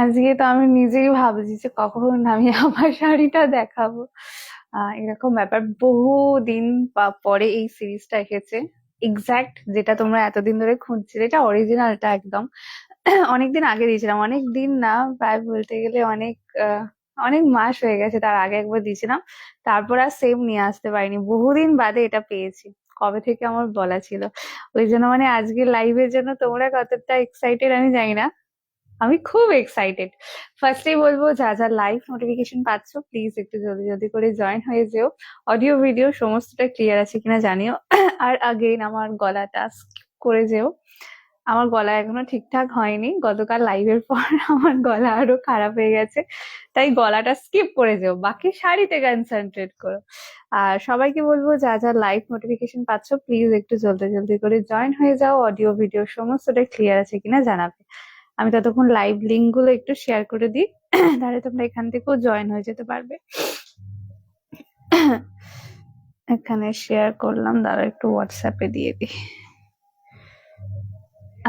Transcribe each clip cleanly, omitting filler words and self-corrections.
আজকে তো আমি নিজেই ভাবছি যে কখন আমি আমার শাড়িটা দেখাবো। এরকম ব্যাপার, বহুদিন পরে এই সিরিজটা এসেছে। এক্সাক্ট যেটা তোমরা এতদিন ধরে খুঁজছিলে, এটা অরিজিনালটা একদম অনেকদিন আগে দিয়েছিলাম, অনেক দিন না, প্রায় বলতে গেলে অনেক মাস হয়ে গেছে। তার আগে একবার দিয়েছিলাম, তারপর আর সেম নিয়ে আসতে পারিনি, বহুদিন বাদে এটা পেয়েছি। কবে থেকে আমার বলা ছিল, ওই জন্য মানে আজকে লাইভের জন্য তোমরা কতটা এক্সাইটেড আমি জানি না, আমি খুব এক্সাইটেড। ফার্স্টেই বলবো, যা যা লাইভ নোটিফিকেশন পাচ্ছ প্লিজ একটু জলদি জলদি করে জয়েন হয়ে যেও। অডিও ভিডিও সমস্তটা ক্লিয়ার আছে কিনা জানিও। আর আগেইন আমার গলাটা skip করে যেও, আমার গলা এখনো ঠিকঠাক হয়নি, গতকাল লাইভের পর আমার গলা আরো খারাপ হয়ে গেছে, তাই গলাটা স্কিপ করে যেও, বাকি শাড়িতে কনসেন্ট্রেট করো। আর সবাইকে বলবো, যা যা লাইভ নোটিফিকেশন পাচ্ছ প্লিজ একটু জলদি জলদি করে জয়েন হয়ে যাও, অডিও ভিডিও সমস্তটা ক্লিয়ার আছে কিনা জানাবে। আমি ততক্ষণ লাইভ লিঙ্ক গুলো একটু শেয়ার করে দিই, তাহলে তোমরা এখান থেকেও জয়েন হয়ে যেতে পারবে। এখানে শেয়ার করলাম, দাঁড়া একটু হোয়াটসঅ্যাপে দিয়ে দিই।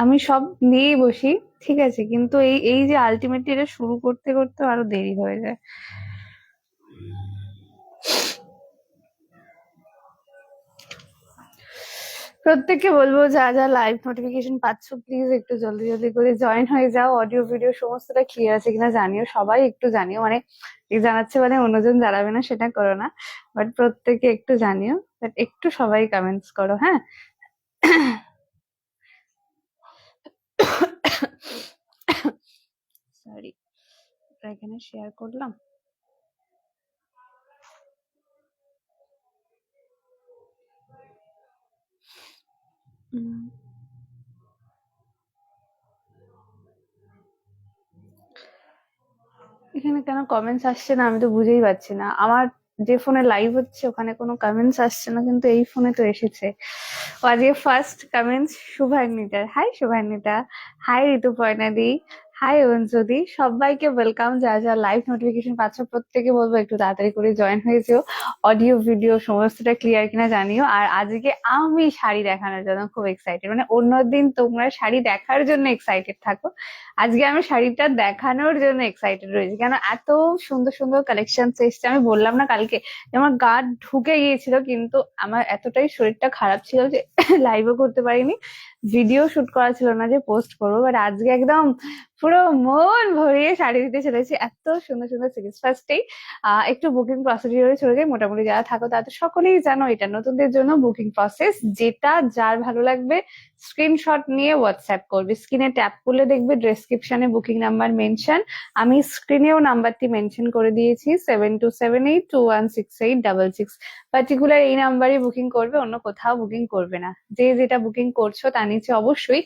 আমি সব নিয়েই বসি, ঠিক আছে, কিন্তু এই এই যে আলটিমেটলি এটা শুরু করতে করতে আরো দেরি হয়ে যায়। প্রত্যেককে বলবো, যা যা লাইভ নোটিফিকেশন পাচ্ছ প্লিজ একটু জলদি জলদি করে জয়েন হয়ে যাও, অডিও ভিডিও সমস্তটা ক্লিয়ার আছে কিনা জানিও, সবাই একটু জানিও, মানে এই জানাচ্ছে মানে অন্যজন জানাবে না সেটা করো না, বাট প্রত্যেকে একটু জানিও, বাট একটু সবাই কমেন্টস করো, হ্যাঁ। সরি, এখানে শেয়ার করলাম। এখানে কেন কমেন্টস আসছে না আমি তো বুঝেই পাচ্ছি না, আমার যে ফোনে লাইভ হচ্ছে ওখানে কোনো কমেন্টস আসছে না, কিন্তু এই ফোনে তো এসেছে। ও আজকে ফার্স্ট কমেন্টস শুভান্বিতার, হাই শুভান্বিতা, হাই ঋতুপর্ণা দি, হাই অঞ্জলি, সবাইকে ওয়েলকাম। যা যা লাইভ নোটিফিকেশন পাচ্ছ প্রত্যেকে বলবো একটু তাড়াতাড়ি করে জয়েন হয়ে যেও, অডিও ভিডিও সমস্তটা ক্লিয়ার কিনা জানিও। আর আজকে আমি শাড়ি দেখানোর জন্য খুব এক্সাইটেড, মানে অন্যদিন তোমরা শাড়ি দেখার জন্য এক্সাইটেড থাকো, আজকে আমি শাড়িটা দেখানোর জন্য এক্সাইটেড রয়েছি, কেন এত সুন্দর সুন্দর কালেকশন এসছে। আমি বললাম না কালকে যে আমার গা ঢুকে গিয়েছিল, কিন্তু আমার এতটাই শরীরটা খারাপ ছিল যে লাইভও করতে পারিনি, ভিডিও শুট করা ছিল না যে পোস্ট করবো, বাট আজকে একদম পুরো মন ভরিয়ে শাড়ি দিতে চলেছি, এত সুন্দর সুন্দর সিরিজ। ফার্স্টেই একটু বুকিং প্রসিডিওরে চলে যাই, মোটামুটি যারা থাকো তারা তো সকলেই জানো এটা নতুনদের জন্য বুকিং প্রসেস, যেটা যার ভালো লাগবে স্ক্রিনশট নিয়ে হোয়াটসঅ্যাপ করবে, স্ক্রিনে ট্যাপ করলে দেখবে ডেসক্রিপশনে বুকিং নাম্বার মেনশন, আমি স্ক্রিনেও নাম্বারটি মেনশন করে দিয়েছি, 7278216866। পার্টিকুলার এই নাম্বারে বুকিং করবে, অন্য কোথাও বুকিং করবে না। যে যেটা বুকিং করছো তার নিচে অবশ্যই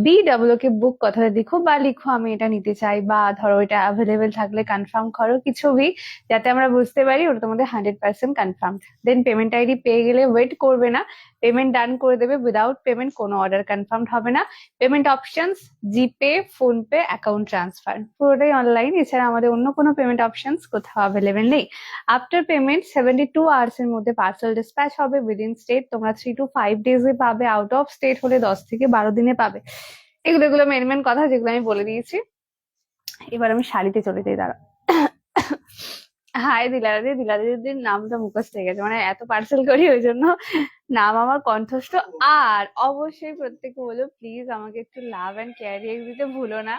BW কে বুক কথাটা লিখো, বা লিখো আমি এটা নিতে চাই, বা ধরো এটা অ্যাভেলেবেল থাকলে কনফার্ম করো, কিছু ভি, যাতে আমরা বুঝতে পারি ওটা তোমাদের 100% কনফার্ম। দেন পেমেন্ট আইডি পেয়ে গেলে ওয়েট করবে না, পেমেন্ট ডান করে দেবে, উইদাউট পেমেন্ট কোনো অর্ডার কনফার্ম হবে না। পেমেন্ট অপশনস জিপে, ফোনপে, অ্যাকাউন্ট ট্রান্সফার, পুরোটাই অনলাইন, এছাড়া আমাদের অন্য কোনো পেমেন্ট অপশনস কোথাও অ্যাভেলেবেল নেই। আফটার পেমেন্ট 72 আওয়ার্স এর মধ্যে পার্সেল ডিসপ্যাচ হবে উইদিন স্টেট, তোমরা 3 to 5 ডেজে পাবে, আউট অফ স্টেট হলে 10 থেকে 12 দিনে পাবে। এগুলো এগুলো মেন মেন কথা যেগুলো আমি বলে দিয়েছি। এবার আমি শাড়িতে চলে যাই, দাঁড়া। হাই দিলাদি, দিলাদির নামটা মুখস্থ হয়ে গেছে, মানে এত পার্সেল করি ওই জন্য নাম আমার কণ্ঠস্থ। আর অবশ্যই প্রত্যেকে বলো প্লিজ আমাকে একটু লাভ অ্যান্ড কেয়ার দিতে ভুলো না,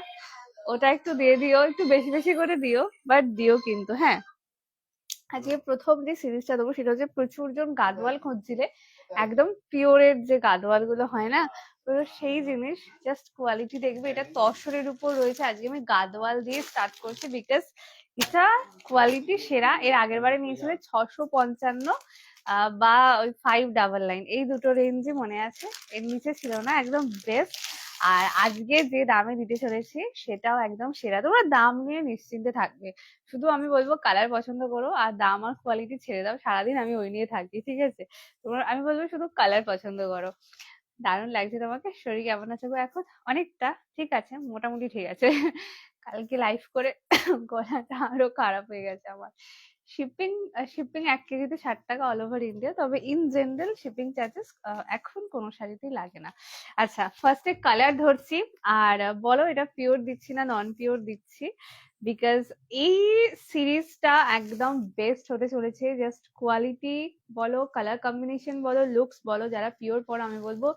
ওটা একটু দিয়ে দিও, একটু বেশি বেশি করে দিও, বাট দিও কিন্তু, হ্যাঁ। আজকে প্রথম যে সিরিজটা দেবো সেটা হচ্ছে, প্রচুর জন গাদওয়াল খুঁজছিলে, একদম পিওরের যে গাদওয়াল গুলো হয় না, তো সেই জিনিস, জাস্ট কোয়ালিটি দেখবে, এটা তসরের উপর রয়েছে। আজকে আমি গাদওয়াল দিয়ে স্টার্ট করছি, বিকজ এটা কোয়ালিটি সেরা। এর আগের বারে নিয়েছিল 655, বা ওই 599, এই দুটো রেঞ্জে মনে আছে, এর নিচে ছিল না, একদম বেস্ট। আর আজকে যে দামে দিতে চলেছি সেটাও একদম সেরা, তোমরা দাম নিয়ে নিশ্চিন্তে থাকবে, শুধু আমি বলবো কালার পছন্দ করো, আর দাম আর কোয়ালিটি ছেড়ে দাও, সারাদিন আমি ওই নিয়ে থাকি, ঠিক আছে। তোমার আমি বলবো শুধু কালার পছন্দ করো। দারুণ লাগছে তোমাকে, শরীর কেমন আছে গো এখন? অনেকটা ঠিক আছে, মোটামুটি ঠিক আছে। কালকে লাইভ করে গলাটা আরো খারাপ হয়ে গেছে আমার, শিপিং শিপিং 1 কেজিতে 60 টাকা অল ওভার ইন্ডিয়া, তবে ইন জেনারেল শিপিং চার্জেস এখন কোনো শাড়িতেই লাগে না। আচ্ছা, ফার্স্টে কালার ধরছি, আর বলো এটা পিওর দিচ্ছি না নন পিওর দিচ্ছি, বিকজ এই সিরিজটা একদম বেস্ট হতে চলেছে। জাস্ট কোয়ালিটি বলো, কালার কম্বিনেশন বলো, লুকস বলো, যারা পিওর পরো আমি বলবো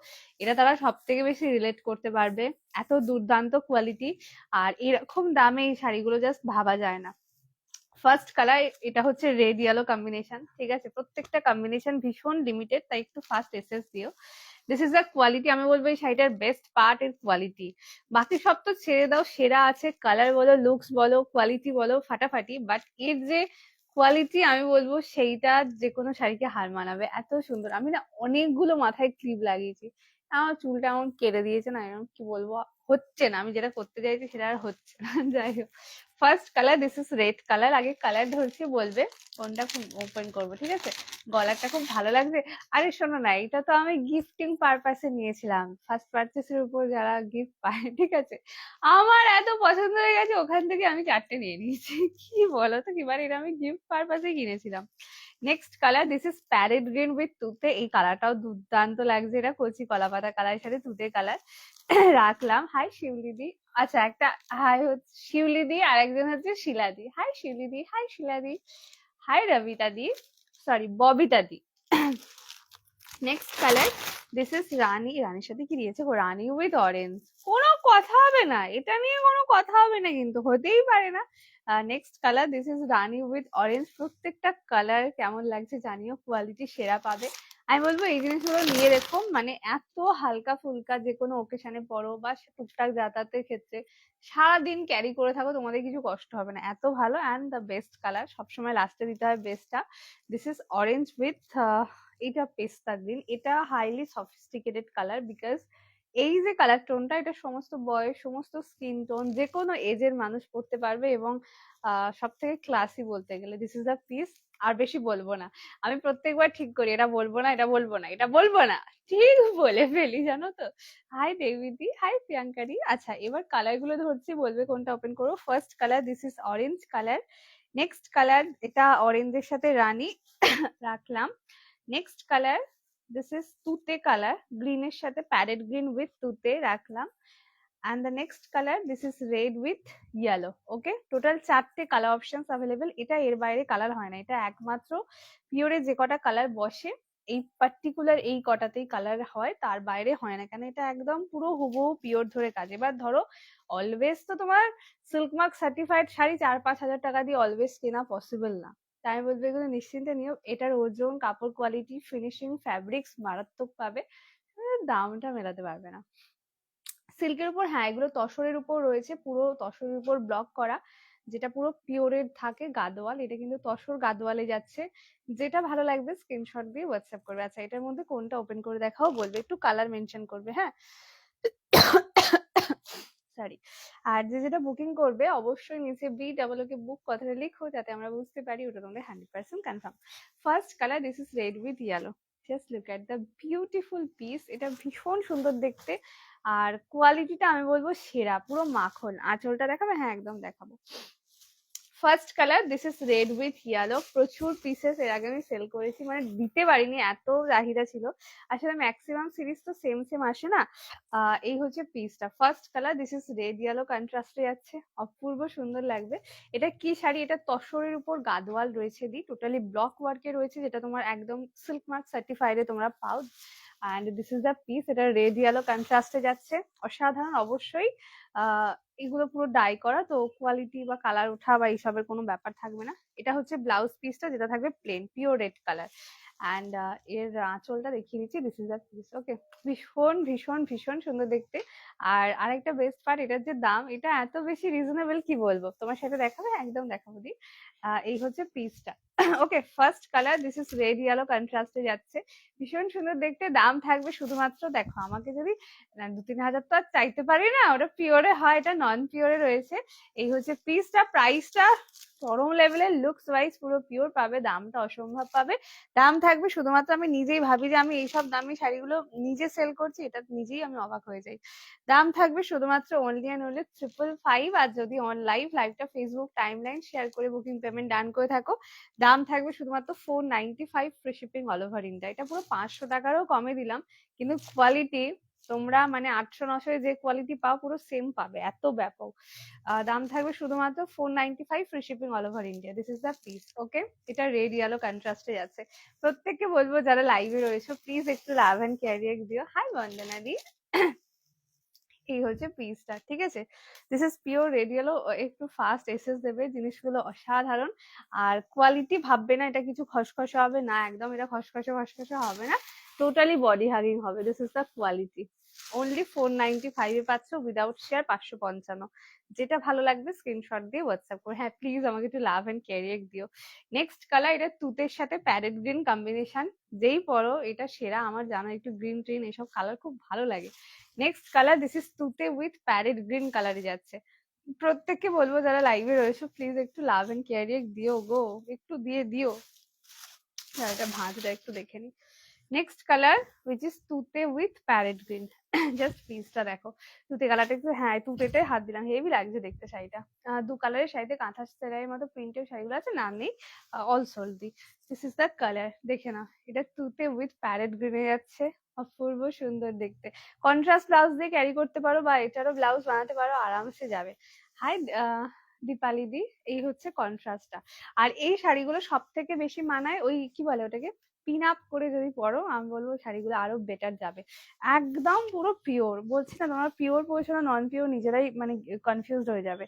এটা তারা সব থেকে বেশি রিলেট করতে পারবে। এত দুর্দান্ত কোয়ালিটি, আর এরকম দামে এই শাড়িগুলো জাস্ট ভাবা যায় না। ফার্স্ট কালার এটা হচ্ছে রেড ইয়েলো কম্বিনেশন, ঠিক আছে? প্রত্যেকটা কম্বিনেশন ভীষণ লিমিটেড, তাই একটু ফার্স্ট এসএস দিও। This is the quality. আমি বলবো এই শাড়িটার বেস্ট পার্ট এর কোয়ালিটি। বাকি সব তো ছেড়ে দাও, সেরা আছে, কালার বলো, লুকস বলো, কোয়ালিটি বলো ফাটাফাটি, বাট এর যে কোয়ালিটি আমি বলবো সেইটা যে কোনো শাড়িকে হার মানাবে। এত সুন্দর। আমি না অনেকগুলো মাথায় ক্লিপ লাগিয়েছি, আমার চুলটা এমন কেটে দিয়েছে না, এরকম কি বলবো, হচ্ছে না। আমি যেটা করতে চাইছি সেটা আর হচ্ছে না। যাই হোক, first colour this is red colour. আগে কালার ধরছি, বলবে কোনটা ওপেন করবো, ঠিক আছে? গলাটা খুব ভালো লাগছে। আরে শোনো না, এটা তো আমি গিফটিং পারপাসে নিয়েছিলাম, ফার্স্ট পারচেসের উপর যারা গিফট পায়, ঠিক আছে? আমার এত পছন্দ হয়ে গেছে, ওখান থেকে আমি 4টে নিয়ে নিয়েছি। কি বলো তো, কিবার এটা আমি গিফট পারপাসে কিনেছিলাম। Next colour this is parrot green with তুতে। এই কালারটাও দুর্দান্ত লাগছে, এটা কচি কলা পাতা কালারের সাথে তুতে কালার। রাখলাম। হাই শিউলিদি। আচ্ছা, একটা হাই হচ্ছে শিউলিদি, আর একজন হচ্ছে শিলাদি। হাই শিউলিদি, হাই শিলাদি, হাই রবিতা দি, সরি ববিতা দি। নেক্সট কালার দিস ইজ রানী। রানীর সাথে কি দিয়েছে গো? রানী উইথ অরেঞ্জ। কোনো কথা হবে না, এটা নিয়ে কোনো কথা হবে না, কিন্তু হতেই পারে না। Next colour this is Rani with orange. প্রত্যেকটা কালার কেমন লাগছে জানিও, কোয়ালিটি সেরা পাবে। আমি বলবো এই জিনিসগুলো নিয়ে রেখো, মানে এত হালকা ফুলকা যে কোনো ওকেশনে পরো বা টুকটাক যাতায়াতের ক্ষেত্রে সারাদিন ক্যারি করে থাকো, তোমাদের কিছু কষ্ট হবে না, এত ভালো। অ্যান্ড দ্য বেস্ট কালার সবসময় লাস্টে দিতে হয় বেস্টটা। দিস ইজ অরেঞ্জ উইথ, এটা পেস্তা গ্রিন। এটা হাইলি সফিস্টিকেটেড কালার, বিকজ এই যে কালার টোনটা, এটা সমস্ত বয়স, সমস্ত স্কিন টোন, যে কোনো এজের মানুষ পড়তে পারবে, এবং সব থেকে ক্লাসি বলতে গেলে। This is the piece. আর বেশি বলবো না, আমি প্রত্যেকবার ঠিক করি এটা বলবো না, এটা বলবো না, এটা বলবো না, ঠিক বলে ফেলি জানো তো। হাই দেবিদি, হাই প্রিয়াঙ্কারি। আচ্ছা, এবার কালার গুলো ধরছি, বলবে কোনটা ওপেন করবো। First colour this is orange colour. Next colour এটা অরেঞ্জের সাথে রানী, রাখলাম। নেক্সট কালার দিস ইজ তুতে কালার, গ্রিনের সাথে প্যারেট গ্রিন উইথ তুতে, রাখলাম। And the next colour this is red with yellow. Okay, total 4টে কালার অপশনস অ্যাভেলেবেল। এটা এর বাইরে কালার হয় না, এটা একমাত্র পিওরে যে কটা কালার বসে এই পার্টিকুলার এই কটাতেই কালার হয়, তার বাইরে হয় না, কেন এটা একদম পুরো হুবহু পিওর ধরে কাজ। এবার ধরো অলওয়েজ তো তোমার সিল্ক মার্ক সার্টিফাইড শাড়ি 4-5 হাজার টাকা দিয়ে অলওয়েজ কেনা পসিবল না, তাই আমি বলবো এগুলো নিশ্চিন্তে নিও। এটার ওজন, কাপড় কোয়ালিটি, ফিনিশিং, ফ্যাব্রিক্স মারাত্মক পাবে, দামটা মেলাতে পারবে না। সিল্কের উপর, হ্যাঁ এগুলো তসরের উপর রয়েছে, পুরো তসরের উপর ব্লক করা, যেটা পুরো পিওরের থাকে গাদোয়াল। এটা কিন্তু তসর গাদোয়ালে যাচ্ছে। যেটা ভালো লাগবে স্ক্রিনশট দিয়ে হোয়াটসঅ্যাপ করবে। আচ্ছা, এটার মধ্যে কোনটা ওপেন করে দেখাও, বলবে একটু কালার মেনশন করবে, হ্যাঁ। সরি। আর যে যেটা বুকিং করবে অবশ্যই নিচে BWK বুক কথাটা লিখো, যাতে আমরা বুঝতে পারি ওটা তোমাদের 100% confirm. First colour this is red with yellow. Just look at the beautiful piece. এটা ভীষণ সুন্দর দেখতে, আর কোয়ালিটিটা আমি বলবো সেরা, পুরো মাখন। আঁচলটা দেখাবে? হ্যাঁ একদম দেখাবো। First colour this is red with yellow. প্রচুর পিসেস এর আগে আমি সেল করেছি, মানে দিতে পারিনি, এত চাহিদা ছিল। আসলে ম্যাক্সিমাম সিরিজ তো সেম সেম আসে না। এই হচ্ছে পিসটা। First colour this is red yellow কন্ট্রাস্টে যাচ্ছে, অপূর্ব সুন্দর লাগবে। এটা কি শাড়ি? এটা তসরের উপর গাদোয়াল রয়েছে, টোটালি ব্লক ওয়ার্কে রয়েছে, যেটা তোমার একদম সিল্ক মার্ক সার্টিফাইডে তোমরা পাও। And this is the piece. এটা রেড ইয়েলো কন্ট্রাস্টে যাচ্ছে, অসাধারণ। অবশ্যই এগুলো পুরো ডাই করা, তো কোয়ালিটি বা কালার ওঠা বা এইসবের কোনো ব্যাপার থাকবে না। এটা হচ্ছে ব্লাউজ পিসটা, যেটা থাকবে plain pure red colour. And এর আঁচলটা দেখিয়ে দিচ্ছি, this is the piece. Okay, ভীষণ ভীষণ ভীষণ সুন্দর দেখতে। আর আরেকটা বেস্ট পার্ট, এটার যে দাম, এটা এত বেশি রিজনেবল কি বলবো। তোমার সাথে দেখাবে? একদম দেখাবো দি। এই হচ্ছে পিসটা। Okay, first colour this is red yellow কন্ট্রাস্টে যাচ্ছে, ভীষণ সুন্দর দেখতে। দাম থাকবে শুধুমাত্র, দেখো আমাকে যদি 2-3 হাজার তো আর চাইতে পারি না, ওটা পিওরে হয়, এটা নন পিওরে রয়েছে। এই হচ্ছে পিসটা, প্রাইসটা চরম লেভেলের, লুকস ওয়াইজ পুরো পিওর পাবে, দামটা অসম্ভব পাবে। দাম থাকবে শুধুমাত্র, আমি নিজেই ভাবি যে আমি এইসব দামি শাড়িগুলো নিজে সেল করছি, এটা নিজেই আমি অবাক হয়ে যাই। দাম থাকবে শুধুমাত্র অনলি অ্যান্ড অনলি 555। আর যদি অন লাইভটা ফেসবুক টাইমলাইন শেয়ার করে বুকিং পেমেন্ট ডান করে থাকো, দাম থাকবে শুধুমাত্র 495 free shipping all over India. এটা পুরো 500 টাকারও কমে দিলাম, কিন্তু কোয়ালিটি তোমরা মানে 800-900 যে কোয়ালিটি পাও পুরো সেম পাবে, এত ব্যাপক। দাম থাকবে শুধুমাত্র 495 free shipping all over India. This is the piece. Okay, এটা রেড ইয়েলো কন্ট্রাস্টে যাচ্ছে। প্রত্যেককে বলবো যারা লাইভে রয়েছে প্লিজ একটু লাভ অ্যান্ড ক্যারিয়ার দিও। হাই বন্দনা দি। এই হচ্ছে পিসটা, ঠিক আছে। This is pure red yellow, একটু ফাস্ট এসএস দেবে, জিনিসগুলো অসাধারণ। আর কোয়ালিটি ভাববে না এটা কিছু খসখসে হবে না, একদম এটা খসখসে হবে না, টোটালি বডি হাগিং হবে। This is the quality. Only 495 এ পাচ্ছ, উইদাউট শেয়ার 555। যেটা ভালো লাগবে স্ক্রিনশট দিয়ে হোয়াটসঅ্যাপ করে। হ্যাঁ প্লিজ আমাকে একটু লাভ এন্ড ক্যারিয়ার দিও। নেক্সট কালার, এটা তুতের সাথে প্যারেট গ্রিন কম্বিনেশন, যেই পরো এটা সেরা। আমার জানা একটু গ্রিন ট্রিন এসব কালার খুব ভালো লাগে। নেক্সট কালার দিস ইজ তুতে উইথ প্যারেট গ্রিন কালারে যাচ্ছে। প্রত্যেককে বলবো যারা লাইভে রয়েছে প্লিজ একটু লাভ এন্ড ক্যারিয়ার দিও গো, একটু দিয়ে দিও। এটা ভাঁজটা একটু দেখে নি। নেক্সট কালার উইচ ইজ তুতে উইথ প্যারেট গ্রিন। জাস্ট পিসটা দেখো, তুতে কালারটা একটু, হ্যাঁ তুতেতে হাত দিলাম, হেভি লাগছে দেখতে শাড়িটা। দু কালারের শাড়িতে কাঁথা সেলাইয়ের মতো প্রিন্টের শাড়িগুলো আছে, নাম নেই, all sold. This is the colour, দেখে না, এটা তুতে উইথ প্যারেট গ্রিনে যাচ্ছে, অপূর্ব সুন্দর দেখতে। কন্ট্রাস্ট ব্লাউজ দিয়ে ক্যারি করতে পারো বা এটারও ব্লাউজ বানাতে পারো, আরামসে যাবে। হাই দীপালি দি, এই হচ্ছে কন্ট্রাস্টটা। আর এই শাড়িগুলো সব থেকে বেশি মানায় ওই কি বলে ওটাকে, পিন আপ করে যদি পরো, আমি বলবো শাড়িগুলো আরো বেটার যাবে। একদম পুরো পিওর, বলছি না তোমার পিওর পড়ছো না নন পিওর, নিজেরাই মানে কনফিউজড হয়ে যাবে।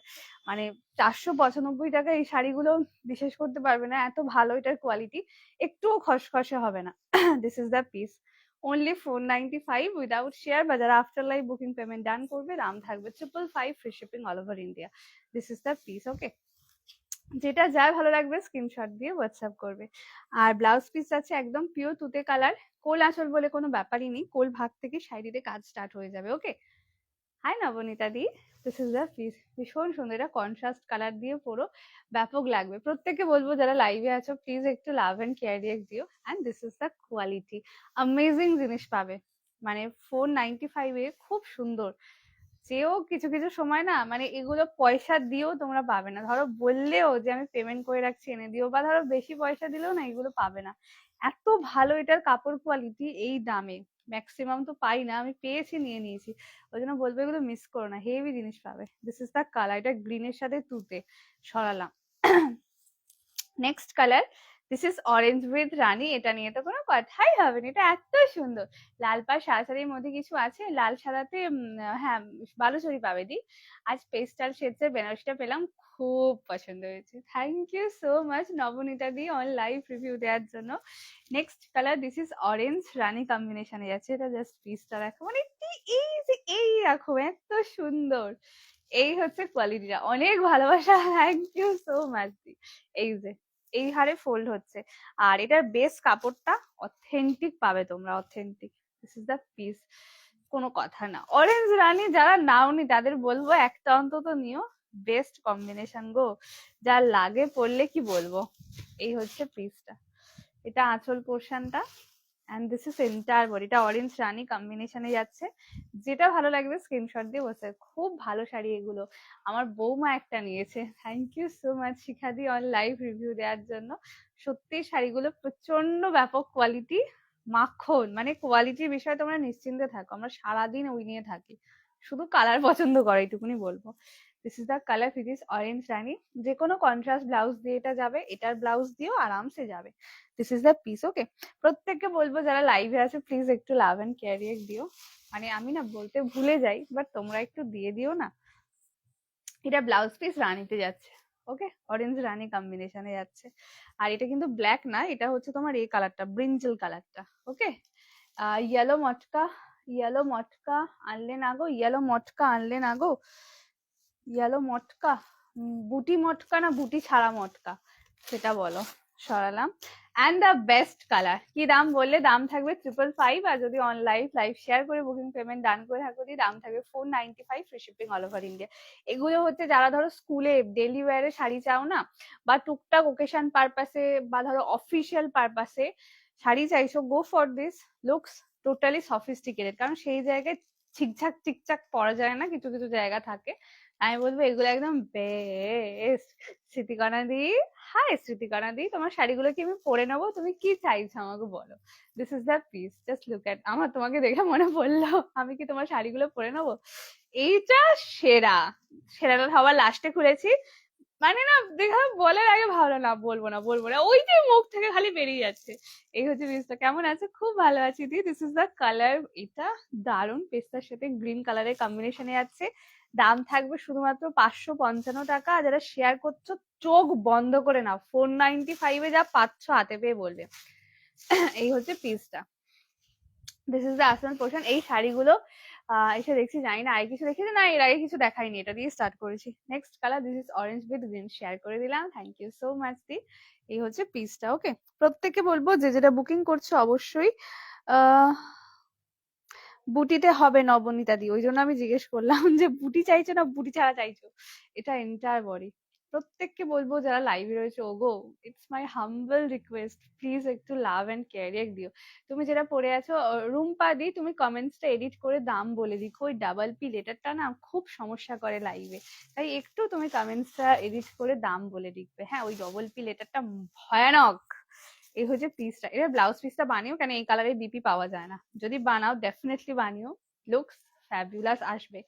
মানে 495 টাকা এই শাড়িগুলো বিশেষ করতে পারবে না, এত ভালো এটার কোয়ালিটি, একটুও খসখসে হবে না। This is the piece. Only 495 without share, বা যারা after live booking payment done করবে দাম থাকবে 555 free shipping all over India. This is the piece. Okay, যেটা যার ভালো লাগবে স্ক্রিনশট দিয়ে হোয়াটসঅ্যাপ করবে। আর ব্লাউজ পিস আছে একদম পিওর তুতে কালার, কোল আঁচল বলে কোনো ব্যাপারই নেই, কোল ভাগ থেকে শাড়িতে কাজ স্টার্ট হয়ে যাবে। ওকে, হাই নবনীতা দি, দিস ইজ দ্য পিস। ভীষণ সুন্দর, এটা কন্ট্রাস্ট কালার দিয়ে পুরো ব্যাপক লাগবে। প্রত্যেককে বলবো যারা লাইভে আছো প্লিজ একটু লাভ এন্ড কেয়ার দিও। And this is the quality, amazing জিনিস পাবে। মানে 495 এ খুব সুন্দর। যেও কিছু কিছু সময় না মানে এগুলো পয়সা দিয়েও তোমরা পাবে না, ধরো বললেও যে আমি পেমেন্ট করে রাখছি এনে দিও, বা ধরো বেশি পয়সা দিলেও না এগুলো পাবে না। এত ভালো এটার কাপড় কোয়ালিটি এই দামে, ম্যাক্সিমাম তো পাই না, আমি পেয়েছি নিয়ে নিয়েছি, ওই জন্য বলবো এগুলো মিস করো না, হেভি জিনিস পাবে। দিস ইজ দ্য কালার, এটা গ্রিনের সাথে তুতে সরালাম। Next colour this is orange with rani, এটা নিয়ে তো কোনো কথাই হবে না, এটা এত সুন্দর। লাল পাড় সাদা শাড়ির মধ্যে কিছু আছে, লাল সাদাতে হ্যাঁ বালুচরি পাবে দি। আজ পেস্টাল শেডস এর বেনারসিটা পেলাম, খুব পছন্দ হয়েছে। Thank you so much Nabanita দি অন লাইভ রিভিউ দেওয়ার জন্য। Next colour this is orange রানী কম্বিনেশনে যাচ্ছে, এটা জাস্ট পিসটা দেখো, মানে এই যে এই রাখো এত সুন্দর। এই হচ্ছে কোয়ালিটিটা, অনেক ভালোবাসা, থ্যাংক ইউ সো মাচ দি। এই যে এই হারে ফোল্ড হচ্ছে, আর এটার বেস কাপড়টা অথেন্টিক পাবে তোমরা, authentic. This is the piece, কোনো কথা না। অরেঞ্জ রানী যারা নাওনি তাদের বলবো একটা অন্তত নিও, বেস্ট কম্বিনেশন গো, যা লাগে পড়লে কি বলবো। এই হচ্ছে পিসটা, এটা আঁচল পোর্শনটা, and this is entire body, এটা অরেঞ্জ রানী কম্বিনেশনে যাচ্ছে। যেটা ভালো লাগবে স্ক্রিনশট দিয়ে বসে, খুব ভালো শাড়ি এগুলো। আমার বৌমা একটা নিয়েছে, থ্যাংক ইউ সো মাচ শিখাদি অন লাইভ রিভিউ দেওয়ার জন্য। সত্যি শাড়িগুলো প্রচন্ড ব্যাপক কোয়ালিটি, মাখন, মানে কোয়ালিটির বিষয়ে তোমরা নিশ্চিন্তে থাকো, আমরা সারাদিন ওই নিয়ে থাকি, শুধু কালার পছন্দ করে এইটুকুনি বলবো। This is the colour, this is orange rani, যে কোনো কন্ট্রাস্ট ব্লাউজ দিয়ে এটা যাবে, এটার ব্লাউজ দিয়েও আরামসে যাবে। This is the piece. Okay, প্রত্যেককে বলবো যারা লাইভে আছে প্লিজ একটু লাভ এন্ড ক্যারিয়ার দিও, মানে আমি না বলতে ভুলে যাই, বাট তোমরা একটু দিয়ে দিও না। এটা ব্লাউজ পিস রানীতে যাচ্ছে। ওকে, অরেঞ্জ রানী কম্বিনেশনে যাচ্ছে। আর এটা কিন্তু ব্ল্যাক না, এটা হচ্ছে তোমার এই কালারটা, ব্রিঞ্জল কালারটা। ওকে, ইয়েলো মটকা, ইয়েলো মটকা আনলে না গো, ইয়েলো মটকা আনলে না গো, ইয়েলো মটকা, বুটি মটকা না বুটি ছাড়া মটকা সেটা বলো। সরালাম। অ্যান্ড দ্য বেস্ট কালার, কি দাম বললে? দাম থাকবে 555, আর যদি অন লাইভ শেয়ার করে বুকিং পেমেন্ট ডান করে থাকো দিয়ে দাম থাকবে 495, free shipping all over India. এগুলো হচ্ছে যারা ধরো স্কুলে ডেলি ওয়্যারে শাড়ি চাও না, বা টুকটাক ওকেশন পারপাসে, বা ধরো অফিসিয়াল পারপাসে শাড়ি চাইছো, go for this. Looks totally sophisticated, কারণ সেই জায়গায় ঠিকঠাক ঠিকঠাক পরা যায় না, কিছু কিছু জায়গা থাকে। আমি বলবো এগুলো একদম বেস্ট। স্মৃতিকণা দি, হাই স্মৃতিকণা দি, তোমার শাড়িগুলো কি আমি পরে নেবো? তুমি কি চাইছো আমাকে বলো। This is the piece, just look এট। আমার তোমাকে দেখে মনে পড়লো আমি কি তোমার শাড়িগুলো পরে নেবো। এইটা সেরা, সেরাটা সবার লাস্টে খুলেছি, মানে না দেখা বলার আগে ভালো না, বলবো না, ওই যে মুখ থেকে খালি বেরিয়ে যাচ্ছে। এই হচ্ছে পিসটা। কেমন আছে? খুব ভালো আছি দি। This is the colour. এটা দারুণ, পেস্তার সাথে গ্রিন কালারের কম্বিনেশনে আছে। দাম থাকবে শুধুমাত্র 555 টাকা। আর যারা শেয়ার করছো চোখ বন্ধ করে নাও, 495-এ যা পাচ্ছ হাতে পেয়ে বলবে। এই হচ্ছে পিসটা। দিস ইজ দ্য আসল পোর্শন। এই শাড়িগুলো এসে দেখছি, জানি না আর কিছু দেখেছি না, এর আগে কিছু দেখাইনি, এটা দিয়ে স্টার্ট করেছি। Next colour, this is orange with green, share করে দিলাম। থ্যাংক ইউ সো মাচ দি। এই হচ্ছে পিসটা। ওকে, প্রত্যেককে বলবো যে যেটা বুকিং করছো অবশ্যই বুটিতে হবে নবনীতা দি, ওই জন্য আমি জিজ্ঞেস করলাম যে বুটি চাইছো না বুটি ছাড়া চাইছো। এটা এন্টায়ার বডি। প্রত্যেককে বলবো যারা লাইভে রয়েছে, ওগো it's my humble request, please একটু লাভ এন্ড কেয়ার দিও। তুমি যেটা পড়ে আছো রুম্পা দি, তুমি কমেন্টসটা এডিট করে দাম বলে দিকো। ওই ডাবল পি লেটারটা না খুব সমস্যা করে লাইভে, তাই একটু তুমি কমেন্টসটা এডিট করে দাম বলে লিখবে। হ্যাঁ, ওই ডবল পি লেটারটা ভয়ানক। এই হচ্ছে পিসটা। এবার ব্লাউজ পিসটা বানিও, কেন এই কালারে বিপি পাওয়া যায় না। যদি বানাও ডেফিনেটলি বানিও, লুকস ফ্যাবুলাস আসবে।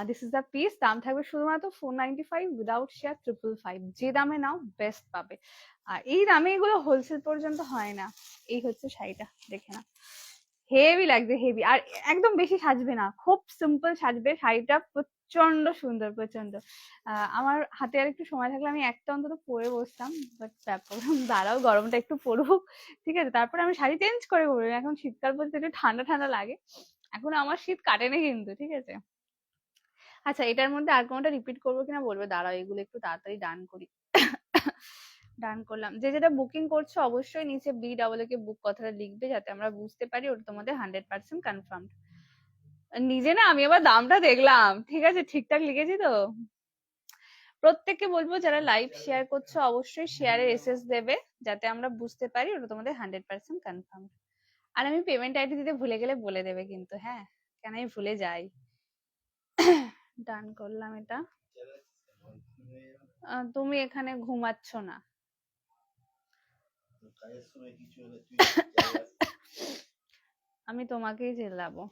This is the piece. দাম থাকবে শুধুমাত্র 495, উইদাউট শেয়ার 555। যে দামে নাও বেস্ট পাবে, আর এই দামে এগুলো হোলসেল পর্যন্ত হয় না। এই হচ্ছে শাড়িটা, দেখে না, হেভি লাগছে, হেভি। আর একদম বেশি সাজবে না, খুব সিম্পল সাজবে। শাড়িটা প্রচন্ড সুন্দর, প্রচন্ড। আমার হাতে আর একটু সময় থাকলে আমি একটা অন্তত পরে বসতাম, বাট ব্যাপার দাঁড়াও, গরমটা একটু পড়ুক, ঠিক আছে, তারপরে আমি শাড়ি চেঞ্জ করে পড়বো। এখন শীতকাল পর্যন্ত একটু ঠান্ডা ঠান্ডা লাগে, এখন আমার শীত কাটেনি কিন্তু, ঠিক আছে। আচ্ছা, এটার মধ্যে আর কোনটা রিপিট করবো কিনা বলবে, দাঁড়াও এগুলো একটু তাড়াতাড়ি ডান করি। ডান করলাম। যে যেটা বুকিং করছো অবশ্যই নিচে BWK বুক কথাটা লিখবে, যাতে আমরা বুঝতে পারি ওটা তোমাদের 100% কনফার্ম। নিজে না আমি আবার দামটা দেখলাম, ঠিক আছে, ঠিকঠাক লিখেছি তো। প্রত্যেককে বলবো যারা লাইভ শেয়ার করছো অবশ্যই শেয়ারের এসএস দেবে, যাতে আমরা বুঝতে পারি ওটা তোমাদের 100% কনফার্ম। আর আমি পেমেন্ট আইডি দিতে ভুলে গেলে বলে দেবে কিন্তু, হ্যাঁ, কেন আমি ভুলে যাই। ডান করলাম এটা। তুমি এখানে ঘুমাচ্ছ না। আমি তোমাকেই চেল্লাবো,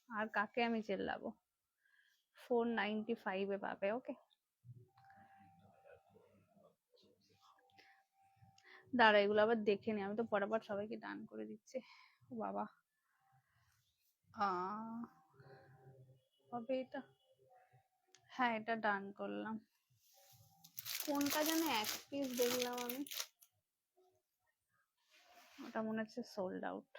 আর কাকে আমি চেল্লাবো। 495-এ পাবে। ওকে, দাঁড়া এগুলো আবার দেখে নি, আমি তো পরপর সবাইকে ডান করে দিচ্ছি। ও বাবা, হবে এটা? হ্যাঁ, এটা ডান করলাম। কোনটা যেন এক পিস দেখলাম আমি, ওটা মনে হচ্ছে সোল্ড আউট।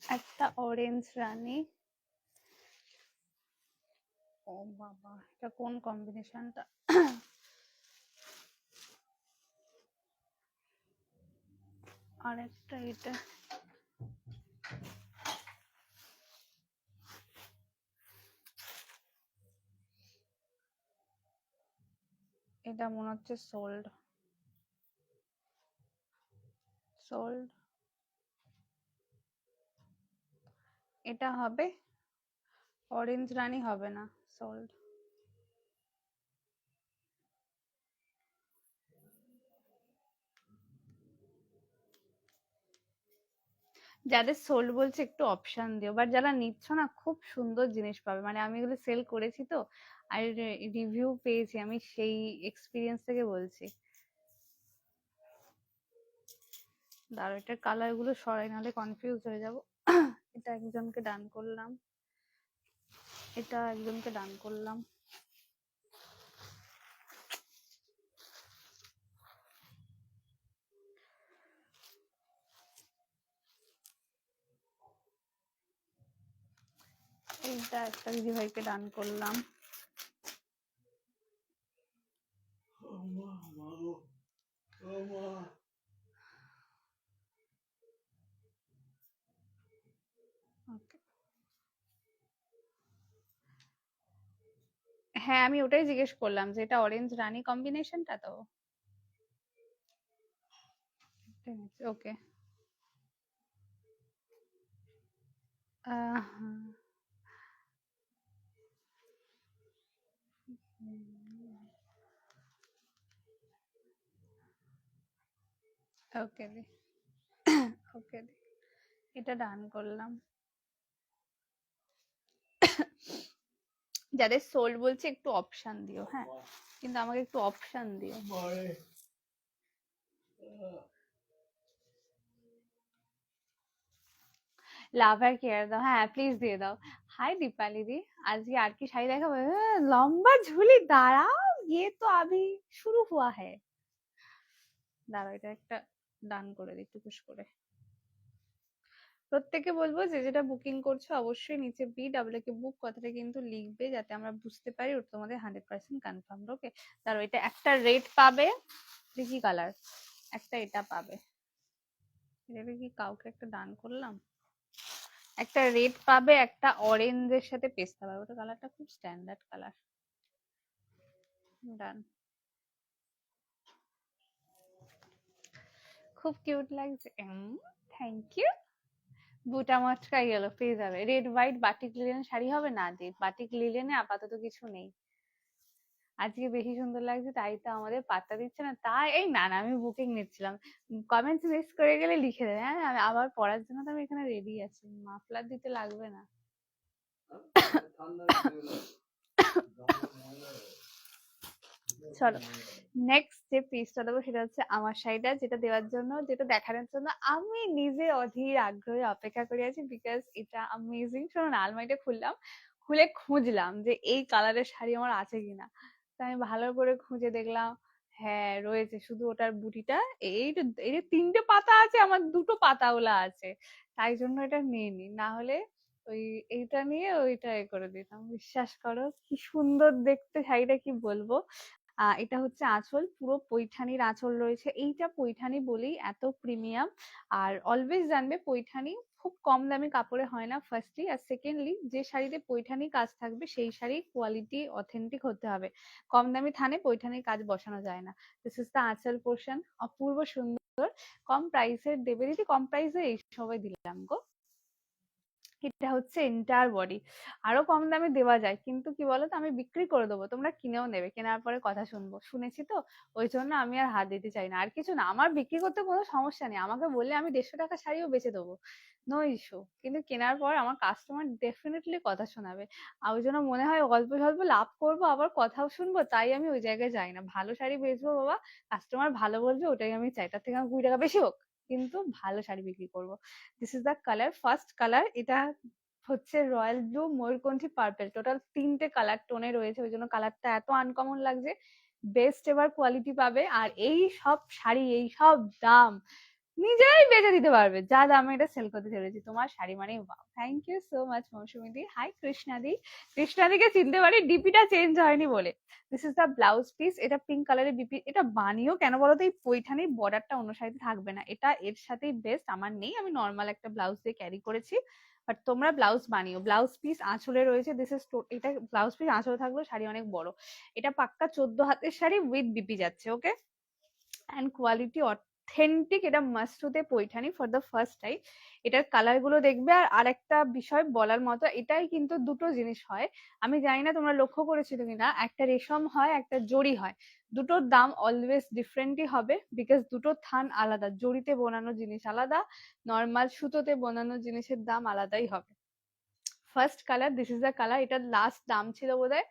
একটা অরেঞ্জ রানী। ও বাবা, এটা কোন কম্বিনেশনটা? আর একটা এটা, এটা মনে হচ্ছে সোল্ড। সোল্ড এটা হবে, অরেঞ্জ রানী হবে না, সোল্ড। যাদের সোল্ড বলছে একটু অপশন দিও, বাট যারা নিচ্ছ না খুব সুন্দর জিনিস পাবে। মানে আমি এগুলো সেল করেছি তো, আর রিভিউ পেয়েছি, আমি সেই এক্সপিরিয়েন্স থেকে বলছি। দাঁড়াও এটার কালার গুলো সরাই, নাহলে কনফিউজ হয়ে যাব। এটা একজনকে ডান করলাম, এটা একজনকে ডান করলাম। এটা একটা দিদি ভাইকে দান করলাম। হ্যাঁ আমি ওটাই জিজ্ঞেস করলাম যে এটা অরেঞ্জ রানী কম্বিনেশনটা তো। ওকে ওকে দি ওকে দি এটা ডান করলাম। যাদের সোল বলছে একটু অপশন দিও, হ্যাঁ কিন্তু আমাকে একটু অপশন দিও। লাভ আর কেয়ার দাও, হ্যাঁ প্লিজ দিয়ে দাও। হাই দীপালি দি, আজকে আর কি শাড়ি দেখাবো? লম্বা ঝুলি, দাঁড়াও ये तो अभी शुरू हुआ है। দাঁড়াও এটা একটা ডান করে দিই টুকুস করে। প্রত্যেককে বলবো যে যেটা বুকিং করছো অবশ্যই নিচে BWK বুক কথাটা কিন্তু লিখবে, যাতে আমরা বুঝতে পারি ওটা তোমাদের 100% কনফার্ম। ওকে দাঁড়াও এটা একটা রেড পাবে, কি কালার, একটা এটা পাবে। এটা কি কাউকে একটা ডান করলাম, একটা রেড পাবে, একটা অরেঞ্জের সাথে পেস্তা পাবে। ওটা কালারটা খুব স্ট্যান্ডার্ড কালার। ডান, খুব কিউট লাগছে, থ্যাংক ইউ। বুটা মচকা গেল, পেয়ে যাবে। Red white batik linen sari হবে না দি, বাটিক লিলেনে আপাতত কিছু নেই। আজকে বেশি সুন্দর লাগছে তাই তো আমাদের পাত্তা দিচ্ছে না। তাই এই না না আমি বুকিং নিচ্ছিলাম, কমেন্টস মিস করে গেলে লিখে দেবে। হ্যাঁ আমি আবার পড়ার জন্য তো আমি এখানে রেডি আছি, মাফলার দিতে লাগবে না। চলো নেক্সট যে পিসটা দেবো সেটা হচ্ছে আমার শাড়িটা, যেটা দেওয়ার জন্য, যেটা দেখানোর জন্য আমি নিজে অধীর আগ্রহে অপেক্ষা করে আছি, বিকজ এটা অ্যামেজিং। শোনো না, আলমারিটা খুললাম, খুলে খুঁজলাম যে এই কালারের শাড়ি আমার আছে কিনা। তাই আমি ভালো করে খুঁজে দেখলাম হ্যাঁ রয়েছে, শুধু ওটার বুটিটা এই যে 3টে পাতা আছে, আমার 2টো পাতাওলা আছে, তাই জন্য এটা নিয়ে নি, না হলে ওই এইটা নিয়ে ওইটা এ করে দিতাম। বিশ্বাস করো কি সুন্দর দেখতে শাড়িটা, কি বলবো। এটা হচ্ছে আঁচল, পুরো পৈঠানির আঁচল রয়েছে। এইটা পৈঠানি বলেই এত প্রিমিয়াম। আর অলওয়েজ জানবে পৈঠানি খুব কম দামি কাপড়ে হয় না, ফার্স্টলি। আর সেকেন্ডলি যে শাড়িতে পৈঠানি কাজ থাকবে সেই শাড়ির কোয়ালিটি অথেন্টিক হতে হবে। কম দামি থানে পৈঠানির কাজ বসানো যায় না। দিস ইজ দ্য আঁচল পোর্শন, অপূর্ব সুন্দর। কম প্রাইসের দেবে দিদি, কম প্রাইসে এই সবাই দিলাম গো। এটা হচ্ছে এন্টায়ার বডি, আরো কম দামে দেওয়া যায় কিন্তু কি বলতো আমি বিক্রি করে দেবো, তোমরা কিনেও নেবে, কেনার পরে কথা শুনবো, শুনেছি তো, ওই জন্য আমি আর হাত দিতে চাই না। আর কিছু না, আমার বিক্রি করতে কোনো সমস্যা নেই, আমাকে বললে আমি 150 টাকা শাড়িও বেচে দেবো, নো ইস্যু। কিন্তু কেনার পর আমার কাস্টমার ডেফিনেটলি কথা শোনাবে। আর ওই জন্য মনে হয় অল্প স্বল্প লাভ করবো আবার কথাও শুনবো, তাই আমি ওই জায়গায় যাই না। ভালো শাড়ি বেচবো বাবা, কাস্টমার ভালো বলবে, ওটাই আমি চাই। তার থেকে আমার 20 টাকা বেশি হোক, কিন্তু ভালো শাড়ি বিক্রি করবো। This is the colour, first colour. এটা হচ্ছে রয়্যাল ব্লু, ময়ূরকণ্ঠী, পার্পেল, টোটাল 3টে কালার টোনে রয়েছে, ওই জন্য কালারটা এত আনকমন লাগছে। বেস্ট এবার কোয়ালিটি পাবে। আর এই সব শাড়ি, এই সব দাম নিজেই বেচে দিতে পারবে যা দামে এটা সেল করতে চলেছি। তোমার শাড়ি মানে wow. Thank you so much Mousumi দি। হাই কৃষ্ণাদি, কৃষ্ণাদিকে চিনতে পারি, ডিপিটা চেঞ্জ হয়নি বলে। This is the blouse piece, এটা পিঙ্ক কালারের বিপি। এটা বানিয়েও কেন বলতো, এই পৈঠানির বর্ডারটা অন্য শাড়িতে থাকবে না, এটা এর সাথেই বেস্ট। আমার নেই, আমি নর্মাল একটা ব্লাউজ দিয়ে ক্যারি করেছি, বাট তোমরা ব্লাউজ বানিও। ব্লাউজ পিস আঁচলে রয়েছে, দিস ইজ, এটা ব্লাউজ পিস আঁচলে থাকলেও শাড়ি অনেক বড়। এটা পাক্কা 14 হাতের শাড়ি উইথ বিপি যাচ্ছে, ওকে। অ্যান্ড কোয়ালিটি অথেন্টিক, এটা মাসরুতে Paithani for the first time. এটার কালার গুলো দেখবে। আর আরেকটা বিষয় বলার মতো, এটাই কিন্তু দুটো জিনিস হয়, আমি জানি না তোমরা লক্ষ্য করেছিল কিনা, একটা রেশম হয় একটা জরি হয়, দুটোর দাম অলওয়েজ ডিফারেন্টই হবে, বিকজ দুটো থান আলাদা, জরিতে বোনানো জিনিস আলাদা, নর্মাল সুতোতে বোনানো জিনিসের দাম আলাদাই হবে। First colour, this is the colour. এটার লাস্ট দাম ছিল বোধহয়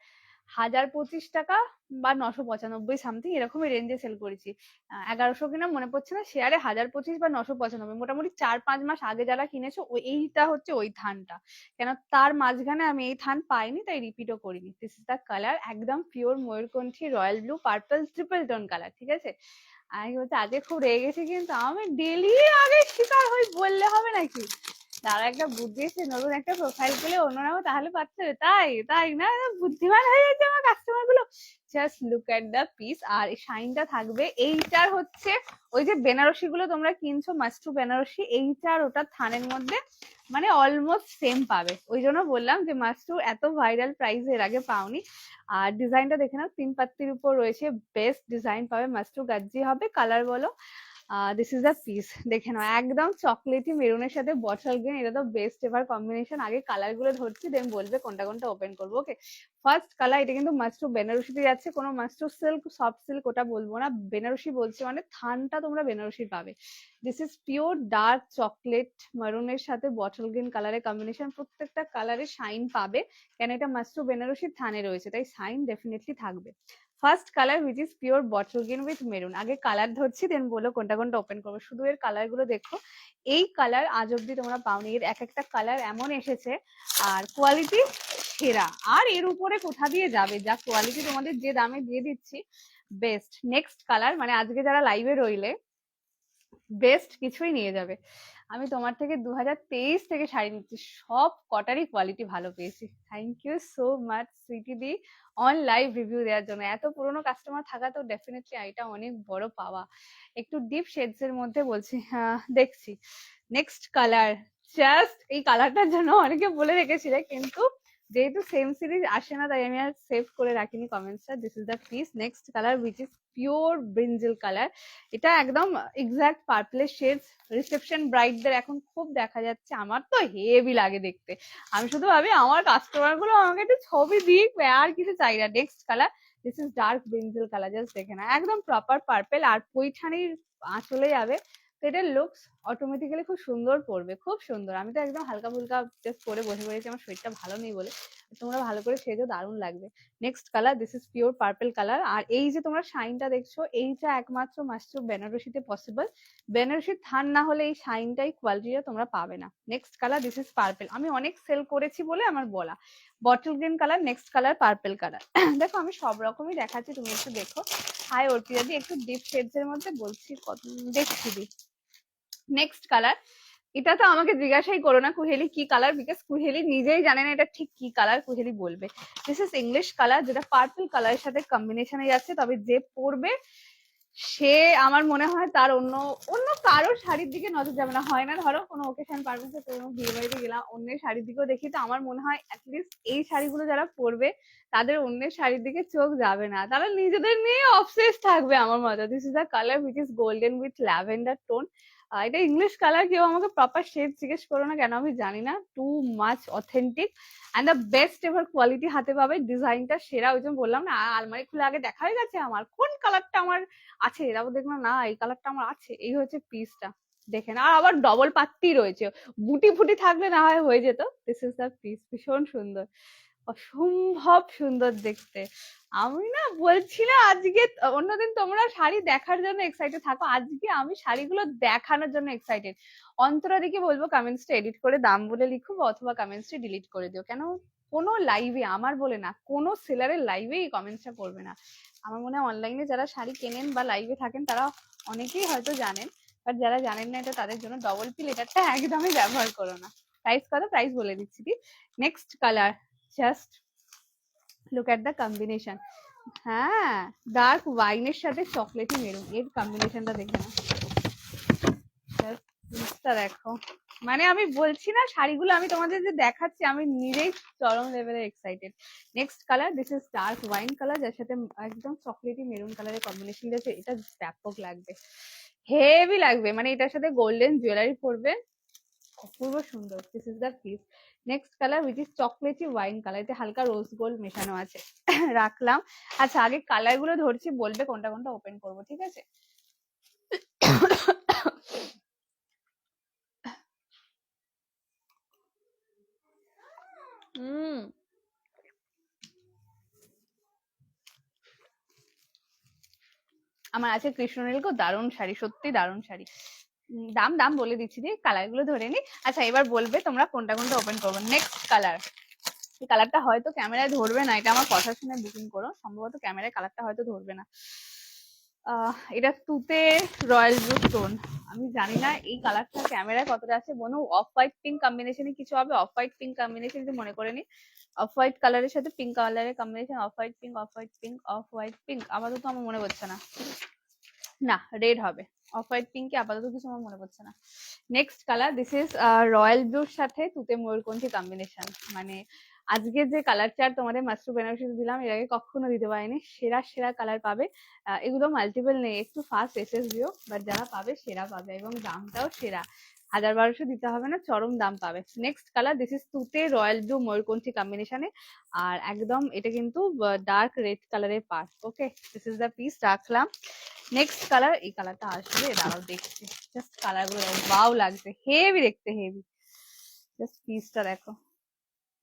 1025 টাকা বা 995 সামথিং, এরকমই রেঞ্জে সেল করেছি। 1100 কিনা মনে পড়ছে না, শেয়ারে 1025 বা 995, মোটামুটি 4-5 মাস আগে যারা কিনেছো, এইটা হচ্ছে ওই থানটা, কেন তার মাঝখানে আমি এই থান পাইনি, তাই রিপিটও করিনি। দিস ইজ দ্য কালার, একদম পিওর ময়ূরকণ্ঠী royal blue purple triple tone colour, ঠিক আছে। আমি বলছি আজকে খুব রেগে গেছি, কিন্তু আমি ডেলি আগে শিকার হই বললে হবে নাকি। তারা একটা বুদ্ধি এসে নতুন একটা প্রোফাইল খুলে অন্য নামে তাহলে পাচ্ছে, তাই তাই না, বুদ্ধিমান হয়ে যাচ্ছে আমার কাস্টমার গুলো। Just look at the piece. আর এই শাইনটা থাকবে। এইটার হচ্ছে ওই যে বেনারসি গুলো তোমরা কিনছো, মাস্টু বেনারসি, এইটার ওটার থানের মধ্যে মানে অলমোস্ট সেম পাবে। ওই জন্য বললাম যে মাস্টু এত ভাইরাল প্রাইস এর আগে পাওনি। আর ডিজাইনটা দেখে নাও, 3 পাত্তির উপর রয়েছে, বেস্ট ডিজাইন পাবে। মাস্টু গাজ্জি হবে, কালার বলো। দিস ইজ দ্য পিস, দেখে নাও একদম চকলেটি মেরুনের সাথে বটল গ্রিন, এটা তো বেস্ট এভার কম্বিনেশন। আগে কালার গুলো ধরছি, দেন বলবে কোনটা কোনটা ওপেন করবো। ওকে, ফার্স্ট কালার, এটা কিন্তু মাস্টু বেনারসিতে যাচ্ছে, কোনো মাস্টু সিল্ক সফট সিল্ক ওটা বলবো না, বেনারসি বলছি, মানে থানটা তোমরা বেনারসি পাবে। This is pure dark chocolate মারুনের সাথে বটল গ্রিন কালারের কম্বিনেশন। প্রত্যেকটা কালারে শাইন পাবে, কেন এটা মাস্টু বেনারসির থানে রয়েছে, তাই শাইন ডেফিনেটলি থাকবে। First colour which is pure bottle green with maroon. আগে কালার ধরছি, দেন বলো কোনটা কোনটা ওপেন করবো। শুধু এর কালার গুলো দেখো, এই কালার আজ অব্দি তোমরা পাওনি। এর এক একটা কালার এমন এসেছে, আর কোয়ালিটি সেরা। আর এর উপরে কোথা দিয়ে যাবে, যা কোয়ালিটি তোমাদের যে দামে দিয়ে দিচ্ছি, বেস্ট। নেক্সট কালার, মানে আজকে যারা লাইভে রইলে বেস্ট কিছুই নিয়ে যাবে। আমি তোমার থেকে 2023 থেকে শাড়ি নিচ্ছি, সব কটারই কোয়ালিটি ভালো পেয়েছি। Thank you so much Sweety দি, অন লাইভ রিভিউ দেওয়ার জন্য। এত পুরনো কাস্টমার থাকা তো ডেফিনেটলি এটা অনেক বড় পাওয়া। একটু ডিপ শেডস এর মধ্যে বলছি, হ্যাঁ দেখছি। নেক্সট কালার, জাস্ট এই কালারটার জন্য অনেকে বলে রেখেছিলে, কিন্তু যেহেতু সেম সিরিজ আসে না, তাই আমি আর সেভ করে রাখিনি কমেন্টসটা। This is the piece. Next colour which is pure brinjal colour. এটা একদম এক্সাক্ট পার্পলের শেডস। রিসেপশন ব্রাইডদের এখন খুব দেখা যাচ্ছে, আমার তো হেভি লাগে দেখতে। আমি শুধু ভাবি আমার কাস্টমার গুলো আমাকে একটু ছবি দিক, আর কিছু চাই না। Next colour, this is dark brinjal colour. Just দেখে না, একদম প্রপার পার্পেল, আর পৈঠানির আঁচলে যাবে, তো এটার লুকস অটোমেটিক্যালি খুব সুন্দর পড়বে, খুব সুন্দর। আমি তো একদম হালকা ফুলকা জাস্ট পরে বসে পড়েছি, আমার শরীরটা ভালো নেই বলে। তোমরা ভালো করে সেজো, দারুণ লাগবে। Next colour, this is pure purple colour. আর এই যে তোমরা শাইনটা দেখছো, এইটা একমাত্র মাস্টু বেনারসিতে পসিবল। বেনারসির থান না হলে এই শাইনটাই, কোয়ালিটিটা তোমরা পাবে না। Next colour, this is purple. আমি অনেক সেল করেছি বলে আমার বলা। Bottle green colour. Next colour purple colour. দেখো আমি সব রকমই দেখাচ্ছি, তুমি একটু দেখো। হাই অর্পিতা দি, একটু ডিপ শেডস এর মধ্যে বলছি, কত দেখছি দি। নেক্সট কালার, এটা তো আমাকে জিজ্ঞাসাই করো না কুহেলি কি কালার, বিকজ কুহেলি নিজেই জানে না এটা ঠিক কি কালার, কুহেলি বলবে। দিস ইজ ইংলিশ কালার, যেটা পার্পল কালারের সাথে কম্বিনেশনে যাচ্ছে। তবে যে পরবে সে, আমার মনে হয় তার অন্য অন্য কারোর শাড়ির দিকে নজর যাবে না। হয় না, ধরো কোনো ওকেশন পারপাসে কোনো বিয়ে বাড়িতে গেলাম, অন্যের শাড়ির দিকেও দেখি, তো আমার মনে হয় অ্যাটলিস্ট এই শাড়িগুলো যারা পরবে তাদের অন্যের শাড়ির দিকে চোখ যাবে না, তারা নিজেদের নিয়ে অবসেস থাকবে আমার মতে। This is the colour which is golden with lavender tone. এটা ইংলিশ কালার, কেউ আমাকে প্রপার শেড জিজ্ঞেস করো না, কেন আমি জানি না। Too much authentic and the best ever quality হাতে পাবে। ডিজাইনটা সেরা, ওই জন্য বললাম না, আলমারি খুলে আগে দেখা হয়ে গেছে আমার কোন কালারটা আমার আছে, এরাও দেখলো না এই কালারটা আমার আছে। এই হচ্ছে পিসটা, দেখে না। আর আবার ডবল পাত্তি রয়েছে, বুটি ফুটি থাকলে না হয় হয়ে যেত। দিস ইজ দ্য পিস, ভীষণ সুন্দর, অসম্ভব সুন্দর দেখতে। আমি না বলছি না, আজকে অন্যদিন তোমরা শাড়ি দেখার জন্য এক্সাইটেড থাকো, আজকে আমি শাড়িগুলো দেখানোর জন্য এক্সাইটেড। অন্তরা দিকে বলবো কমেন্টসটা এডিট করে দাম বলে লিখো, অথবা কমেন্টসটা ডিলিট করে দিও। কেন কোনো লাইভে, আমার বলে না, কোনো সেলারের লাইভে এই কমেন্টসটা করবে না। আমার মনে হয় অনলাইনে যারা শাড়ি কেনেন বা লাইভে থাকেন তারা অনেকেই হয়তো জানেন, বাট যারা জানেন না এটা তাদের জন্য ডবল পি লেটারটা একদমই ব্যবহার করো না। প্রাইস কত, প্রাইস বলে দিচ্ছি। Next colour, just look at the combination. হ্যাঁ, ডার্ক ওয়াইনের সাথে চকলেটি মেরুন, এর কম্বিনেশনটা দেখে না, জিনিসটা দেখো। মানে আমি বলছি না, শাড়িগুলো আমি তোমাদের যে দেখাচ্ছি আমি নিজেই চরম লেভেলে excited. Next colour, this is dark wine colour, যার সাথে একদম চকলেটি মেরুন কালারের কম্বিনেশন আছে। এটা ব্যাপক লাগবে, হেভি লাগবে, মানে এটার সাথে গোল্ডেন জুয়েলারি পরবে, অপূর্ব সুন্দর। This is the piece. Next colour which is chocolatey wine colour, এতে হালকা রোজ গোল্ড মেশানো আছে। রাখলাম। আচ্ছা আগে কালার গুলো ধরছি, বলবে কোনটা কোনটা ওপেন করবো, ঠিক আছে? আমার আছে কৃষ্ণনীলকো, দারুণ শাড়ি, সত্যি দারুণ শাড়ি। দাম দাম বলে দিচ্ছি, যে কালার গুলো ধরে নি। আচ্ছা এবার বলবে তোমরা কোনটা কোনটা ওপেন করবো। নেক্সট কালার, এই কালারটা হয়তো ক্যামেরায় ধরবে না, এটা আমার কথা শুনে বুকিং করো, সম্ভবত ক্যামেরায় কালারটা হয়তো ধরবে না। এটা তুতে রয়্যাল ব্লু টোন, আমি জানি না এই কালারটা ক্যামেরায় কতটা আছে, মনে অফ হোয়াইট পিঙ্ক কম্বিনেশনে কিছু হবে, অফ হোয়াইট পিঙ্ক কম্বিনেশন যদি মনে করে নি, অফ হোয়াইট কালারের সাথে পিঙ্ক কালারের combination, off white pink, off white pink, off white pink, আপাতত আমার মনে পড়ছে না, না রেড হবে, অফ হোয়াইট পিঙ্কে আপাতত কিছু আমার মনে পড়ছে না। Next colour, this is royal ব্লুর সাথে তুতে ময়ূরকণ্ঠী কম্বিনেশন, মানে আজকে যে কালার চার্ট তোমাদের মাস্টার বেনারসি দিলাম, এর আগে কখনো দিতে পারিনি, সেরা সেরা কালার পাবে। এগুলো মাল্টিপল নেই, একটু ফাস্ট এসএস দিও, বাট যারা পাবে সেরা পাবে, এবং দামটাও সেরা, 1000-1200 দিতে হবে না, চরম দাম পাবে। নেক্সট কালার, দিস ইজ তুতে রয়্যাল ব্লু ময়ূরকণ্ঠী কম্বিনেশনে, আর একদম এটা কিন্তু ডার্ক রেড কালারের part. Okay, this is the piece, রাখলাম। নেক্সট কালার, এই কালারটা আসবে, দাঁড়াও দেখছি, জাস্ট কালার গুলো ওয়াও লাগছে, হেভি দেখতে, হেভি, জাস্ট পিসটা দেখো,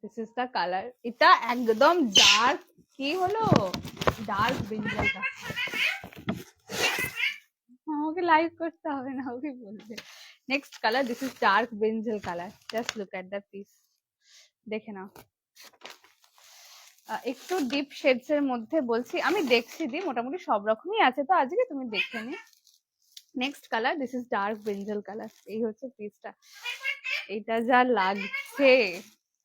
দিস ইজ দ্য কালার, এটা একদম ডার্ক, কি হলো, ডার্ক ব্রিঞ্জালটা, আমাকে লাইক করতে হবে না, ওকে বলবে। Next colour, this is dark brinjal colour, just look at the piece, দেখে নাও, একটু ডিপ শেডস এর মধ্যে বলছি, আমি দেখছি দি মোটামুটি সব রকমই আছে, তো আজকে তুমি দেখে নি। Next colour, this is dark brinjal colour, এই হচ্ছে পিসটা, এটা যা লাগছে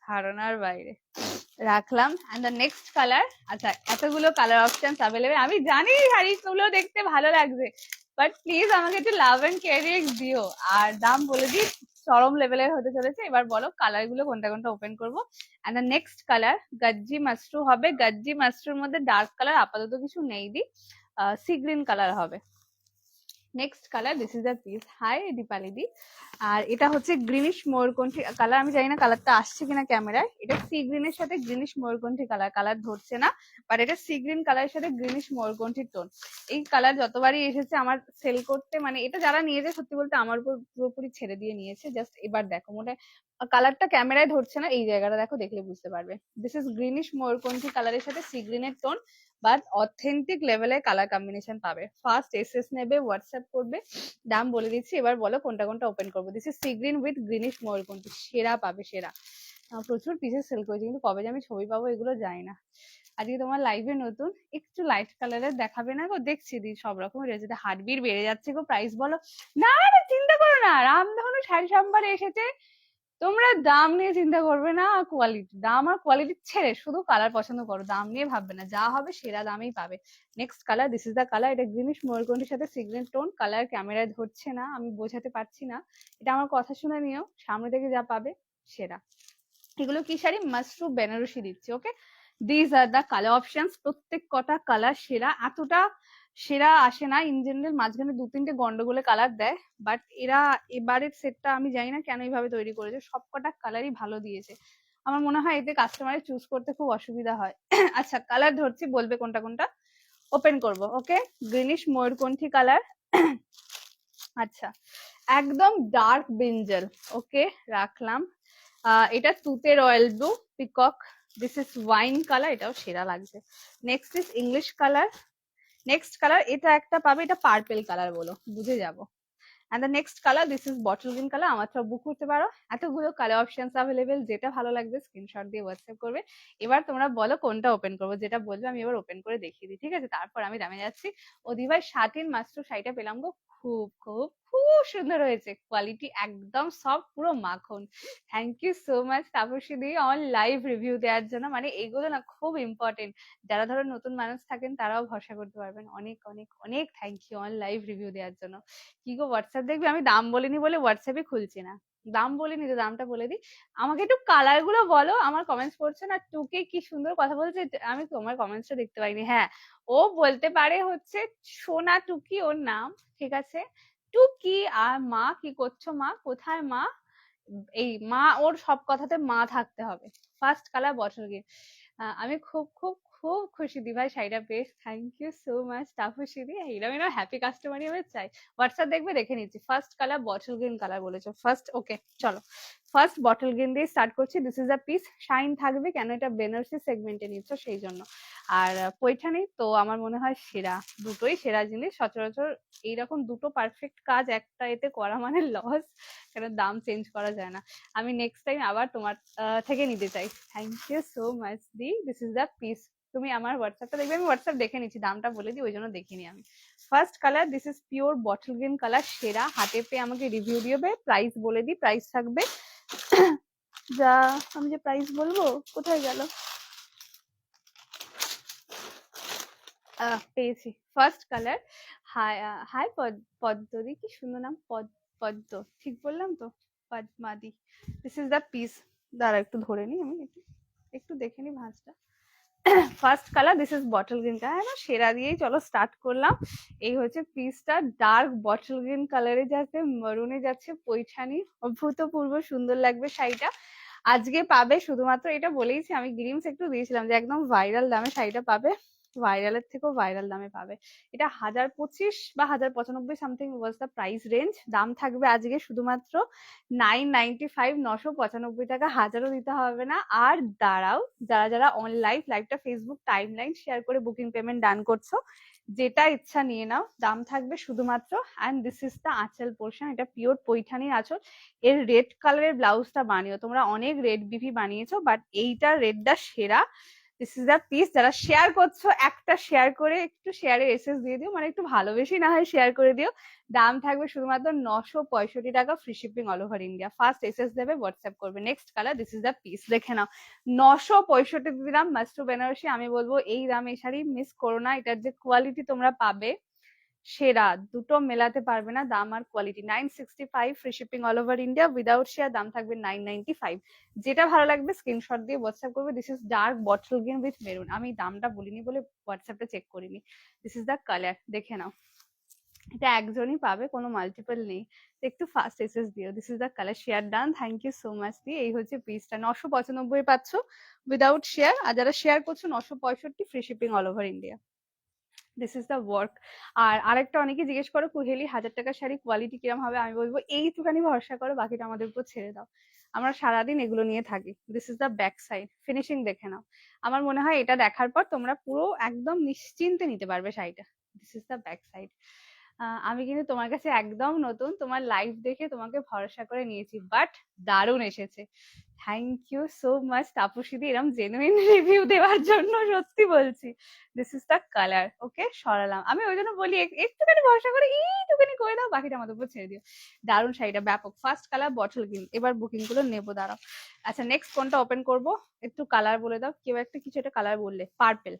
ধারণার বাইরে, রাখলাম। এন্ড দ্য নেক্সট কালার, আচ্ছা এতগুলো কালার অপশনস অ্যাভেলেবেল, আমি জানি শাড়িগুলো দেখতে ভালো লাগছে, বাট প্লিজ আমাকে একটু লাভ এন্ড কেয়ার দিও, আর দাম বলে দিই, চরম লেভেলের হতে চলেছে। এবার বলো কালার গুলো কোনটা কোনটা ওপেন করবো। And the next colour gajji mashru হবে, গাজ্জি মাস্ট্রুর মধ্যে ডার্ক কালার আপাতত কিছু নেই দি, সি গ্রিন কালার হবে। Next colour, this is the piece, hi Dipali দি, আর এটা হচ্ছে গ্রিনিশ ময়ূরকণ্ঠী কালার, আমি জানি না কালারটা আসছে কিনা ক্যামেরায়, এটা সি গ্রিনের সাথে গ্রিনিশ ময়ূরকণ্ঠী কালার, কালার ধরছে না, বাট এটা সি গ্রিন কালারের সাথে গ্রিনিশ ময়ূরকণ্ঠীর টোন। এই কালার যতবারই এসেছে আমার সেল করতে, মানে এটা যারা নিয়েছে সত্যি বলতে আমার উপর পুরোপুরি ছেড়ে দিয়ে নিয়েছে, জাস্ট এবার দেখো মোটে কালারটা ক্যামেরায় ধরছে না, এই জায়গাটা দেখো, দেখলে বুঝতে পারবে, দিস ইজ গ্রিনিশ ময়ূরকণ্ঠী কালারের সাথে সি গ্রিনের টোন, বাট অথেন্টিক লেভেলের কালার কম্বিনেশন পাবে। ফার্স্ট এসএস নেবে, হোয়াটসঅ্যাপ করবে, দাম বলে দিচ্ছি, এবার বলো কোনটা কোনটা ওপেন করবো। This is sea green with greenish ময়ূরকণ্ঠী, সেরা পাবে সেরা, প্রচুর পিসেস সেল করেছে, কিন্তু কবে যে আমি ছবি পাবো এগুলো যায় না। আজকে তোমার লাইভে নতুন, একটু লাইট কালারের দেখাবে না গো, দেখছি দি সব রকম রয়েছে, হার্টবিট বেড়ে যাচ্ছে গো, প্রাইস বলো। না না চিন্তা করো না, রামধনু শাড়ি সম্ভারে এসেছে, তোমরা দাম নিয়ে চিন্তা করবে না, কোয়ালিটি, দাম আর কোয়ালিটি ছেড়ে শুধু কালার পছন্দ করো, দাম নিয়ে ভাববে না, যা হবে সেরা দামেই পাবে। Next colour, this is the colour, এটা গ্রিনিশ ময়ূরকণ্ঠীর সাথে সিগনেট টোন, কালার ক্যামেরায় ধরছে না, আমি বোঝাতে পারছি না, এটা আমার কথা শুনে নিও, সামনে থেকে যা পাবে সেরা। এগুলো কি শাড়ি, মাশরু বেনারসি দিচ্ছি। Okay, this are the colour options, প্রত্যেক কটা কালার সেরা, এতটা সেরা আসে না, ইন জেনারেল মাঝখানে 2-3টে গন্ডগোলে কালার দেয়, বাট এরা এবারের সেটটা আমি জানি না কেন এইভাবে তৈরি করেছে, সব কটা কালারই ভালো দিয়েছে, আমার মনে হয় এতে কাস্টমারের চুজ করতে খুব অসুবিধা হয়। আচ্ছা কালার ধরছি, বলবে কোনটা কোনটা ওপেন করব। ওকে, গ্রিনিশ ময়ূরকণ্ঠী কালার, আচ্ছা একদম ডার্ক ব্রিঞ্জাল, ওকে রাখলাম। এটা তুতে royal blue peacock, this is wine colour, এটাও সেরা লাগছে। Next is English colour, next colour এটা একটা পাবে, এটা পার্পেল কালার বলো, বুঝে যাবো। And the next colour, this is bottle green colour, আমার সব বুক করতে পারো, এতগুলো কালার অপশনস অ্যাভেলেবেল, যেটা ভালো লাগবে স্ক্রিনশট দিয়ে হোয়াটসঅ্যাপ করবে। এবার তোমরা বলো কোনটা ওপেন করবো, যেটা বলবে আমি এবার ওপেন করে দেখিয়ে দিই, ঠিক আছে, তারপর আমি দামে যাচ্ছি। অধিভাই স্বাধীন মাস্টার শাড়িটা পেলাম গো, খুব খুব খুব সুন্দর হয়েছে, কোয়ালিটি একদম সব পুরো মাখন। Thank you so much Tapasi দি আমার লাইভ রিভিউ দেওয়ার জন্য, মানে এগুলো না খুব ইম্পর্টেন্ট, যারা ধরো নতুন মানুষ থাকেন তারাও ভরসা করতে পারবেন। অনেক অনেক অনেক থ্যাংক ইউ আমার লাইভ রিভিউ দেওয়ার জন্য। কি গো হোয়াটসঅ্যাপ দেখবি, আমি দাম বলিনি বলে হোয়াটসঅ্যাপই খুলছি না, দাম বলিনি তো দামটা বলে দিই। আমাকে একটু কালার গুলো বলো, আমার কমেন্টস পড়ছে না, টুকে কি সুন্দর কথা বলছে, আমি তোমার কমেন্টসটা দেখতে পাইনি। হ্যাঁ ও বলতে পারে হচ্ছে সোনা টুকি ওর নাম, ঠিক আছে, টুকি। আর মা কি করছো, মা কোথায় মা, এই মা, ওর সব কথাতে মা থাকতে হবে। ফার্স্ট কালার বটল গ্রিন, আমি খুব খুব খুব খুশি দি ভাই শাড়িটা পেয়ে, thank you so much Tapasi দি, এরকম এরকম হ্যাপি কাস্টমারই আমি চাই। হোয়াটসঅ্যাপ দেখবে, দেখে নিচ্ছি। First colour bottle green colour বলেছো ফার্স্ট, ওকে চলো ফার্স্ট বটল গ্রিন দিয়ে স্টার্ট করছি। This is a piece, shine থাকবে, কেন এটা বেনারসি সেগমেন্টে নিচ্ছ সেই জন্য। আর পৈঠানি তো আমার মনে হয় সেরা, দুটোই সেরা জিনিস। সচরাচর এইরকম দুটো পারফেক্ট কাজ একটা এতে করা মানে লস, কেন দাম চেঞ্জ করা যায় না। আমি নেক্সট টাইম আবার তোমার থেকে নিতে চাই। থ্যাংক ইউ সো মাচ দি। This is the piece. তুমি আমার হোয়াটসঅ্যাপটা দেখবে, আমি হোয়াটসঅ্যাপ দেখে নিচ্ছি, দামটা বলে দিই ওই জন্য দেখিনি আমি। First colour, this is pure bottle green colour, সেরা। হাতে পেয়ে আমাকে রিভিউ দিবে। প্রাইস বলে দিই, প্রাইস থাকবে যা, আমি যে প্রাইস বলবো কোথায় গেল, পেয়েছি। ফার্স্ট কালার, হাই হাই পদ্মদি, কি সুন্দর নাম, পদ্ম, ঠিক বললাম তো? পদ্মাদি। This is the piece. দাঁড়া একটু ধরে নি, আমি একটু দেখে নি ভাঁজটা। First colour, this is bottle green colour. হ্যাঁ, সেরা দিয়েই চলো স্টার্ট করলাম। এই হচ্ছে পিসটা, ডার্ক বটল গ্রিন কালারে যাচ্ছে, মরুনে যাচ্ছে, পৈঠানি, অভূতপূর্ব সুন্দর লাগবে শাড়িটা। আজকে পাবে শুধুমাত্র, এটা বলেইছি আমি, গ্লিমস একটু দিয়েছিলাম যে একদম ভাইরাল দামে শাড়িটা পাবে, ভাইরালের থেকেও ভাইরাল দামে পাবে। এটা 1025 বা 1095 something was the price range. দাম থাকবে আজকে শুধুমাত্র 995, 995 টাকা, হাজারও দিতে হবে না। আর দাঁড়াও, যারা যারা অনলাইন লাইভটা ফেসবুক টাইম লাইন শেয়ার করে বুকিং পেমেন্ট ডান করছো, যেটা ইচ্ছা নিয়ে নাও, দাম থাকবে শুধুমাত্র। অ্যান্ড দিস ইজ দ্য আঁচল পোর্শন, এটা পিওর পৈঠানির আঁচল। এর রেড কালারের ব্লাউজটা বানিও, তোমরা অনেক রেড বিভি বানিয়েছো, বাট এইটার রেডটা সেরা। This is the piece. যারা শেয়ার করছো, একটা শেয়ার করে একটু শেয়ারের এসএস দিয়ে দিও, মানে একটু ভালোবেসে না হয় শেয়ার করে দিও। দাম থাকবে শুধুমাত্র 965 টাকা, free shipping all over India. First SS দেবে, হোয়াটসঅ্যাপ করবে। Next colour, this is the piece, দেখে নাও। 965 দিলাম, মাস্টু বেনারসি। আমি বলবো এই দাম এই শাড়ি মিস করো না, এটার যে কোয়ালিটি তোমরা পাবে সেরা, দুটো মেলাতে পারবে না দাম আর quality. 965, free shipping all over India, without share দাম থাকবে 995। যেটা ভালো লাগবে স্ক্রিনশট দিয়ে হোয়াটসঅ্যাপ করবে। This is dark bottle green with maroon, আমি দামটা বলিনি বলে হোয়াটসঅ্যাপটা চেক করিনি। দিস ইজ দ্য কালার, দেখে নাও। এটা একজনই পাবে, কোনো মাল্টিপল নেই, একটু ফাস্ট এসএস দিও। This is the colour, share done, thank you so much দিয়ে। এই হচ্ছে পিসটা, 995 পাচ্ছ উইদাউট শেয়ার, আর যারা শেয়ার করছো 965, free shipping all over India. This is the work. আর আরেকটা অনেকে জিজ্ঞেস করো কুহেলি 1000 টাকার শাড়ি কোয়ালিটি কিরম হবে, আমি বলবো এইটুখানি ভরসা করো, বাকিটা আমাদের উপর ছেড়ে দাও, আমরা সারাদিন এগুলো নিয়ে থাকি। This is the back side, finishing দেখে নাও। আমার মনে হয় এটা দেখার পর তোমরা পুরো একদম নিশ্চিন্তে নিতে পারবে শাড়িটা। This is the back side. আমি কিন্তু তোমার কাছে একদম নতুন, তোমার লাইভ দেখে তোমাকে ভরসা করে নিয়েছি, বাট দারুণ এসেছে। থ্যাংক ইউ সো মাচ তাপসীদি, এরকম জেনুইন রিভিউ দেওয়ার জন্য, সত্যি বলছি। This is the colour. Okay, সরালাম, আমি ওই জন্য বলি একটুখানি ভরসা করে, এইটুখানি করে দাও, বাকিটা আমাদের উপর ছেড়ে দিও। দারুণ শাড়িটা, ব্যাপক। ফার্স্ট কালার বটল গ্রিন, এবার বুকিং গুলো নেবো, দাঁড়াও। আচ্ছা, নেক্সট কোনটা ওপেন করবো, একটু কালার বলে দাও, কেউ একটা কিছু একটা কালার বললে, পার্পেল।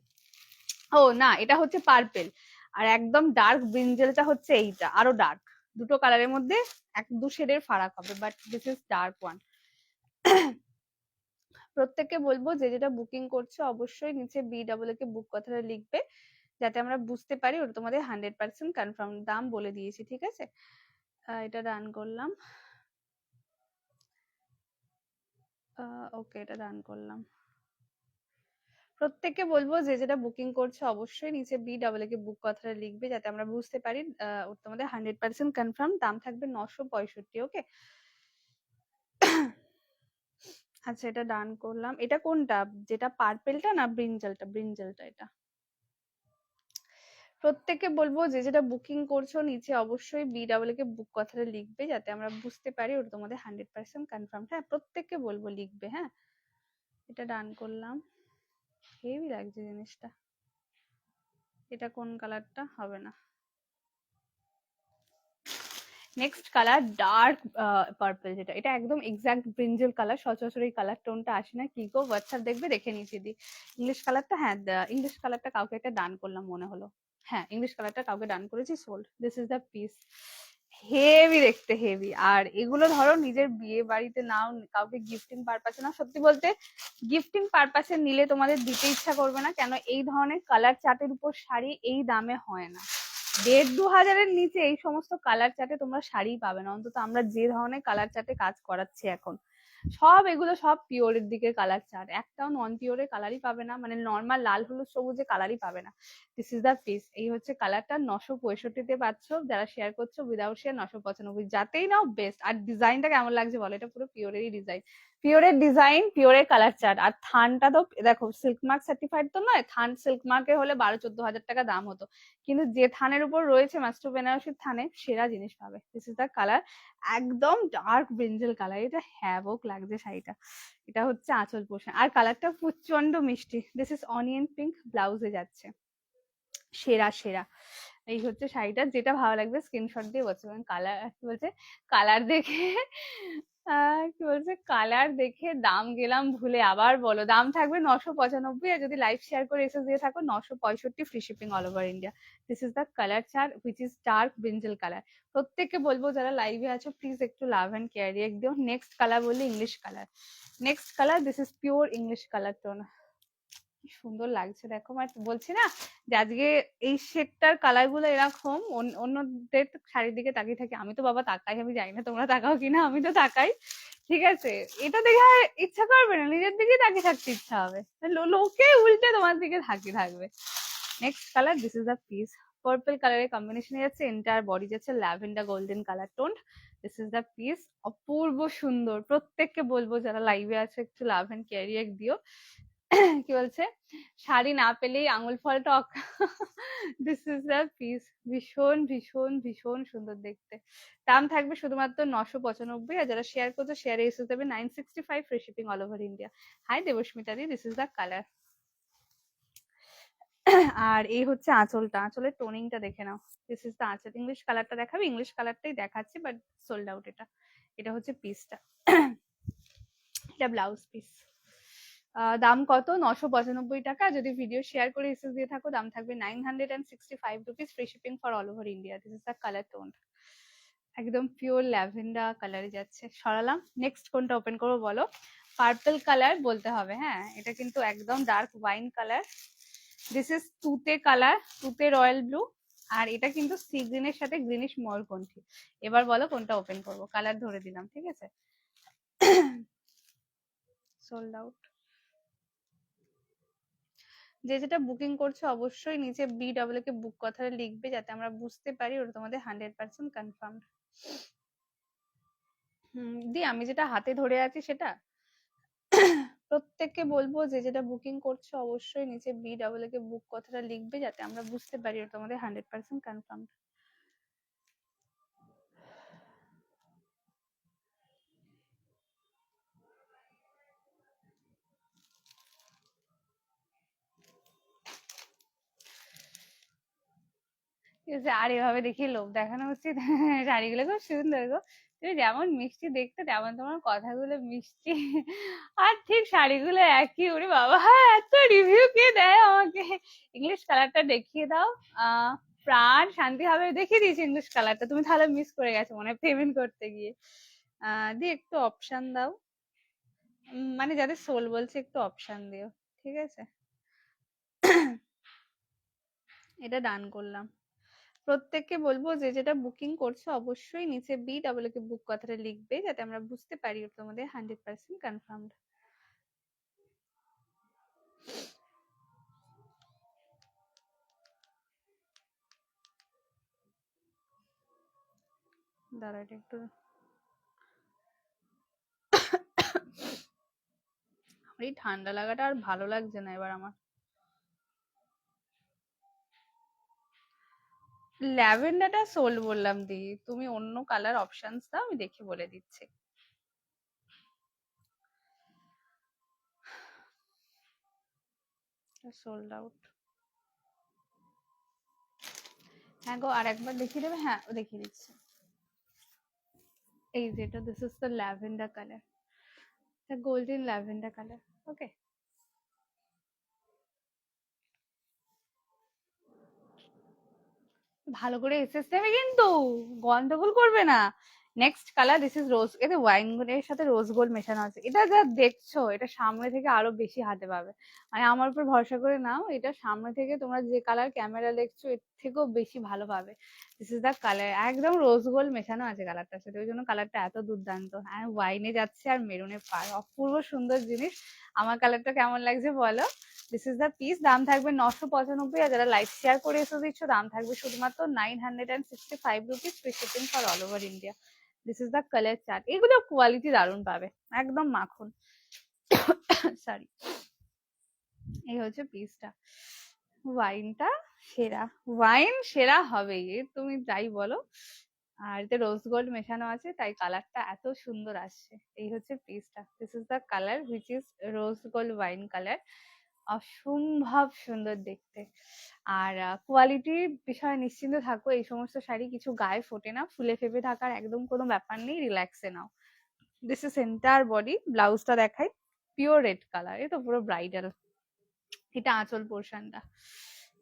ও না, এটা হচ্ছে পার্পেল, আর একদম ডার্ক ব্রিঞ্জেলটা হচ্ছে এইটা, আরো ডার্ক। দুটো কালারের মধ্যে এক দু শেডের ফারাক হবে, but this is dark one. প্রত্যেককে বলবো যে যেটা বুকিং করছো অবশ্যই নিচে BWK কে বুক কথাটা লিখবে, যাতে আমরা বুঝতে পারি ওটা তোমাদের 100% কনফার্ম। দাম বলে দিয়েছি, ঠিক আছে? এটা রান করলাম। ওকে, এটা রান করলাম। প্রত্যেককে বলবো যে যেটা বুকিং করছো অবশ্যই নিচে BWK কে বুক কথাটা লিখবে, যাতে আমরা বুঝতে পারি ওটা তোমাদের 100% কনফার্ম। দাম থাকবে 965। ওকে, আচ্ছা এটা ডান করলাম। এটা কোনটা, যেটা পার্পেলটা না ব্রিঞ্জালটা? ব্রিঞ্জালটা এটা। প্রত্যেককে বলবো যে যেটা বুকিং করছো নিচে অবশ্যই BWK কে বুক কথাটা লিখবে, যাতে আমরা বুঝতে পারি ওটা তোমাদের 100% কনফার্ম। হ্যাঁ, প্রত্যেককে বলবো লিখবে। হ্যাঁ, এটা ডান করলাম। হেভি লাগছে জিনিসটা। এটা কোন কালারটা, হবে না। নেক্সট কালার ডার্ক পার্পল, যেটা এটা একদম এক্সাক্ট ব্রিঞ্জেল কালার, সচরাচর এই কালার টোনটা আসে না। কি গো, হোয়াটসঅ্যাপ দেখবে, দেখে নিয়েছি দি। ইংলিশ কালারটা, হ্যাঁ ইংলিশ কালারটা কাউকে একটা ডান করলাম মনে হলো। হ্যাঁ, ইংলিশ কালারটা কাউকে ডান করেছি, sold. This is the piece. Heavy দেখতে, হেভি। আর এগুলো ধরো নিজের বিয়ে বাড়িতে নাও, কাউকে গিফটিং পারপাসে না, সত্যি বলতে গিফটিং পারপাসে নিলে তোমাদের দিতে ইচ্ছা করবে না, কেন এই ধরনের কালার চার্টের উপর শাড়ি এই দামে হয় না। 1500-2000-এর নিচে এই সমস্ত কালার চার্টে তোমরা শাড়ি পাবে না, অন্তত আমরা যে ধরনের কালার চার্টে কাজ করাচ্ছি এখন। সব এগুলো সব পিওরের দিকে কালার চার্ট, একটাও নন পিওরের কালারই পাবে না, মানে নর্মাল লাল হলুদ সবুজে কালারই পাবে না। This is the piece. এই হচ্ছে কালারটা, 965-তে পাচ্ছ, যারা শেয়ার করছো উইদাউট শেয়ার 995, যাতেই নাও বেস্ট। আর ডিজাইনটা কেমন লাগছে বলো, এটা পুরো পিওরেরই ডিজাইন, পিওরের ডিজাইন, পিওরের কালার চার্ট। আর থানটা তো দেখো সিল্ক মার্ক সার্টিফাইড তো নয়, থান সিল্ক মার্কে হলে 12-14 হাজার টাকা দাম হতো, কিন্তু যে থানের উপর রয়েছে মাস্টার বেনারসির থানে, সেরা জিনিস পাবে। দিস ইজ দ্য কালার, একদম ডার্ক ব্রিঞ্জেল কালার, এটা হ্যাভক লাগছে শাড়িটা। এটা হচ্ছে আঁচল পোষণ, আর কালারটা প্রচন্ড মিষ্টি। দিস ইজ অনিয়ন পিঙ্ক, ব্লাউজে যাচ্ছে, সেরা সেরা। এই হচ্ছে শাড়িটা, যেটা ভালো লাগবে স্ক্রিনশট দিয়ে বলছে। কালার কি বলছে, কালার দেখে কি বলছে, কালার দেখে দাম গেলাম ভুলে, আবার বলো। দাম থাকবে 995, আর যদি লাইভ শেয়ার করে এসে দিয়ে থাকো 965, free shipping all over India. This is the colour chart which is dark brinjal colour. প্রত্যেককে বলবো যারা লাইভে আছো, প্লিজ একটু লাভ অ্যান্ড কেয়ার রিয়েক্ট দিও। নেক্সট কালার বললে English colour, next colour, this is pure English colour tone. কি সুন্দর লাগছে দেখো, মানে বলছি না যে আজকে এই শেডটার কালার গুলো এরকম, অন্যদের শাড়ির দিকে তাকিয়ে থাকি, আমি তো বাবা তাকাই, আমি জানি না তোমরা তাকাও কিনা, আমি তো তাকাই, ঠিক আছে। এটা দেখে আর ইচ্ছা করবে না, নিজের দিকে তাকিয়ে থাকতে ইচ্ছা হবে, লোকে উল্টে তোমার দিকে তাকিয়ে থাকবে। Next colour, this is the piece, purple কালারের কম্বিনেশনে যাচ্ছে, এন্টায়ার বডি যাচ্ছে lavender golden colour tone. This is the piece, অপূর্ব সুন্দর। প্রত্যেককে বলবো যারা লাইভে আছে একটু লাভ এন্ড ক্যারিয়ার দিও। কি বলছে, শাড়ি না পেলেই আঙুল ফল টক। দিস ইজ দ্য পিস, ভীষণ ভীষণ ভীষণ সুন্দর দেখতে। দাম থাকবে শুধুমাত্র 995, আর যারা শেয়ার করছো শেয়ারে এসে যাবে 965, free shipping all over India. Hi Debasmita দি, দিস ইজ দ্য কালার। আর এই হচ্ছে আঁচলটা, আঁচলের টোনিংটা দেখে নাও। This is the aanchal. English কালারটা দেখাবে, ইংলিশ কালারটাই দেখাচ্ছি, বাট সোল্ড আউট। এটা এটা হচ্ছে পিসটা, এটা ব্লাউজ পিস। দাম কত, 995 টাকা। যদি ভিডিও শেয়ার করে এসএস দিয়ে থাকো দাম থাকবে 965 rupees, free shipping for all over India. This is the colour tone, একদম পিওর ল্যাভেন্ডার কালারে যাচ্ছে। সরালাম, নেক্সট কোনটা ওপেন করবো বলো। পার্পল কালার বলতে হবে, হ্যাঁ এটা কিন্তু একদম dark wine colour. This is তুতে কালার, তুতে রয়্যাল ব্লু, আর এটা কিন্তু সি গ্রিনের সাথে গ্রিনিশ ময়ূরকণ্ঠী। এবার বলো কোনটা ওপেন করবো, কালার ধরে দিলাম, ঠিক আছে। Sold out. যে যেটা বুকিং করছো অবশ্যই নিচে BW কে বুক কথাটা লিখবে, যাতে আমরা বুঝতে পারি ওটা তোমাদের 100% কনফার্মড। দি আমি যেটা হাতে ধরে আছি সেটা। প্রত্যেককে বলবো যে যেটা বুকিং করছো অবশ্যই নিচে BW কে বুক কথাটা লিখবে, যাতে আমরা বুঝতে পারি ওটা তোমাদের 100% কনফার্মড। ঠিক আছে, আর এভাবে দেখি লোভ দেখানো উচিত? শাড়িগুলো খুব সুন্দর গো, তুমি যেমন মিষ্টি দেখতে তেমন তোমার কথাগুলো মিষ্টি, আর ঠিক শাড়িগুলো একই। ওরে বাবা, এত রিভিউ কে দেয় আমাকে। ইংলিশ কালারটা দেখিয়ে দাও। প্রাণ শান্তি হবে, দেখিয়ে দিয়েছি ইংলিশ কালারটা, তুমি তাহলে মিস করে গেছো মনে হয় পেমেন্ট করতে গিয়ে। দিয়ে একটু অপশন দাও, মানে যাদের সোল বলছে একটু অপশন দিও, ঠিক আছে। এটা ডান করলাম। প্রত্যেককে বলবো যে যেটা বুকিং করছো অবশ্যই নিচে BW কে বুক কথাটা লিখবে, যাতে আমরা বুঝতে পারি তোমাদের 100% কনফার্মড। দাঁড়া, এটা একটু এই ঠান্ডা লাগাটা আর ভালো লাগছে না এবার আমার। ল্যাভেন্ডারটা সোল বললাম দি, তুমি অন্য কালার অপশনস দাও, আমি দেখে বলে দিচ্ছি। Sold out. হ্যাঁ গো, আর একবার দেখিয়ে দেবে? হ্যাঁ দেখিয়ে দিচ্ছি। এই যেটা, this is the lavender colour, the golden lavender colour. Okay, ভালো করে এসএস দেবে কিন্তু, গন্ডগোল করবে না। Next colour, this is rose, এতে ওয়াইন এর সাথে রোজ গোল্ড মেশানো আছে। এটা যা দেখছো এটা সামনে থেকে আরো বেশি হাতে পাবে, মানে আমার উপর ভরসা করে নাও, এটা সামনে থেকে তোমরা যে কালার ক্যামেরা দেখছো এর থেকেও বেশি ভালো পাবে। দিস ইজ দ্য কালার, একদম রোজ গোল্ড মেশানো আছে কালারটার সাথে, ওই জন্য কালারটা এত দুর্দান্ত। আর ওয়াইনে যাচ্ছে আর মেরুনে পার, অপূর্ব সুন্দর জিনিস। আমার কালারটা কেমন লাগছে বলো। দিস ইজ দ্য পিস, দাম থাকবে 995, আর যারা লাইভ শেয়ার করে এসে দিচ্ছ দাম থাকবে শুধুমাত্র 965 rupees, free shipping for all over India. This is the colour chart, এগুলো কোয়ালিটি দারুণ পাবে, একদম মাখন। সরি, এই হচ্ছে পিসটা। ওয়াইনটা সেরা, ওয়াইন সেরা হবেই, তুমি যাই বলো। আর এতে রোজ গোল্ড মেশানো আছে, তাই কালারটা এত সুন্দর আসছে। এই হচ্ছে পিসটা, this is the colour which is rose gold wine colour. অসম্ভব সুন্দর দেখতে। আর কোয়ালিটির বিষয়ে নিশ্চিন্ত থাকো, এই সমস্ত শাড়ি কিছু গায়ে ফোটে না, ফুলে ফেপে থাকার একদম কোনো ব্যাপার নেই, রিল্যাক্সে নাও। দিস ইজ এন্টায়ার বডি, ব্লাউজটা দেখাই, পিওর রেড কালার, এ তো পুরো ব্রাইডাল। এটা আঁচল পোর্শনটা,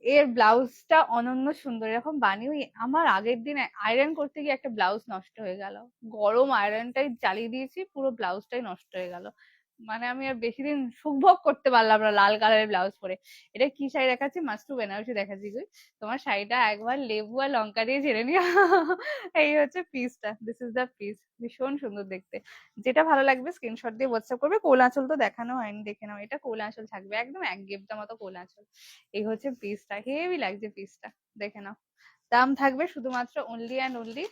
এর ব্লাউজটা অনন্য সুন্দর, এরকম বানিয়ে আমার আগের দিন আয়রন করতে গিয়ে একটা ব্লাউজ নষ্ট হয়ে গেল, গরম আয়রনটাই চালিয়ে দিয়েছি, পুরো ব্লাউজটাই নষ্ট হয়ে গেল। মানে আমি আর বেশি দিন সুখভোগ করতে পারলাম না লাল কালারের ব্লাউজ পরে। এটা কি শাড়ি দেখাচ্ছি, মাস্টু বেনারসি দেখাচ্ছি গো। তোমার শাড়িটা একবার লেবু আর লঙ্কা দিয়ে ঝেড়ে নিও। এই হচ্ছে পিসটা, দিস ইজ দ্য পিস, ভীষণ সুন্দর দেখতে। যেটা ভালো লাগবে স্ক্রিনশট দিয়ে হোয়াটসঅ্যাপ করবে। কোল আঁচল তো দেখানো হয়নি, দেখে নাও, এটা কোল আঁচল থাকবে, একদম এক গেপটা মতো কোল আঁচল। এই হচ্ছে পিসটা, হেভি লাগছে পিসটা, দেখে নাও। দাম থাকবে শুধুমাত্র অনলি অ্যান্ড অনলি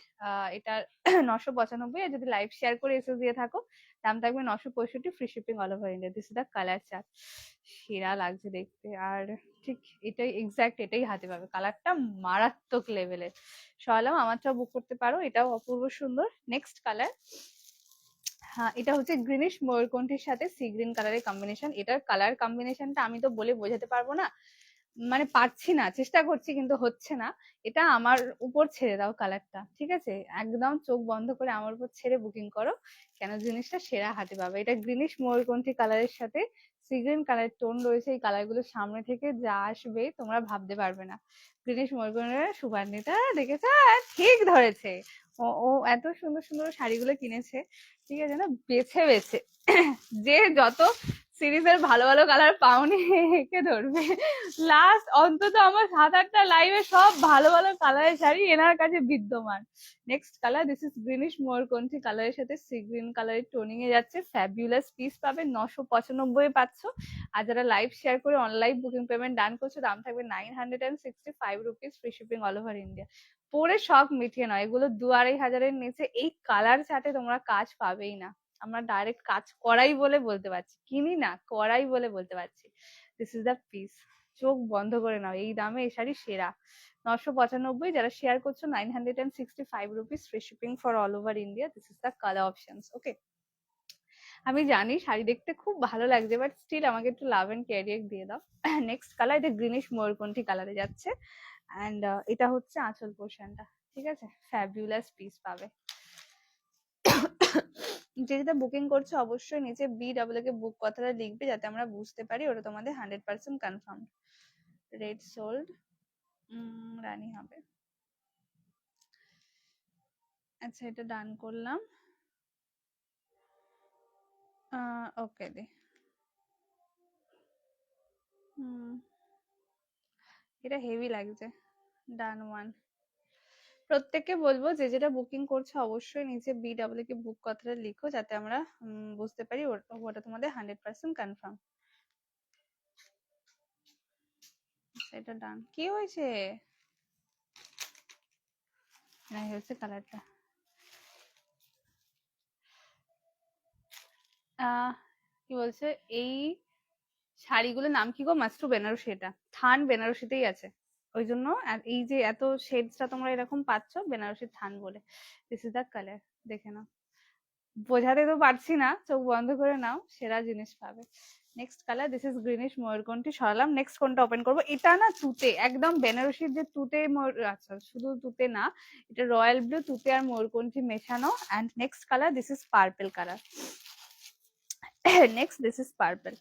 এটার 995, আর যদি লাইভ শেয়ার করে এসে দিয়ে থাকো দাম থাকবে 965, free shipping all over India. This is the colour chart, সেরা লাগছে দেখতে। আর ঠিক এটাই এক্স্যাক্ট, এটাই হাতে পাবে, কালারটা মারাত্মক লেভেলের। সরালাম, আমারটাও বুক করতে পারো, এটাও অপূর্ব সুন্দর। নেক্সট কালার, হ্যাঁ এটা হচ্ছে গ্রিনিশ ময়ূরকণ্ঠীর সাথে সি গ্রিন কালারের কম্বিনেশন। এটার কালার কম্বিনেশনটা আমি তো বলে বোঝাতে পারবো না, মানে পারছি না, চেষ্টা করছি কিন্তু হচ্ছে না। এটা আমার উপর ছেড়ে দাও কালারটা, ঠিক আছে, একদম চোখ বন্ধ করে আমার উপর ছেড়ে বুকিং করো, কেন জিনিসটা সেরা হাতে পাবে। এটা গ্রিনিশ ময়ূরকণ্ঠী কালারের সাথে সি গ্রিন কালার টোন রয়েছে, এই কালার গুলো সামনে থেকে যা আসবে তোমরা ভাবতে পারবে না। গ্রিনিশ ময়ূরকণ্ঠীর সুবান্বিতা দেখেছো, ঠিক ধরেছে। ও ও এত সুন্দর সুন্দর শাড়িগুলো কিনেছে, ঠিক আছে না, বেছে বেছে। যে যত সিরিজের ভালো ভালো কালার পাওনি একে ধরবে। লাস্ট অন্তত আমার 7-8টা লাইভে সব ভালো ভালো কালারের শাড়ি এনার কাছে বিদ্যমান। Next colour, this is greenish ময়ূরকণ্ঠী কালারের সাথে সি গ্রিন কালারের টোনিং এ যাচ্ছে, ফ্যাবুলাস পিস পাবে, 995 পাচ্ছ। আর যারা লাইভ শেয়ার করে অনলাইন বুকিং পেমেন্ট ডান করছো দাম থাকবে 965 rupees, free shipping all over India. পরে শখ মিটিয়ে নয়, এগুলো 2-2,500-এর নিচে এই কালার চার্টে তোমরা কাজ পাবেই না। আমরা ডাইরেক্ট কাজ করাই বলে বলতে পারছি, কিনি না, করাই বলে বলতে পারছি। দিস ইজ দ্য পিস, চোখ বন্ধ করে নাও, এই দামে এই শাড়ি সেরা। 995, যারা শেয়ার করছো 965 rupees, free shipping for all over India. This is the colour options, okay. আমি জানি শাড়ি দেখতে খুব ভালো লাগছে, বাট স্টিল আমাকে একটু লাভ এন্ড কেয়ার দিয়ে দাও। নেক্সট কালার, এটা গ্রিনিশ ময়ূরকণ্ঠী কালারে যাচ্ছে, অ্যান্ড এটা হচ্ছে আঁচল পোর্শনটা, ঠিক আছে, ফ্যাবুলাস পিস পাবে। যে যেটা বুকিং করছে অবশ্যই নিচে BW কে বুক কথাটা লিখবে, যাতে আমরা বুঝতে পারি ওটা তোমাদের 100% কনফার্ম। রেড সোল্ড, রানী হবে। আচ্ছা এটা ডান করলাম, ওকে দি। এটা হেভি লাগছে, ডান ওয়ান। প্রত্যেককে বলবো যে যেটা বুকিং করছে অবশ্যই নিচে BW কে বুক কথাটা লিখো, যাতে আমরা বুঝতে পারি ওটা তোমাদের 100% কনফার্ম। এটা ডান, কি হয়েছে, না হচ্ছে কালারটা। কি বলছে, এই শাড়িগুলোর নাম কি গো, মাস্টু বেনারসি, এটা থান বেনারসিতেই আছে, ওই জন্য এই যে এত শেডসটা তোমরা এরকম পাচ্ছ বেনারসি থান বলে। দিস ইজ দ্য কালার, দেখে নাও, বোঝাতে তো পারছি না, চোখ বন্ধ করে নাও, সেরা জিনিস পাবে। Next colour, this is greenish ময়ূরকণ্ঠী, সরালাম। নেক্সট কোনটা ওপেন করবো, এটা না তুতে, একদম বেনারসির যে তুতে আচ্ছা শুধু তুতে না, এটা রয়্যাল ব্লু, তুতে আর ময়ূরকণ্ঠী মেশানো। And next colour, this is purple colour. Next, this is purple,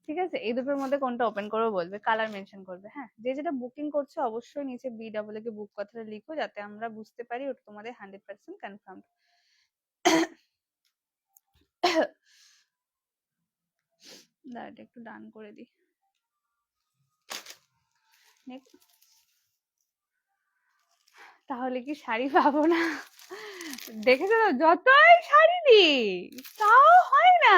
ঠিক আছে। এই দুটোর মধ্যে কোনটা ওপেন করবো বলবে, কালার মেনশন করবে। হ্যাঁ, যে যেটা বুকিং করছো অবশ্যই নিচে BW কে বুক কথাটা লিখো, যাতে আমরা বুঝতে পারি ওটা তোমাদের 100% কনফার্ম। দাঁড়াটা একটু ডান করে দিই। তাহলে কি শাড়ি পাবো না? দেখেছো তো, যতই শাড়ি দিই তাও হয় না।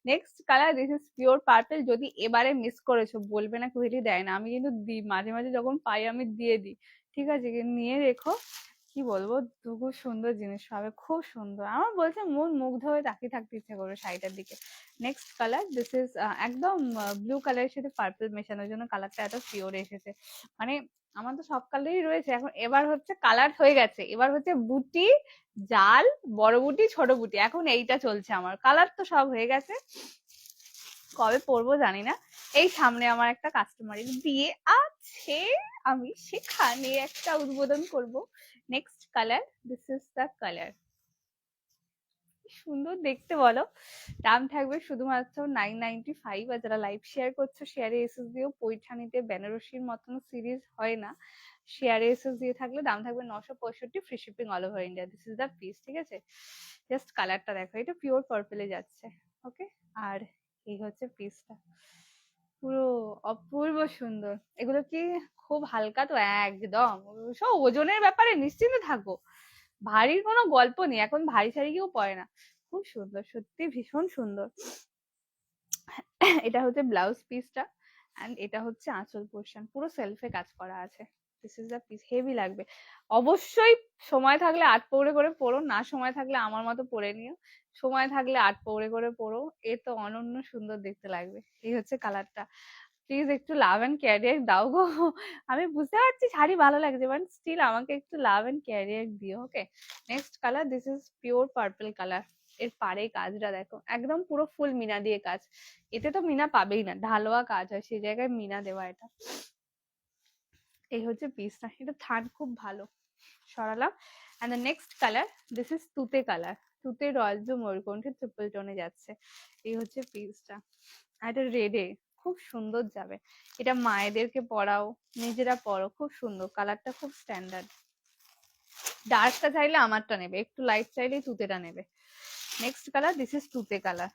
Next colour, this is pure purple. যদি এবারে মিস করেছো বলবে না কুহেলি দেয় না, আমি কিন্তু দিই মাঝে মাঝে, যখন পাই আমি দিয়ে দিই, ঠিক আছে? নিয়ে রেখো, কি বলবো, খুব সুন্দর জিনিস পাবে, খুব সুন্দর। আমার বলছে মন মুগ্ধ হয়ে তাকিয়ে থাকতে ইচ্ছে করবে শাড়িটার দিকে। নেক্সট কালার, দিস ইজ একদম ব্লু কালারের সাথে পার্পল মেশানোর জন্য কালারটা এত পিওর এসেছে। মানে আমার তো সব কালারই রয়েছে, এখন এবার হচ্ছে কালার হয়ে গেছে, এবার হচ্ছে বুটি, জাল, বড় বুটি, ছোট বুটি, এখন এইটা চলছে আমার। কালার তো সব হয়ে গেছে, কবে পরবো জানি না। এই সামনে আমার একটা কাস্টমারের বিয়ে আছে, আমি সেখানে একটা উদ্বোধন করব। Next colour, this is the colour. সুন্দর দেখতে বলো। দাম থাকবে শুধুমাত্র 995। আর যারা লাইভ শেয়ার করছো, শেয়ারে এসএস দিও। পৈঠানিতে বেনারসির মতন সিরিজ হয় না, শেয়ারে এসএস দিয়ে থাকলে দাম থাকবে 965, free shipping all over India. This is the piece, ঠিক আছে? জাস্ট কালারটা দেখো, এটা পিওর পার্পলে যাচ্ছে। ওকে, আর এই হচ্ছে পিসটা, পুরো অপূর্ব সুন্দর। এগুলো কি খুব হালকা তো? একদম সব ওজনের ব্যাপারে নিশ্চিন্ত থাকো, ভারীর কোনো গল্প নেই, এখন ভারী শাড়ি কেউ পরে না। খুব সুন্দর, সত্যি ভীষণ সুন্দর। এটা হচ্ছে ব্লাউজ পিসটা, এন্ড এটা হচ্ছে আঁচল পোর্শন, পুরো সেলফে কাজ করা আছে। This is the piece, heavy লাগবে। অবশ্যই সময় থাকলে 8 পৌড়ে করে পরো, না সময় থাকলে আমার মতো পরে নিও। সময় থাকলে 8 পৌড়ে করে পরো, এ তো অনন্য সুন্দর দেখতে লাগবে। এই হচ্ছে কালারটা। প্লিজ একটু লাভ এন্ড ক্যারিয়ার দাও গো। আমি বুঝতে পারছি শাড়ি ভালো লাগছে, বাট স্টিল আমাকে একটু লাভ এন্ড ক্যারিয়ার দিও। Okay, next colour, this is pure purple colour. এর পারে কাজটা দেখো, একদম পুরো ফুল মিনা দিয়ে কাজ। এতে তো মিনা পাবেই না, ঢালোয়া কাজ হয়, সেই জায়গায় মিনা দেওয়া এটা। এই হচ্ছে পিসটা, এটা থান খুব ভালো। সরালাম। And the next colour, this is তুতে কালার। তুতে রয়্যাল ব্লু ময়ূরকণ্ঠে ট্রিপল টোনে যাচ্ছে। এই হচ্ছে পিসটা, আর এটা রেডে খুব সুন্দর যাবে। এটা মায়েদেরকে পরাও, নিজেরা পরো, খুব সুন্দর। কালারটা খুব স্ট্যান্ডার্ড। ডার্কটা চাইলে আমারটা নেবে, একটু লাইট চাইলে তুতেটা নেবে। নেক্সট কালার, দিস ইজ তুতে কালার।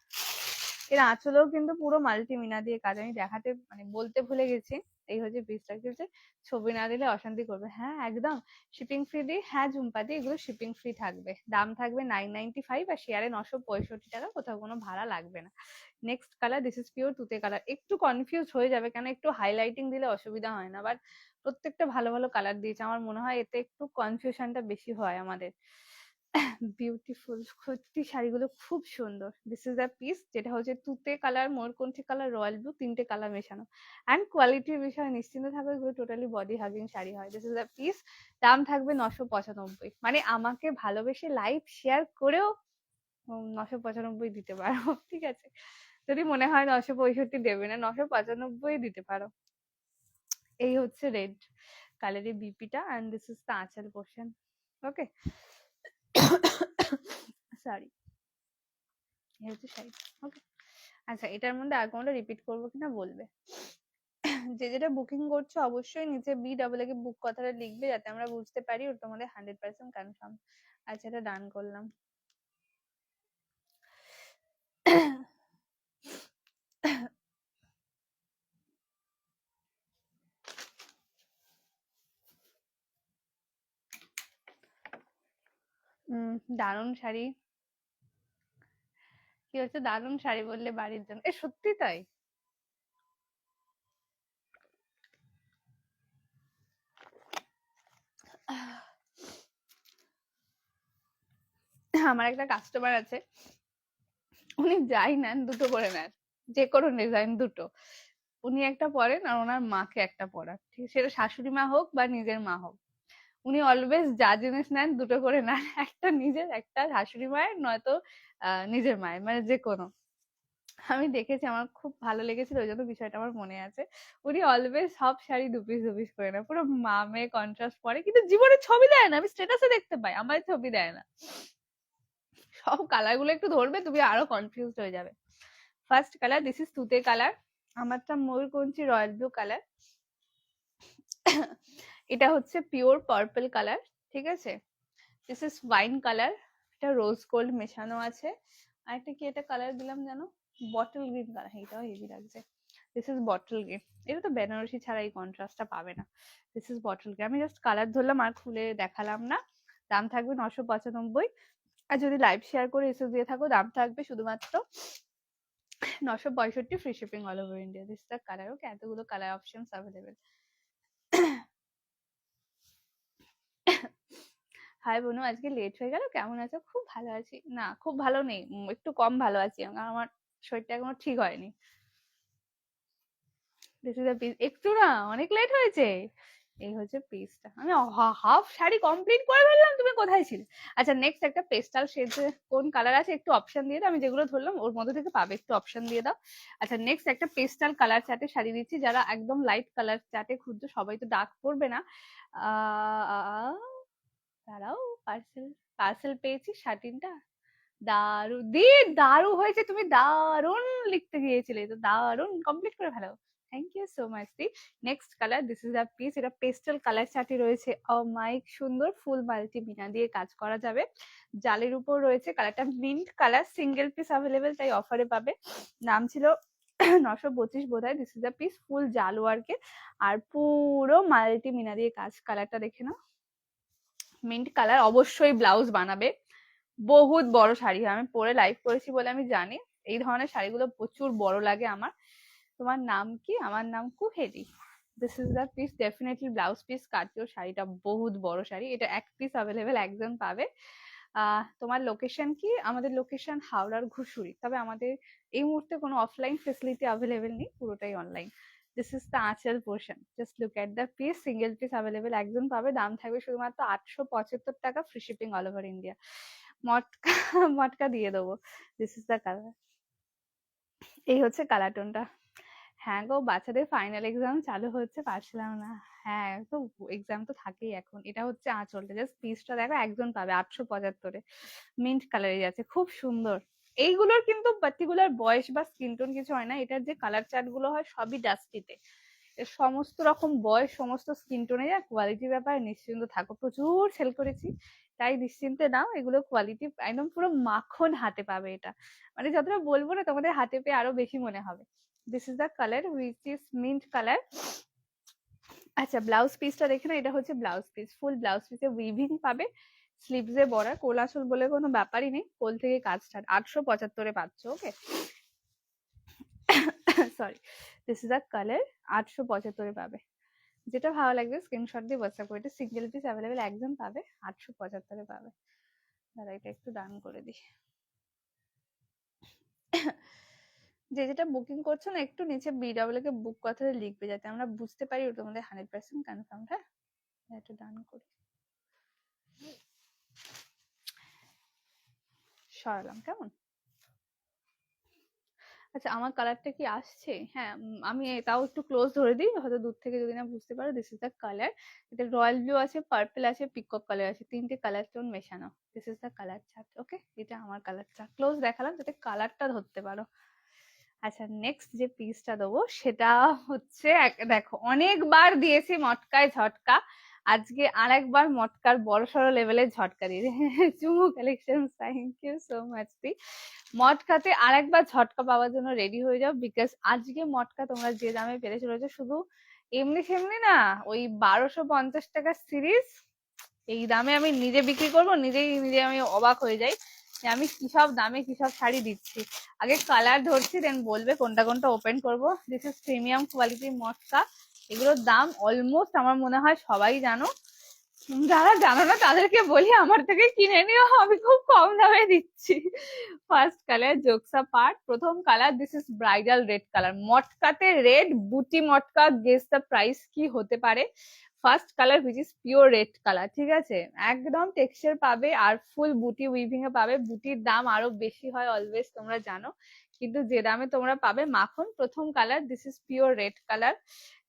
এর আঁচলেও কিন্তু পুরো মাল্টিমিনা দিয়ে কাজ, আমি দেখাতে মানে বলতে ভুলে গেছি। এই হচ্ছে পিসটা, কি হচ্ছে, ছবি না দিলে অশান্তি করবে। হ্যাঁ একদম শিপিং ফ্রি দিয়ে, হ্যাঁ ঝুম্পাদি, এগুলো শিপিং ফ্রি থাকবে। দাম থাকবে 995, আর শেয়ারে 965 টাকা, কোথাও কোনো ভাড়া লাগবে না। Next colour, this is pure তুতে কালার। একটু কনফিউজ হয়ে যাবে, কেন একটু হাইলাইটিং দিলে অসুবিধা হয় না, বাট প্রত্যেকটা ভালো ভালো কালার দিয়েছে। আমার মনে হয় এতে একটু কনফিউশনটা বেশি হয় আমাদের। বিউটিফুল, সত্যি শাড়িগুলো খুব সুন্দর। দিস ইজ দ্য পিস, যেটা হচ্ছে তুতে কালার, ময়ূরকণ্ঠী কালার, রয়্যাল ব্লু, তিনটে কালার মেশানো। অ্যান্ড কোয়ালিটির বিষয়ে নিশ্চিন্ত থাকো, এগুলো টোটালি বডি হাগিং শাড়ি হয়। দিস ইজ দ্য পিস, দাম থাকবে 995। মানে আমাকে ভালোবেসে লাইভ শেয়ার করেও 995 দিতে পারো, ঠিক আছে? যদি মনে হয় 965 দেবে না, 995 দিতে পারো। এই হচ্ছে রেড কালারের বিপিটা, অ্যান্ড দিস ইজ দ্য আঁচল পোর্শন। ওকে, সরি, এই হচ্ছে শাড়ি। ওকে, আচ্ছা এটার মধ্যে আর কোনটা রিপিট করবো কিনা বলবে। যে যেটা বুকিং করছো অবশ্যই নিচে BAA বুক কথাটা লিখবে, যাতে আমরা বুঝতে পারি ওটা তোমাদের 100% কনফার্ম। আচ্ছা, এটা ডান করলাম। দারুণ শাড়ি। কি হচ্ছে, দারুণ শাড়ি বললে বাড়ির জন্য, এ সত্যি তাই। আমার একটা কাস্টমার আছে, উনি যাই নেন দুটো করে নেন, যে কোনো ডিজাইন দুটো। উনি একটা পরেন আর ওনার মাকে একটা পরান, ঠিক আছে? সেটা শাশুড়ি মা হোক বা নিজের মা হোক, উনি অলওয়েজ যা জিনিস নেন দুটো করে নেন, একটা নিজের, একটা শাশুড়ি মায়ের, নয়তো নিজের মায়ের, মানে যে কোনো। আমি দেখেছি, আমার খুব ভালো লেগেছিল, ওই জন্য বিষয়টা আমার মনে আছে। উনি অলওয়েজ সব শাড়ি দু পিস করে না, পুরো মা মেয়ে কন্ট্রাস্ট পরে, কিন্তু জীবনে ছবি দেয় না, আমি স্ট্যাটাসে দেখতে পাই, আমার ছবি দেয় না। সব কালার গুলো একটু ধরবে, তুমি আরো কনফিউজ হয়ে যাবে। ফার্স্ট কালার, দিস ইজ তুতে কালার। আমারটা ময়ূরকঞ্চি রয়্যাল ব্লু কালার। এটা হচ্ছে পিওর পার্পল কালার, ঠিক আছে? দিস ইজ ওয়াইন কালার, এটা রোজ গোল্ড মেশানো আছে। আর একটা কি এটা কালার দিলাম জানো, বটল গ্রিন কালার, এটাও হেভি লাগছে। This is bottle grey. এটা তো বেনারসি ছাড়া এই কন্ট্রাস্টটা পাবে না। This is bottle grey. আমি জাস্ট কালার ধরলাম আর খুলে দেখালাম না। দাম থাকবে 995। আর যদি লাইভ শেয়ার করে এসে দিয়ে থাকো দাম থাকবে শুধুমাত্র 965, free shipping all over India. This the colour. Okay, এতগুলো colour options available. Hi Bonu, আজকে লেট হয়ে গেল, কেমন আছো? খুব ভালো আছি। না, খুব ভালো নেই, একটু কম ভালো আছি, আমার শরীরটা এখনো ঠিক হয়নি। This is piece. একটু না, অনেক লেট হয়েছে। এই হচ্ছে পিসটা। আমি হাফ শাড়ি কমপ্লিট করে ফেললাম, তুমি কোথায় ছিলে? আচ্ছা, নেক্সট একটা পেস্টাল শেড কোন কালার আছে একটু অপশন দিয়ে দাও। আমি যেগুলো ধরলাম ওর মধ্যে থেকে পাবে, একটু অপশন দিয়ে দাও। আচ্ছা, নেক্সট একটা পেস্টাল কালার চার্টে শাড়ি দিচ্ছি। যারা একদম লাইট কালার চার্টে খুঁজছো, সবাই তো ডার্ক পরবে না। দাঁড়াও, পার্সেল পার্সেল পেয়েছি 3টা। দারুন দি, দারুণ হয়েছে, তুমি দারুণ লিখতে গিয়েছিলে, তো দারুণ কমপ্লিট করে ফেলো। থ্যাংক ইউ সো মাচ দি। Next colour, this is a piece. এটা পেস্টেল কালার চার্টে রয়েছে। অমাইক সুন্দর, ফুল মাল্টি মিনা দিয়ে কাজ করা যাবে। জালের উপর রয়েছে, কালারটা mint colour, single piece available, তাই অফারে পাবে। দাম ছিল 925 বোধ হয়। দিস ইজ আ পিস, ফুল জাল ওয়ার্কে আর পুরো মাল্টি মিনা দিয়ে কাজ। কালারটা দেখে নাও, মিন্ট কালার। অবশ্যই ব্লাউজ বানাবে। বহুত বড় শাড়ি হয়, আমি পরে লাইভ করেছি বলে আমি জানি। এই ধরনের শাড়িগুলো প্রচুর বড় লাগে আমার। তোমার নাম কি? আমার নাম Kuheli. This is the piece, definitely blouse piece কাটিও। শাড়িটা বহুত বড় শাড়ি, এটা এক পিস অ্যাভেলেবেল, একজন পাবে। তোমার লোকেশন কি? আমাদের লোকেশন হাওড়ার ঘুষুরি, তবে আমাদের এই মুহূর্তে কোনো অফলাইন ফেসিলিটি অ্যাভেলেবেল নেই, পুরোটাই অনলাইন। দিস ইজ দ্য আঁচল portion. Just look at the piece, single piece available, একজন পাবে। দাম থাকবে শুধুমাত্র 875 টাকা, free shipping all over India. মটকা মটকা দিয়ে দেবো। This is the colour. এই হচ্ছে কালার টোনটা। হ্যাঁ গো, বাচ্চাদের ফাইনাল এক্সাম চালু হচ্ছে, পারছিলাম না। হ্যাঁ, তো এক্সাম তো থাকেই এখন। এটা হচ্ছে আঁচলটা, জাস্ট পিসটা দেখো, একজন পাবে 875-এ। মিন্ট কালারে যাচ্ছে, খুব সুন্দর। এইগুলোর কিন্তু পার্টিকুলার বয়স বা স্কিন টোন কিছু হয় না। এটার যে কালার চার্ট গুলো হয় সবই ডাস্টিতে। সমস্ত রকম বয়স, সমস্ত স্কিন টোনে, যা কোয়ালিটির ব্যাপারে নিশ্চিন্ত থাকো। প্রচুর সেল করেছি, তাই নিশ্চিন্তে নাও। এগুলো কোয়ালিটি একদম পুরো মাখন হাতে পাবে। এটা মানে যতটা বলবো না, তোমাদের হাতে পেয়ে আরো বেশি মনে হবে। This is the colour, which is meant colour. আচ্ছা, ব্লাউজ পিসটা দেখে না, এটা হচ্ছে ব্লাউজ পিস। ফুল ব্লাউজ পিসে উইভিং পাবে, স্লিভসে বর্ডার, কোলাসল বলে কোনো ব্যাপারই নেই। কোল থেকে কাজ স্টার্ট। 875-এ পাচ্ছ। Okay, sorry, this is the colour. 875-এ পাবে। যেটা ভালো লাগবে স্ক্রিনশট দিয়ে হোয়াটসঅ্যাপ করে। সিঙ্গেল পিস অ্যাভেলেবেল, একজন পাবে। 875-এ পাবে। দাঁড়া, এটা একটু ডান করে দিই। যে যেটা বুকিং করছো না, একটু নিচে BW কে বুক কথাটা লিখবে, যাতে আমরা বুঝতে পারি তোমাদের 100% কনফার্ম। হ্যাঁ, একটু ডান করি, সরালাম। কেমন? আচ্ছা, আমার কালারটা কি আসছে? হ্যাঁ, আমি তাও একটু ক্লোজ ধরে দিই, হয়তো দূর থেকে যদি না বুঝতে পারো। This is the colour. এটা রয়্যাল ব্লু আছে, পার্পল আছে, পিকক কালার আছে, 3টে কালার টোন মেশানো। This is the colour chart. Okay, এটা আমার কালার চার্ট। ক্লোজ দেখালাম যাতে কালারটা ধরতে পারো। আচ্ছা, নেক্সট যে পিসটা দেবো সেটা হচ্ছে, দেখো অনেকবার দিয়েছি মটকায় ঝটকা, আজকে আরেকবার মটকার বড়সড় লেভেলের ঝটকা দিয়ে চুমু collection. Thank you so much দি। মটকাতে আরেকবার ঝটকা পাওয়ার জন্য রেডি হয়ে যাও, বিকজ আজকে মটকা তোমরা যে দামে পেরে চলেছো, শুধু এমনি সেমনি না, ওই 1250 টাকার সিরিজ এই দামে আমি নিজে বিক্রি করবো, নিজে আমি অবাক হয়ে যাই যে আমি কি সব দামে কি সব শাড়ি দিচ্ছি। আগে কালার ধরছি, দেন বলবে কোনটা কোনটা ওপেন করবো। দিস ইজ প্রিমিয়াম কোয়ালিটির মটকা। এগুলোর দাম অলমোস্ট আমার মনে হয় সবাই জানো। যারা জানো না তাদেরকে বলি আমার থেকে কিনে নিও, আমি খুব কম দামে দিচ্ছি। ফার্স্ট কালার, জোকসা পার্ট। প্রথম colour, this is bridal red colour. মটকাতে রেড, বুটি মটকা, গেস দ্য প্রাইস কি হতে পারে। First colour, which is pure red colour. ঠিক আছে, একদম টেক্সচার পাবে আর ফুল বুটি উইভিং এ পাবে। বুটির দাম আরো বেশি হয় অলওয়েজ, তোমরা জানো, কিন্তু যে দামে তোমরা পাবে মাখন। প্রথম colour, this is pure red colour.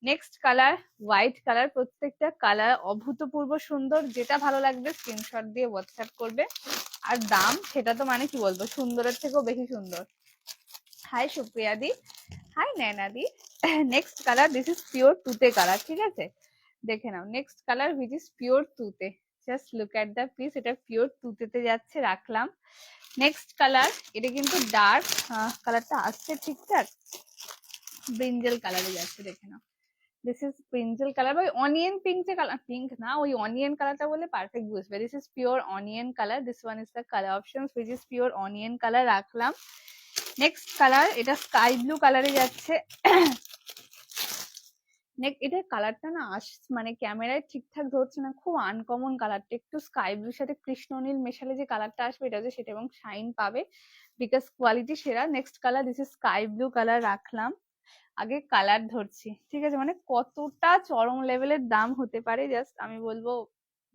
Next colour, white colour. প্রত্যেকটা কালার অভূতপূর্ব সুন্দর। যেটা ভালো লাগবে স্ক্রিনশট দিয়ে হোয়াটসঅ্যাপ করবে। আর দাম সেটা তো মানে কি বলবো, সুন্দরের থেকেও বেশি সুন্দর। হাই সুপ্রিয়া দি, হাই নয়না দি। Next colour, this is pure তুতে কালার। ঠিক আছে, দেখে নাও। Next colour, which is pure tute. Just look at the piece, এটা পিওর তুতেতে যাচ্ছে, রাখলাম। নেক্সট কালার, এটা কিন্তু ডার্ক কালারটা আসছে ঠিকঠাক। ব্রিঞ্জেল কালারে যাচ্ছে, দেখে নাও। দিস ইজ ব্রিঞ্জেল কালার বা অনিয়ন পিঙ্ক, যে কালার, পিঙ্ক না, ওই অনিয়ন কালারটা বলে পারফেক্ট বুঝবে। This is pure onion colour, this one is the colour option which is pure onion colour রাখলাম। নেক্সট কালার, এটা স্কাই ব্লু কালারে যাচ্ছে। এটার কালারটা না মানে ক্যামেরায় ঠিকঠাক ধরছে না, খুব আনকমন কালারটা, একটু স্কাই ব্লুর সাথে কৃষ্ণ নীল মেশালে যে কালারটা আসবে এটা হচ্ছে সেটা, এবং শাইন পাবে বিকজ কোয়ালিটি সেরা। Next colour, this is sky blue colour রাখলাম। আগে কালার ধরছি, ঠিক আছে, মানে কতটা চরম লেভেলের দাম হতে পারে, জাস্ট আমি বলবো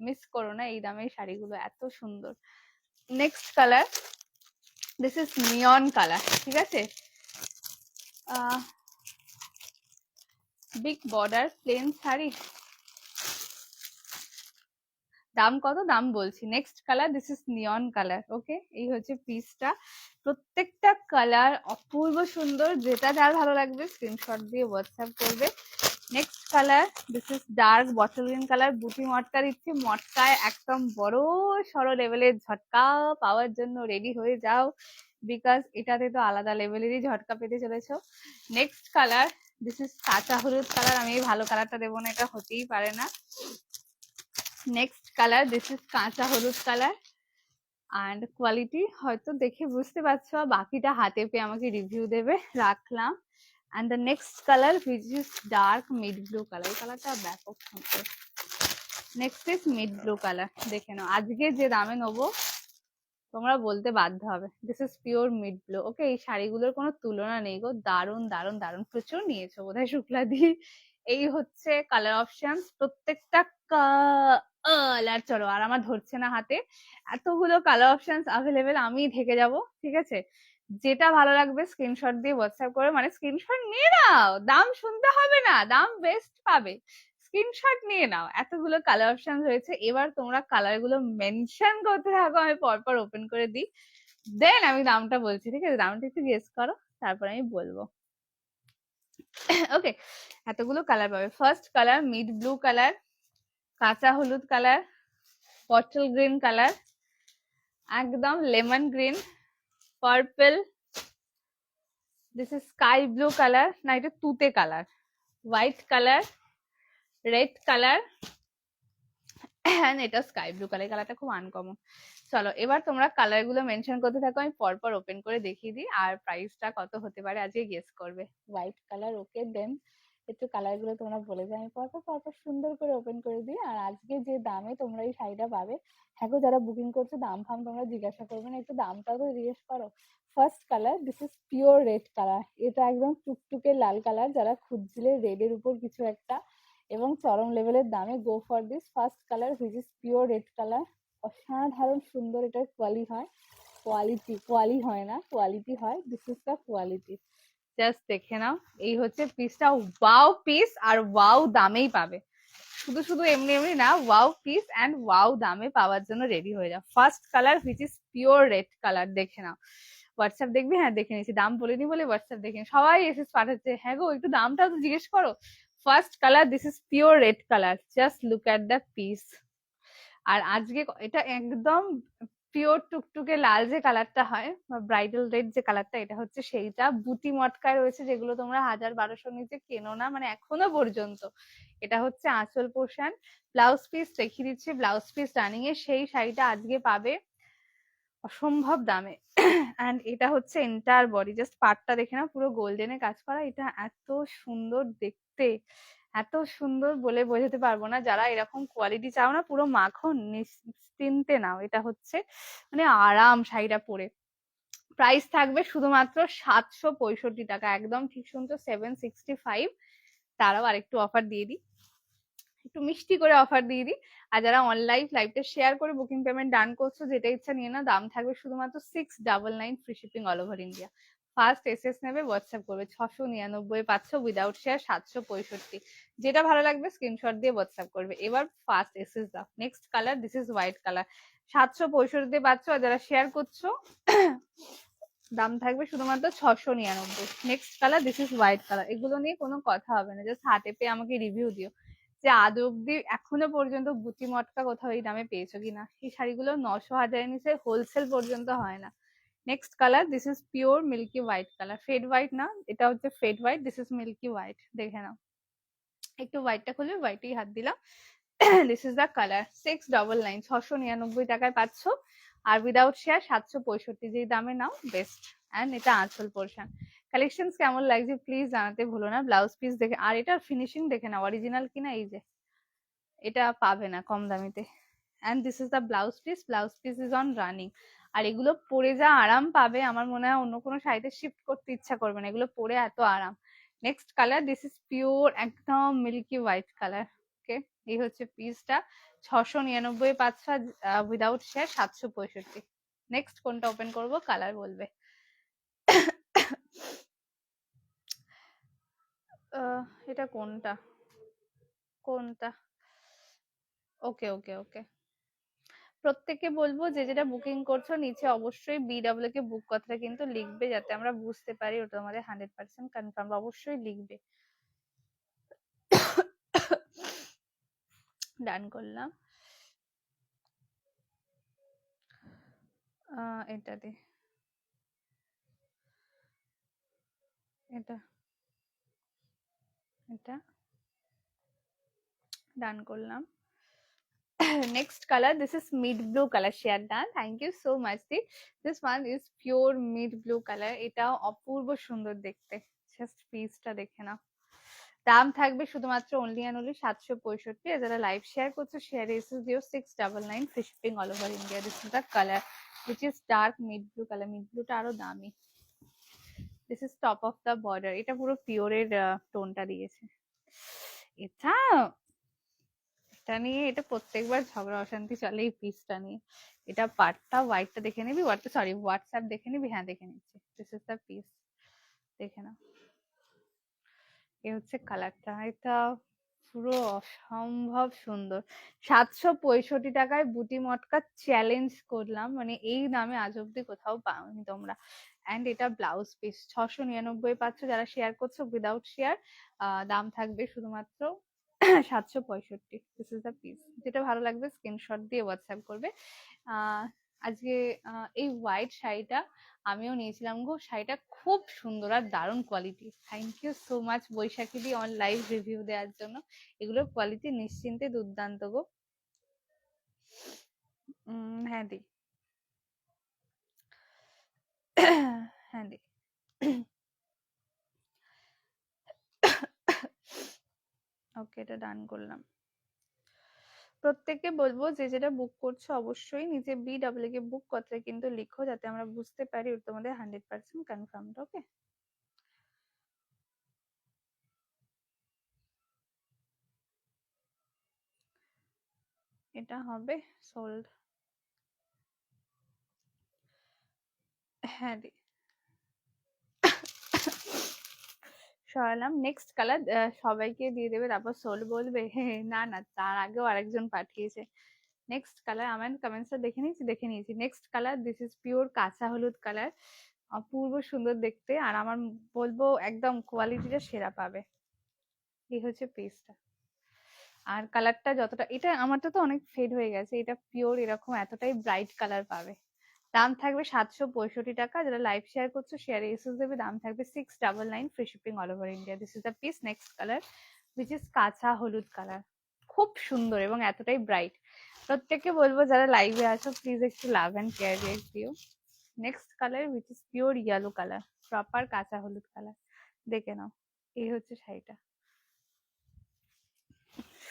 মিস করো না, এই দামে শাড়িগুলো এত সুন্দর। Next colour, this is neon colour, ঠিক আছে, বিগ বর্ডার প্লেন শাড়ি, দাম কত, দাম বলছি। Next colour, this is neon colour. Okay, এই হচ্ছে পিসটা, প্রত্যেকটা কালার অপূর্ব সুন্দর, যেটা যার ভালো লাগবে স্ক্রিনশট দিয়ে হোয়াটসঅ্যাপ করবে। Next colour, this is dark bottle green colour, বুটি মটকা দিচ্ছি, মটকায় একদম বড় সড়ো লেভেলের ঝটকা পাওয়ার জন্য রেডি হয়ে যাও, বিকজ এটাতে তো আলাদা লেভেলেরই ঝটকা পেতে চলেছো। নেক্সট কালার, দিস ইজ কাঁচা হলুদ কালার, আমি এই ভালো কালারটা দেবো না, এটা হতেই পারে না। নেক্সট কালার, দিস ইজ কাঁচা হলুদ কালার, অ্যান্ড কোয়ালিটি হয়তো দেখে বুঝতে পারছো, বাকিটা হাতে পেয়ে আমাকে রিভিউ দেবে, রাখলাম। And the next colour which is dark mid blue colour, এই কালারটা ব্যাপক সুন্দর। Next is mid blue colour, দেখে নাও, আজকে যে দামে নেবো তোমরা বলতে বাধ্য হবে, this is pure mid blue. Okay, এই শাড়িগুলোর কোনো তুলনা নেই গো, দারুণ দারুণ দারুণ, প্রচুর নিয়েছো বোধহয় শুক্লা দি। এই হচ্ছে কালার অপশন, প্রত্যেকটা কালার, চলো আর আমার ধরছে না হাতে, এতগুলো কালার অপশন অ্যাভেলেবেল, আমি থেকে যাব, ঠিক আছে। যেটা ভালো লাগবে স্ক্রিনশট দিয়ে হোয়াটসঅ্যাপ করে, মানে স্ক্রিনশট নিয়ে নাও, দাম শুনতে হবে না, দাম বেস্ট পাবে, স্ক্রিনশট নিয়ে নাও, এতগুলো কালার অপশন রয়েছে। এবার তোমরা কালার গুলো মেনশন করতে থাকো, আমি পরপর ওপেন করে দিই, দেন আমি দামটা বলছি, ঠিক আছে, দামটা একটু গেস করো, তারপর আমি বলবো। ওকে, এতগুলো কালার পাবে। First colour mid blue colour, কাঁচা হলুদ কালার, বটল গ্রিন কালার, একদম lemon green, purple, this is sky blue colour, না এটা তুতে colour, white colour, red colour, এটা স্কাই ব্লু কালার, কালারটা খুব আনকমন। চলো এবার তোমরা কালার গুলো মেনশন করতে থাকো, আমি পরপর ওপেন করে দেখিয়ে দিই, আর প্রাইসটা কত হতে পারে আজকে গেস করবে। হোয়াইট কালার, ওকে, দেন একটু কালার গুলো তোমরা বলে যাও, আমি পরপর পরপর সুন্দর করে ওপেন করে দিই। আর আজকে যে দামে তোমরা এই শাড়িটা পাবে, হ্যাঁ গো, যারা বুকিং করছো দাম ফাম তোমরা জিজ্ঞাসা করবে না, একটু দামটাও তো জিজ্ঞেস করো। First colour, this is pure red colour, এটা একদম টুকটুকে লাল কালার, যারা খুঁজছিলে রেড এর উপর কিছু একটা এবং চরম লেভেলের দামে, go for this first colour which is pure red colour. অসাধারণ সুন্দর এটার কোয়ালি হয় না, কোয়ালিটি হয়, this is the quality, just দেখে নাও। এই হচ্ছে পিসটা, ওয়াও পিস, আর ওয়াও দামেই পাবে, শুধু শুধু এমনি এমনি না, ওয়াও পিস অ্যান্ড ওয়াও দামে পাওয়ার জন্য রেডি হয়ে যাও। First colour which is pure red colour, দেখে নাও। হোয়াটসঅ্যাপ দেখবি, হ্যাঁ দেখে নিয়েছি, দাম বলিনি বলে হোয়াটসঅ্যাপ দেখে সবাই এসে পাঠাচ্ছে, হ্যাঁ গো একটু দামটা তো জিজ্ঞেস করো। First colour, this is pure red colour, just look at the piece. আর আজকে এটা একদম পিওর টুকটুকে লাল যে কালারটা হয়, বা ব্রাইডাল রেড যে কালারটা, এটা হচ্ছে সেইটা, বুটি মটকায় রয়েছে, যেগুলো তোমরা 1000-1200 নিচে কেনো না, মানে এখনো পর্যন্ত। এটা হচ্ছে আঁচল পোর্শন, ব্লাউজ পিস দেখিয়ে দিচ্ছি, ব্লাউজ পিস রানিং এ, সেই শাড়িটা আজকে পাবে অসম্ভব দামে। অ্যান্ড এটা হচ্ছে এন্টায়ার বডি, জাস্ট পার্টটা দেখে না, পুরো গোল্ডেনে কাজ করা, এটা এত সুন্দর দেখতে, এত সুন্দর বলে বোঝাতে পারবো না। যারা এরকম কোয়ালিটি চাও না, পুরো মাখন নিশ্চিন্তে নাও, এটা হচ্ছে মানে আরাম শাড়িটা পরে। প্রাইস থাকবে শুধুমাত্র 765 টাকা, একদম ঠিক শুনছো, 765। তারাও আরেকটু অফার দিয়ে দিই, একটু মিষ্টি করে অফার দিয়ে দিই। আর যারা অনলাইন লাইভটা শেয়ার করে বুকিং পেমেন্ট ডান করছো, যেটা ইচ্ছা নিয়ে না, দাম থাকবে শুধুমাত্র 699, free shipping all over India. First SS নেবে, হোয়াটসঅ্যাপ করবে, 699 পাচ্ছ, উইদাউট শেয়ার 765। যেটা ভালো লাগবে স্ক্রিনশট দিয়ে হোয়াটসঅ্যাপ করবে। এবার ফার্স্ট এসএস দাও। Next colour, this is white colour, 765 পাচ্ছ, আর যারা শেয়ার করছো দাম থাকবে শুধুমাত্র 699। Next colour, this is white colour, এগুলো নিয়ে কোনো কথা হবে না, জাস্ট হাতে পেয়ে আমাকে রিভিউ দিও যে আদৌ অব্দি এখনো পর্যন্ত বুটি মটকা কোথাও এই দামে পেয়েছো কিনা। এই শাড়িগুলো 900-1000 নিচে হোলসেল পর্যন্ত হয় না, next colour, this is pure milky white colour, fade white না, এটা হচ্ছে fade white, this is milky white, দেখে নাও। একটু হোয়াইটটা খুলবে, হোয়াইটেই হাত দিলাম। দিস ইজ দ্য কালার, 699, 699 টাকায় পাচ্ছ। আর উইদাউট শেয়ার 765, যেই দামে নাও বেস্ট। অ্যান্ড এটা আঁচল পোর্শন। কালেকশন কেমন লাগছে প্লিজ জানাতে ভুলো না। ব্লাউজ পিস দেখে, আর এটার ফিনিশিং দেখে না অরিজিনাল কিনা, এই যে এটা পাবে না কম দামিতে। And this is the blouse piece, blouse piece is on running. আর এগুলো পরে যা আরাম পাবে, আমার মনে হয় অন্য কোনো শাড়িতে শিফট করতে ইচ্ছা করবে না, এগুলো পরে এত আরাম। Next colour, this is pure একদম মিল্কি হোয়াইট কালার। ওকে, এই হচ্ছে পিসটা, 699 পাচ্ছ, উইদাউট শেয়ার 765। নেক্সট কোনটা ওপেন করব, কালার বলবে। এটা কোনটা, কোনটা? ওকে ওকে ওকে, প্রত্যেককে বলবো যে যেটা বুকিং করছো নিচে অবশ্যই BW কে বুক কথাটা কিন্তু লিখবে, যাতে আমরা বুঝতে পারি ওটা আমাদের 100% কনফার্ম, অবশ্যই লিখবে। ডান করলাম। এটা দে, এটা, এটা ডান করলাম। Next colour, this is mid blue colour, share done, thank you so much দি। This one is pure mid blue colour, এটাও অপূর্ব সুন্দর দেখতে, জাস্ট পিসটা দেখে নাও। দাম থাকবে শুধুমাত্র অনলি অ্যান্ড অনলি 765। যারা লাইভ শেয়ার করছো শেয়ার এসএস দিও 699, free shipping all over India. This is the colour which is dark mid blue colour, mid ব্লুটা আরো দামি। This is top of the border, এটা পুরো পিওরের টোনটা দিয়েছে। এটা, এটা নিয়ে এটা প্রত্যেকবার ঝগড়া অশান্তি চলে এই পিসটা নিয়ে। এটা পার্টটা হোয়াইটটা দেখে নিবি, সরি হোয়াটসঅ্যাপ দেখে নিবি, হ্যাঁ দেখে নিচ্ছি। দিস ইজ দ্য পিস, দেখে নাও। এ হচ্ছে কালারটা, এটা পুরো অসম্ভব সুন্দর। 765 বুটি মটকা চ্যালেঞ্জ করলাম, মানে এই দামে আজ অব্দি কোথাও পাওনি তোমরা। অ্যান্ড এটা ব্লাউজ পিস 699 পাচ্ছ, যারা শেয়ার করছো উইদাউট শেয়ার দাম থাকবে শুধুমাত্র 765। দিস ইজ দ্য পিস, যেটা ভালো লাগবে স্ক্রিনশট দিয়ে হোয়াটসঅ্যাপ করবে। আজকে এই হোয়াইট শাড়িটা আমিও নিয়েছিলাম গো, শাড়িটা খুব সুন্দর আর দারুণ quality. Thank you so much Baishakhi দি অন লাইভ রিভিউ দেওয়ার জন্য। এগুলোর কোয়ালিটি নিশ্চিন্তে দুর্দান্ত গো। হ্যাঁ দি, হ্যাঁ দি। ওকে, এটা ডান করলাম। প্রত্যেককে বলবো যে যেটা বুক করছো অবশ্যই নিচে BW কে বুক কথাটা কিন্তু লিখো, যাতে আমরা বুঝতে পারি ওটা তোমাদের 100% কনফার্মড। ওকে, এটা হবে সোল্ড। হ্যাঁ দি, সরালাম। নেক্সট কালার সবাইকে দিয়ে দেবে, তারপর সোল বলবে। না না, তার আগেও আরেকজন পাঠিয়েছে। নেক্সট কালার, আমার কমেন্টসটা দেখে নিয়েছি। Next colour, this is pure কাঁচা হলুদ কালার, অপূর্ব সুন্দর দেখতে। আর আমার বলবো একদম কোয়ালিটিটা সেরা পাবে। এই হচ্ছে পিসটা। আর কালারটা যতটা, এটা আমারটা তো অনেক ফেড হয়ে গেছে, এটা পিওর এরকম এতটাই ব্রাইট কালার পাবে। দাম থাকবে 765 টাকা। যারা লাইভ শেয়ার করছো শেয়ারে এসএস দেবে, দাম থাকবে 699, free shipping all over India. This is the piece. Next colour which is কাঁচা হলুদ কালার, খুব সুন্দর এবং এতটাই ব্রাইট। প্রত্যেককে বলবো যারা লাইভে আছো প্লিজ একটু লাভ অ্যান্ড কেয়ার রিয়েক্ট দিও। Next colour which is pure yellow colour, proper কাঁচা হলুদ কালার, দেখে নাও। এই হচ্ছে শাড়িটা,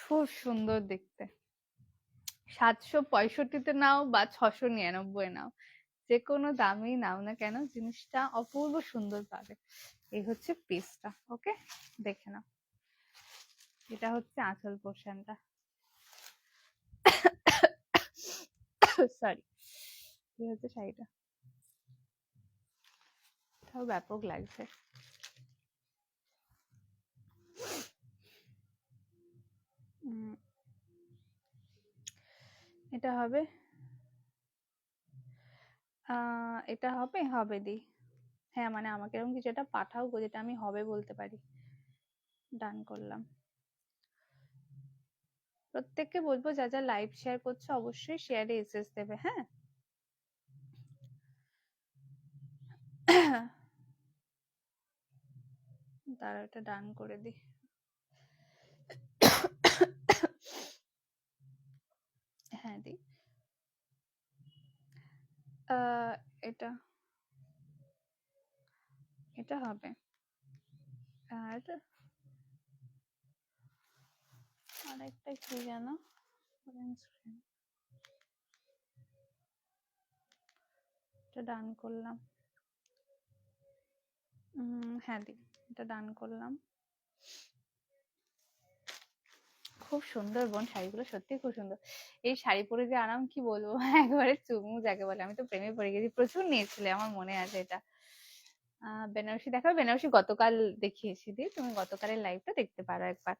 খুব সুন্দর দেখতে। 765 নাও বা 699 নাও, যে কোনো দামেই নাও না কেন, জিনিসটা অপূর্ব সুন্দর পাবে। এই হচ্ছে পিসটা। ওকে, দেখে নাও। এটা হচ্ছে আঁচল পোর্শনটা। সরি, এই হচ্ছে শাড়িটা, এটাও ব্যাপক লাগছে। এটা হবে, এটা হবে, হবে দি। হ্যাঁ মানে আমাকে এরকম কিছু একটা পাঠাও গো, যেটা আমি হবে বলতে পারি। ডান করলাম। প্রত্যেককে বলবো যা যা লাইভ শেয়ার করছো অবশ্যই শেয়ারে এসএস দেবে, হ্যাঁ। দাঁড়া, এটা ডান করে দি। হ্যাঁ দি। এটা এটা হবে। আর আরেকটা কি যেন, এটা ডান করলাম। হ্যাঁ দি, এটা ডান করলাম। খুব সুন্দর বোন, শাড়িগুলো সত্যি খুব সুন্দর। এই শাড়ি পরে যে আরাম কি বলবো, একবারে চুমু যাকে বলে। আমি তো প্রেমে পড়ে গেছি, প্রচুর নিয়েছিলে, আমার মনে আছে এটা। বেনারসি দেখাবে, বেনারসি গতকাল দেখিয়েছি দি, তুমি গতকালের লাইভটা দেখতে পারো একবার।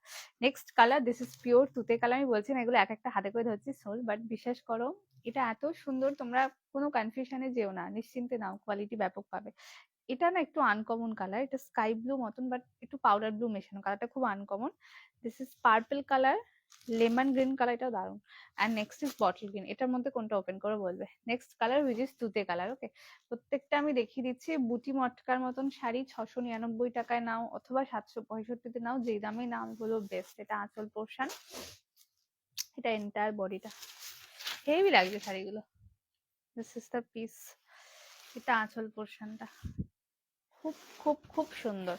Next colour, this is pure তুতে কালার। আমি বলছি না এগুলো এক একটা হাতে করে ধরছি সোল, বাট বিশ্বাস করো এটা এত সুন্দর, তোমরা কোনো কনফিউশনে যেও না, নিশ্চিন্তে নাও, কোয়ালিটি ব্যাপক পাবে। এটা না একটু আনকমন কালার, এটা স্কাই ব্লু মতন বাট একটু পাউডার ব্লু মেশানো, কালারটা খুব uncommon. This is purple colour, lemon green colour, এটা দারুন। And next is bottle green. এটার মধ্যে কোনটা ওপেন করে বলবে। নেক্সট কালার হুইচ ইজ তুতে কালার। ওকে, প্রত্যেকটা আমি দেখিয়ে দিচ্ছি। বুটি মটকার মতন শাড়ি 699 টাকায় নাও অথবা 765-তে নাও, যেই দামে নাও বলো বেস্ট। এটা আঁচল পোর্শন, এটা এন্টায়ার বডিটা, হেভি লাগছে শাড়িগুলো। দিস ইজ দ্য পিস, এটা আঁচল পোর্শনটা, খুব খুব খুব সুন্দর।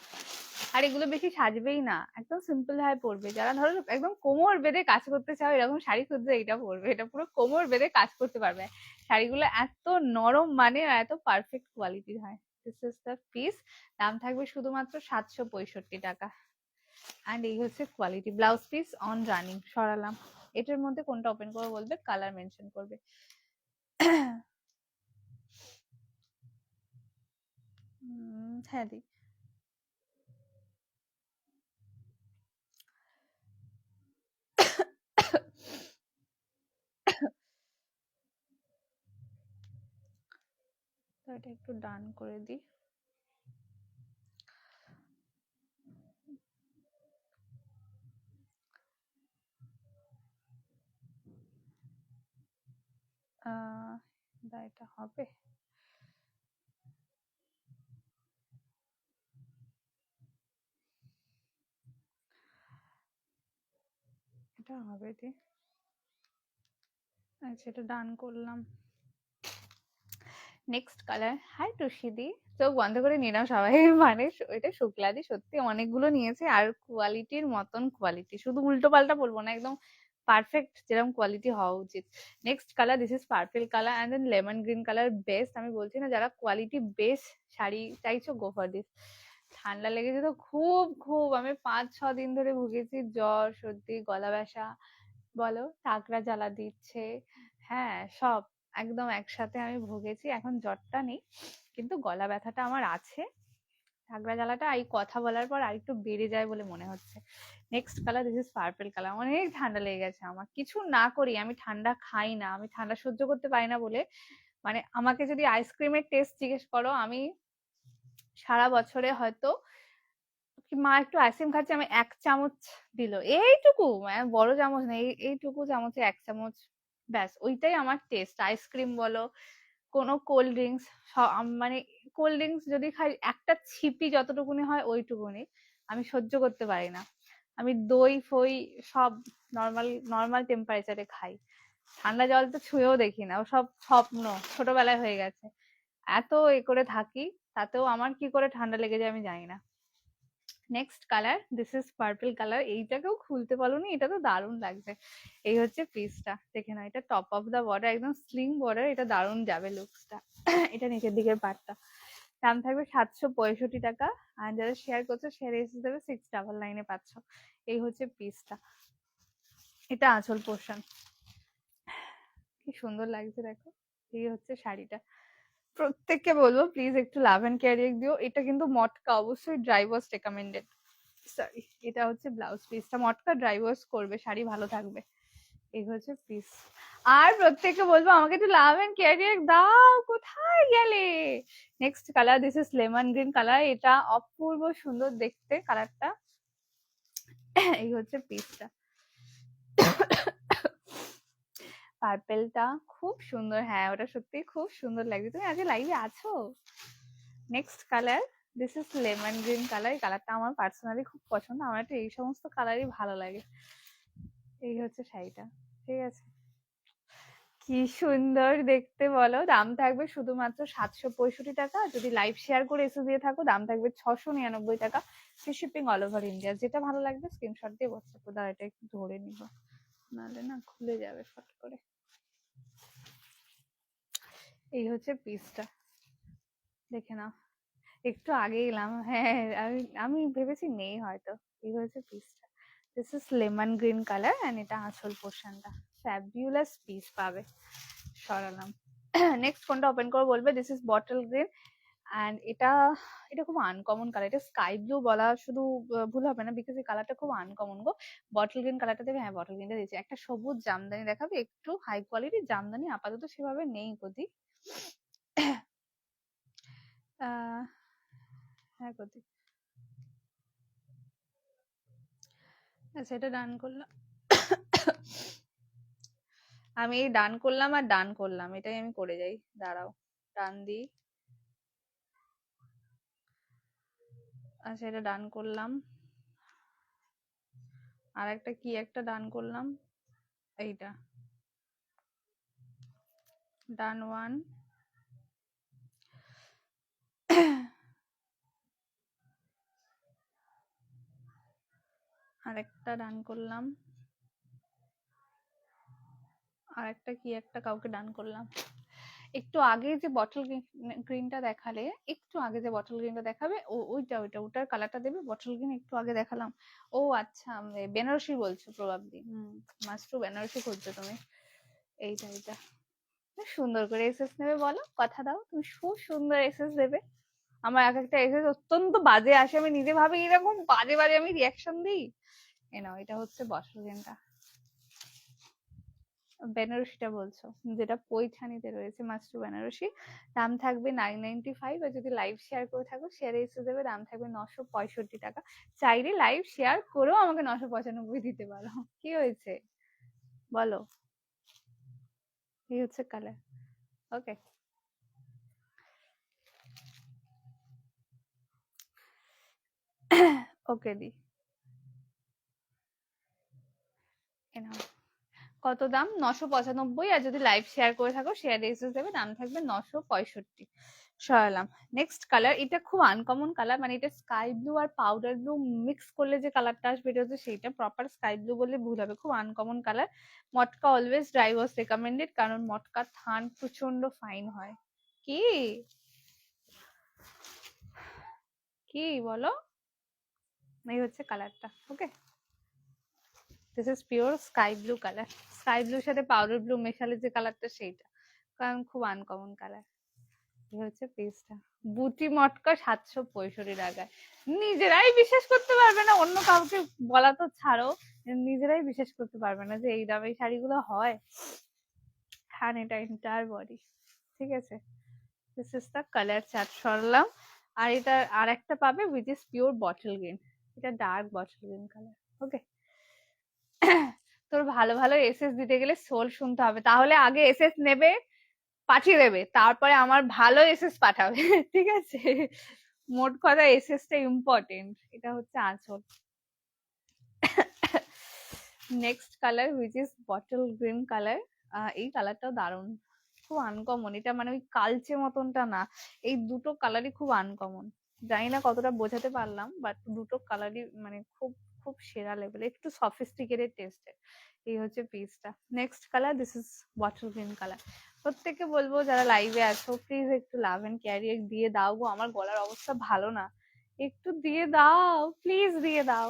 আর এগুলো বেশি সাজবেই না, একদম সিম্পল ভাবে পরবে। যারা ধরো একদম কোমর বেঁধে কাজ করতে চাও, এরকম শাড়ি খুঁজছে, এটা পরবে। এটা পুরো কোমর বেঁধে কাজ করতে পারবে। শাড়িগুলো এত নরম মানে আর এত পারফেক্ট কোয়ালিটির হয়। This is the piece. দাম থাকবে শুধুমাত্র 765 টাকা। অ্যান্ড এই হচ্ছে quality. Blouse piece on running, সরালাম। এটার মধ্যে কোনটা ওপেন করে বলবে, কালার মেনশন করবে। হ্যাঁ দি, তো এটা একটু ডান করে দিই। এটা হবে। এটা হবে দি। আচ্ছা, এটা ডান করলাম। Next colour. হাই টুসিদি, চোখ বন্ধ করে নিয়ে নাও সবাই। মানে এটা শুক্লাদি সত্যি অনেকগুলো নিয়েছে, আর কোয়ালিটির মতন কোয়ালিটি, শুধু উল্টো পাল্টা বলবো না, একদম পারফেক্ট যেরকম কোয়ালিটি হওয়া উচিত। Next colour, this is purple colour and then lemon green colour. Best, আমি বলছি না, যারা কোয়ালিটি বেস্ট শাড়ি চাইছো, গো ফর দিস। ঠান্ডা লেগেছে তো খুব খুব, আমি 5-6 দিন ধরে ভুগেছি, জ্বর সর্দি গলা ব্যথা বলো, টাকরা জ্বালা দিচ্ছে, হ্যাঁ সব একদম একসাথে আমি ভুগেছি। এখন জ্বরটা নেই, কিন্তু গলা ব্যথাটা আমার আছে। ঠাকরা জ্বালাটা এই কথা বলার পর আরেকটু বেড়ে যায় বলে মনে হচ্ছে। Next colour, this is purple colour. অনেক ঠান্ডা লেগে গেছে আমার, কিছু না করি, আমি ঠান্ডা খাই না, আমি ঠান্ডা সহ্য করতে পারি না বলে, মানে আমাকে যদি আইসক্রিমের টেস্ট জিজ্ঞেস করো, আমি সারা বছরে হয়তো, কি মা একটু আইসক্রিম খাচ্ছে, আমি 1 চামচ দিল, এইটুকু, মানে বড় চামচ নেই, এইটুকু চামচে 1 চামচ, ব্যাস ওইটাই আমার টেস্ট। আইসক্রিম বলো, কোনো কোল্ড ড্রিঙ্কস, মানে কোল্ড ড্রিঙ্কস যদি খাই, একটা ছিপি যতটুকুনি হয় ওইটুকুনি, আমি সহ্য করতে পারি না। আমি দই ফই সব নর্মাল নর্মাল টেম্পারেচারে খাই। ঠান্ডা জল তো ছুঁয়েও দেখি না, ও সব স্বপ্ন, ছোটবেলায় হয়ে গেছে। এত এ করে থাকি, তাতেও আমার কি করে ঠান্ডা লেগে যায় আমি জানি না। Next colour, this is purple colour. এইটাকেও খুলতে পারোনি, এটা তো দারুণ লাগছে। এই হচ্ছে পিসটা, দেখে না, এটা টপ অফ দা বর্ডার, একদম স্লিং বর্ডার, এটা দারুণ যাবে লুকসটা। এটা নিচের দিকের পার্টটা। দাম থাকবে 765 টাকা। আর যারা শেয়ার করছো, শেয়ার এসে দেবে 699-এ পাচ্ছ। এই হচ্ছে পিসটা, এটা আঁচল পোর্শন, কি সুন্দর লাগছে দেখো। এই হচ্ছে শাড়িটা। প্রত্যেককে বলবো প্লিজ একটু লাভ এন্ড কেয়ার দিও। এটা কিন্তু মটকা, অবশ্যই ড্রাই ওয়াশ রেকমেন্ডেড। সরি, এটা হচ্ছে ব্লাউজ পিসটা, মটকা ড্রাই ওয়াশ করবে, শাড়ি ভালো থাকবে। এই হচ্ছে পিস। আর প্রত্যেককে বলবো আমাকে একটু লাভ এন্ড কেয়ার দাও, কোথায় গেলে। Next colour, this is lemon green colour. এটা অপূর্ব সুন্দর দেখতে কালারটা। এই হচ্ছে পিসটা। পার্পেলটা খুব সুন্দর, হ্যাঁ ওটা সত্যি খুব সুন্দর লাগছে। তুমি আজকে লাইভে আছো? Next colour, this is lemon green colour. এই কালারটা আমার পার্সোনালি খুব পছন্দ, আমার একটা এই সমস্ত কালারই ভালো লাগে। এই হচ্ছে শাড়িটা, ঠিক আছে, কি সুন্দর দেখতে বলো। দাম থাকবে শুধুমাত্র 765 টাকা। যদি লাইভ শেয়ার করে এসে দিয়ে থাকো দাম থাকবে 699 টাকা। Free shipping all over India. যেটা ভালো লাগবে স্ক্রিনশট দিয়ে হোয়াটসঅ্যাপ করে দাও। এটা একটু ধরে নিব, নাহলে না খুলে যাবে ফট করে। এই হচ্ছে পিসটা, দেখে নাও। একটু আগে এলাম, হ্যাঁ আমি আমি ভেবেছি নেই হয়তো। এই হচ্ছে পিসটা, this is lemon green colour and এটা আঁচল পোর্শনটা। ফ্যাবিউলাস পিস পাবে। সরালাম। নেক্সট কোনটা ওপেন করে বলবে। This is bottle green and এটা এটা খুব আনকমন কালার। এটা স্কাই ব্লু বলা শুধু ভুল হবে না, বিকজ এই কালারটা খুব আনকমন গো। বটল গ্রিন কালারটা দেবে, হ্যাঁ বটল গ্রিনটা দিয়েছে। একটা সবুজ জামদানি দেখাবে, একটু হাই কোয়ালিটির জামদানি আপাতত সেভাবে নেই গদি। হ্যাঁ গদি, আচ্ছা এটা ডান করলাম। আমি এই ডান করলাম আর ডান করলাম, এটাই আমি করে যাই। দাঁড়াও, ডান দিই। আচ্ছা এটা ডান করলাম, আর একটা কি একটা ডান করলাম। এইটা ডান ওয়ান, আর একটা ডান করলাম, আর একটা কি একটা কাউকে ডান করলাম। একটু আগে যে বটল গ্রিনটা দেখালে, একটু আগে যে বটল গ্রিনটা দেখাবে ওইটা ওইটা ওটার কালারটা দেবে। বটল গ্রিন একটু আগে দেখালাম। ও আচ্ছা, বেনারসি বলছো প্রবাবলি। মাস্টু বেনারসি খুঁজছো তুমি। এইটা এইটা সুন্দর করে এসএস নেবে বলো, কথা দাও তুমি খুব সুন্দর এসএস দেবে। আমার এক একটা এসএস অত্যন্ত বাজে আসে, আমি নিজে ভাবি এরকম বাজে বাজে আমি রিয়াকশন দিই। এ নাও, এটা হচ্ছে বটল গ্রিনটা। বেনারসিটা বলছো, যেটা পৈঠানিতে রয়েছে মাস্টু বেনারসি। দাম থাকবে 995। আর যদি লাইভ শেয়ার করে থাকো শেয়ারে এসে দেবে, দাম থাকবে 965 টাকা। চাইলে লাইভ শেয়ার করেও আমাকে 995 দিতে পারো। কি হয়েছে বলো। এই হচ্ছে কালার, ওকে। ওকে দি, এ নাও। কত দাম? 995। আর যদি লাইভ শেয়ার করে থাকো শেয়ার এসে দেবে, দাম থাকবে 965। সরালাম। নেক্সট কালার, এটা খুব আনকমন কালার, মানে এটা স্কাই ব্লু আর পাউডার ব্লু মিক্স করলে যে কালারটা আসবে এটা হচ্ছে সেইটা। প্রপার স্কাই ব্লু বললে ভুল হবে, খুব আনকমন কালার। মটকা অলওয়েজ ড্রাই ওয়াশ রেকমেন্ডেড, কারণ মটকা থান প্রচন্ড ফাইন হয়। কি কি বলো। এই হচ্ছে কালারটা, okay. This is pure sky blue colour. Sky ব্লুর সাথে পাউডার ব্লু মেশালে যে কালারটা সেইটা, কারণ খুব আনকমন কালার। এই হচ্ছে পিসটা। বুটি মটকা 765 টাকায়। নিজেরাই বিশ্বাস করতে পারবে না, অন্য কাউকে বলা তো ছাড়ো, নিজেরাই বিশ্বাস করতে পারবে না যে এই দামে শাড়িগুলো হয়। হ্যাঁ এটা এন্টায়ার বডি, ঠিক আছে। This is the colour chart. সরলাম। আর এটা আর একটা পাবে which is pure bottle green. এটা dark bottle green colour, okay. তোর ভালো ভালো এসএস দিতে গেলে সোল শুনতে হবে, তাহলে আগে এসএস নেবে, পাঠিয়ে দেবে, তারপরে আমার ভালো এসএস পাঠাবে। ঠিক আছে, মোট কথা এসএস টা ইম্পর্টেন্ট। এটা হচ্ছে আঁচল। Next colour which is bottle green colour. এই কালারটাও দারুণ, খুব আনকমন। এটা মানে ওই কালচে মতনটা না, এই দুটো কালারই খুব আনকমন। জানি না কতটা বোঝাতে পারলাম, বাট দুটো কালারই মানে খুব খুব সেরা লেভেল, একটু সফিস্টিকেটেড টেস্টের। এই হচ্ছে পিসটা। Next colour, this is bottle green colour. প্রত্যেককে বলবো যারা লাইভে আছো প্লিজ একটু লাভ এন্ড ক্যারি দিয়ে দাও গো, আমার গলার অবস্থা ভালো না, একটু দিয়ে দাও প্লিজ, দিয়ে দাও।